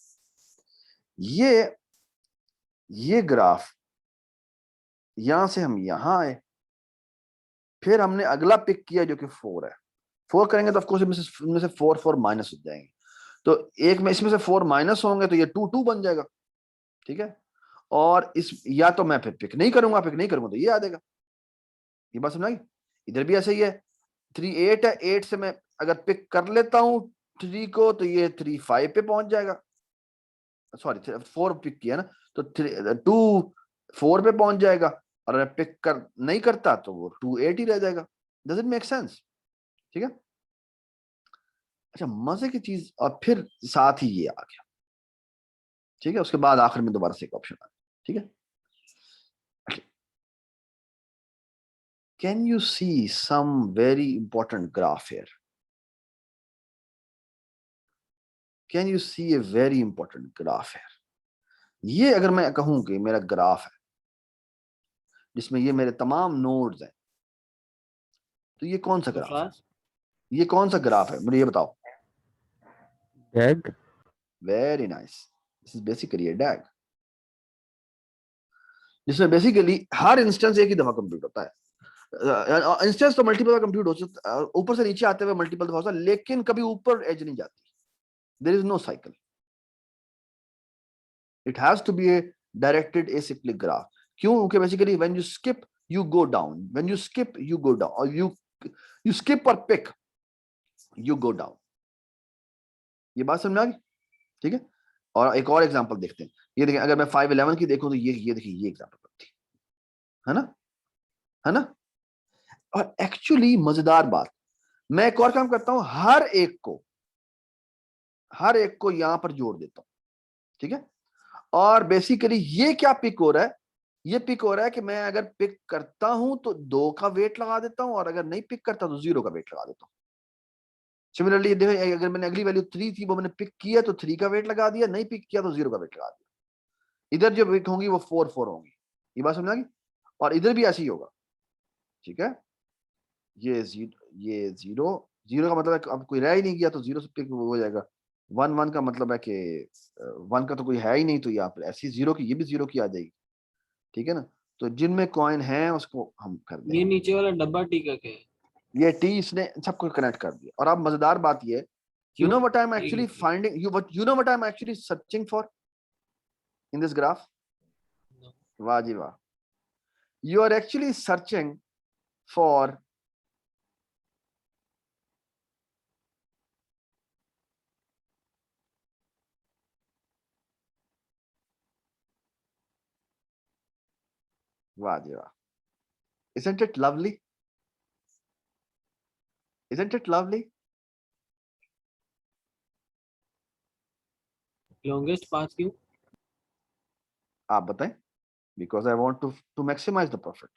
ये ग्राफ, यहां से हम यहां आए, फिर हमने अगला पिक किया जो कि 4 है। 4 करेंगे तो ऑफकोर्स इनमें से 4 माइनस हो जाएंगे, तो एक में इसमें से 4 माइनस होंगे तो ये 2 बन जाएगा। ठीक है, और इस या तो मैं फिर पिक नहीं करूंगा तो ये आ जाएगा। ये बात समझ आई? इधर भी ऐसे ही है, 3 8 है, 8 से मैं अगर पिक कर लेता हूं 3 को तो ये 3 5 पे पहुंच जाएगा। सॉरी 4 पिक किया ना, तो 2 4 पे पहुंच जाएगा, और अगर पिक कर नहीं करता तो वो 2 8 ही रह जाएगा। Does it make sense? ठीक है, अच्छा मजे की चीज, और फिर साथ ही ये आ गया। ठीक है, उसके बाद आखिर में दोबारा से एक ऑप्शन आ गया। ठीक है, Can you see some very important graph here? Can you see a very important graph here? ये अगर मैं कहूं कि मेरा ग्राफ है जिसमें ये मेरे तमाम नोड्स हैं, तो ये कौन सा ग्राफ है? ये कौन सा ग्राफ है, मुझे ये बताओ। DAG. Very nice, this is basically a DAG, जिसमें बेसिकली हर इंस्टेंस एक ही दफा कंप्यूट होता है। इंस्टेंस तो मल्टीपल कंप्यूट हो सकता है, ऊपर से नीचे आते हुए मल्टीपल दफा होता है, लेकिन कभी ऊपर एज नहीं जाती। There is no cycle, it has to be a directed acyclic graph. क्यों? क्योंकि basically when you skip you go down, when you skip you go down, और यू स्किप और पिक यू गो डाउन। ये बात समझ में आ गई? ठीक है। और एक और एग्जांपल देखते हैं। ये देखिए, अगर मैं 511 की देखूं तो ये देखिए, ये एग्जांपल बनती है ना, है ना। और एक्चुअली मजेदार बात, मैं एक और काम करता हूं, हर एक को यहां पर जोड़ देता हूं, ठीक है। और बेसिकली ये क्या पिक हो रहा है? ये पिक हो रहा है कि मैं अगर पिक करता हूं तो 2 का वेट लगा देता हूं, और अगर नहीं पिक करता तो 0 का वेट लगा देता हूं। सिमिलरली देखो, अगर मैंने अगली वैल्यू 3 थी, वो मैंने पिक किया तो 3 का वेट लगा दिया, नहीं पिक किया तो 0 का वेट लगा दिया। इधर जो पिक होंगी वो 4 4 होंगी। ये बात समझ आ गई? और इधर भी ऐसे ही होगा, ठीक है। ये 0 का मतलब है अब कोई रह ही नहीं गया, तो 0 से पिक हो जाएगा। 1 1 का मतलब है कि 1 का तो कोई है ही नहीं, तो यहाँ पर ऐसी 0 की, ये भी 0 की आ जाएगी, ठीक है ना। तो जिनमें कॉइन है उसको हम कर देंगे। ये नीचे वाला डब्बा टी का क्या है? ये टी इसने सबको कनेक्ट कर दिया। और अब मजेदार बात ये, you know what I'm actually finding, you know what I'm actually searching for in this graph? वाह जी वाह, you are actually searching for वाह जी वाह, isn't it lovely? Isn't it lovely? Longest path क्यों? आप बताएं। Because I want to maximize the profit.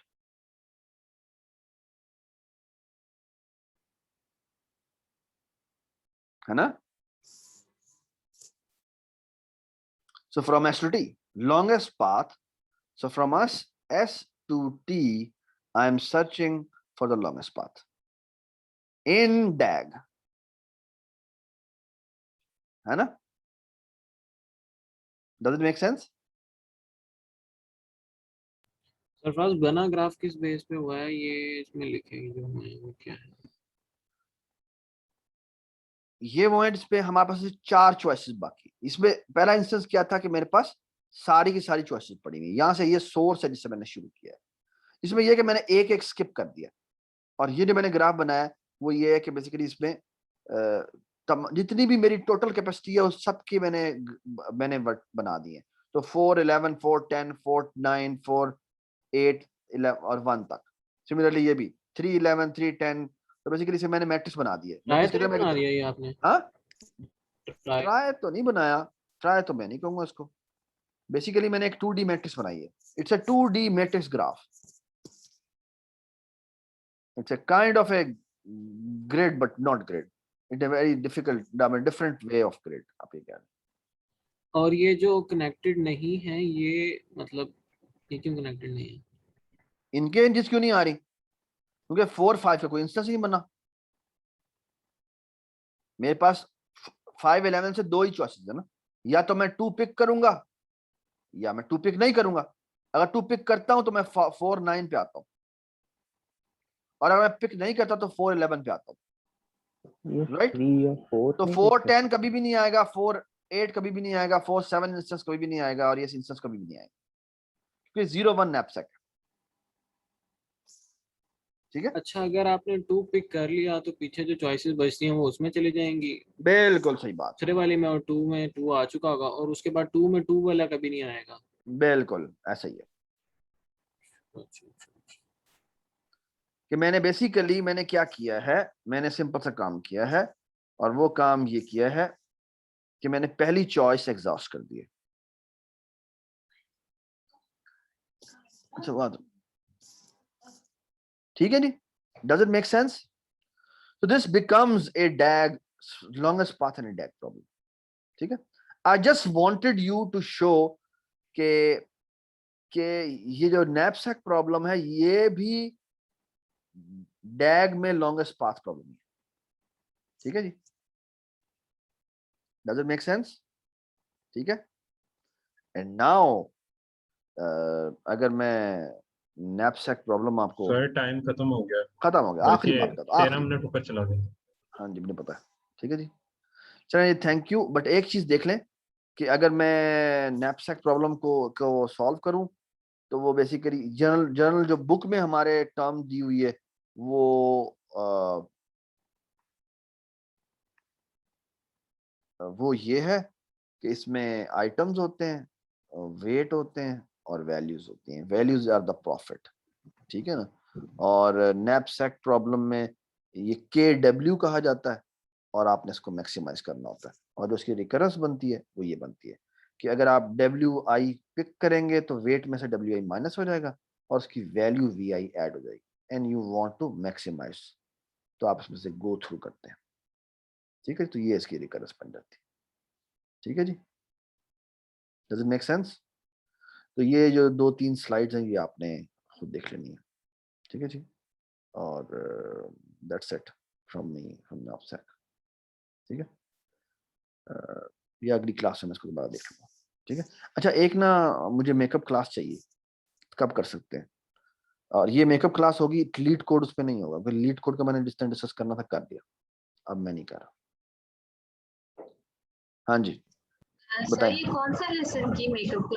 है ना? So from S to T, longest path. So from S to T, I am searching for the longest path in DAG. है ना? Does it make sense? Sarfaraz, बना graph किस base पे हुआ है? ये इसमें लिखेंगे जो हुआ है वो क्या है? ये वो है जिसपे हमारे पास 4 चॉइसेस बाकी। इसमें पहला इंस्टेंस क्या था कि मेरे पास सारी की सारी चॉइसेस पड़ी हुई, यहां से ये सोर्स है जिससे मैंने शुरू किया है। इसमें यह कि मैंने एक एक स्किप कर दिया, और ये जो मैंने ग्राफ बनाया वो ये है कि बेसिकली इसमें जितनी भी मेरी टोटल कैपेसिटी है उस सब की मैंने बना दी है। तो 4 11 4 10 4 9 4 8 11 और 1 तक। सिमिलरली ये भी 3 11 3 10। तो बेसिकली इसे मैंने मैट्रिक्स बना दी है। बना दिया ये आपने? हाँ, ट्राई तो नहीं बनाया, ट्राई तो मैं नहीं कहूंगा इसको। बेसिकली मैंने एक 2D मैट्रिक्स बनाई है। It's a 2D matrix graph. It's a kind of a grid but not grid. It's a very different way of grid. आप ये कह रहे हैं। और ये जो कनेक्टेड नहीं है, ये मतलब ये क्यों कनेक्टेड नहीं है? इनके एंजेस क्यों नहीं आ रही? क्योंकि 4 5 का कोई इंस्टेंस नहीं बना। मेरे पास 5 11 से 2 ही चॉइसेस है ना, या तो मैं 2 पिक करूंगा या मैं 2 पिक नहीं करूंगा। अगर 2 पिक करता हूं तो मैं 4 9 पे आता हूं, और अगर मैं पिक नहीं करता तो 4 11 पे आता हूं, राइट। तो 4 10 कभी भी नहीं आएगा, 4 8 कभी भी नहीं आएगा, 4 7 इंस्टेंस कभी भी नहीं आएगा, और ये इंस्टेंस कभी भी नहीं आएगा, क्योंकि 0 1 नैपसैक, ठीक है। अच्छा, अगर आपने 2 पिक कर लिया तो पीछे जो चॉइसेस बचती हैं वो उसमें चली जाएंगी? बिल्कुल सही बात। दूसरे वाले में और 2 में 2 आ चुका होगा, और उसके बाद 2 में 2 वाला कभी नहीं आएगा। बिल्कुल ऐसा ही है अच्छा। कि मैंने क्या किया है, मैंने सिंपल सा काम किया है, और वो काम ये किया है कि मैंने पहली चॉइस एग्जॉस्ट कर दी है। अच्छा बात, ठीक है जी, does it make sense? So this becomes a DAG, longest path in a DAG problem. ठीक है, I just wanted you to show के ये जो knapsack problem है ये भी DAG में longest path problem है, ठीक है जी, does it make sense? ठीक है, and now अगर मैं knapsack problem आपको सर टाइम खत्म हो गया, खत्म हो गया, आखिरी बात करता हूं, 13 मिनट ऊपर चला गया। हाँ जी मुझे पता है, ठीक है जी, चलिए थैंक यू। बट एक चीज देख लें कि अगर मैं नैपसैक प्रॉब्लम को सॉल्व करूं तो वो बेसिकली जनरल जो बुक में हमारे टर्म दी हुई है वो ये है कि इसमें आइटम्स होते हैं, वेट होते हैं और वैल्यूज होती हैं। वैल्यूज आर द प्रॉफिट, ठीक है ना। और नैपसैक प्रॉब्लम में ये KW कहा जाता है और आपने इसको मैक्सिमाइज करना होता है, और जो उसकी रिकरेंस बनती है वो ये बनती है कि अगर आप WI पिक करेंगे तो वेट में से WI माइनस हो जाएगा और उसकी वैल्यू VI ऐड हो जाएगी, and you want to maximize, तो आप इसमें से गो थ्रू करते हैं, ठीक है। तो ये इसकी रिकरेंस बन जाती है, ठीक है जी, डज इट मेक सेंस? तो ये जो 2-3 स्लाइड्स हैं ये आपने खुद देख लेनी है, ठीक है जी। और that's it from me from knapsack, ठीक है। ये अगली क्लास में मैं इसको दोबारा देख लूँगा, ठीक है। अच्छा एक ना मुझे मेकअप क्लास चाहिए, कब कर सकते हैं? और ये मेकअप क्लास होगी, लीड कोड उस पर नहीं होगा, फिर लीड कोड का मैंने डिस्कस करना था, कर दिया, अब मैं नहीं कर रहा। हाँ जी सर बताएं। ये कौन सा लेसन की मेकअप क्लास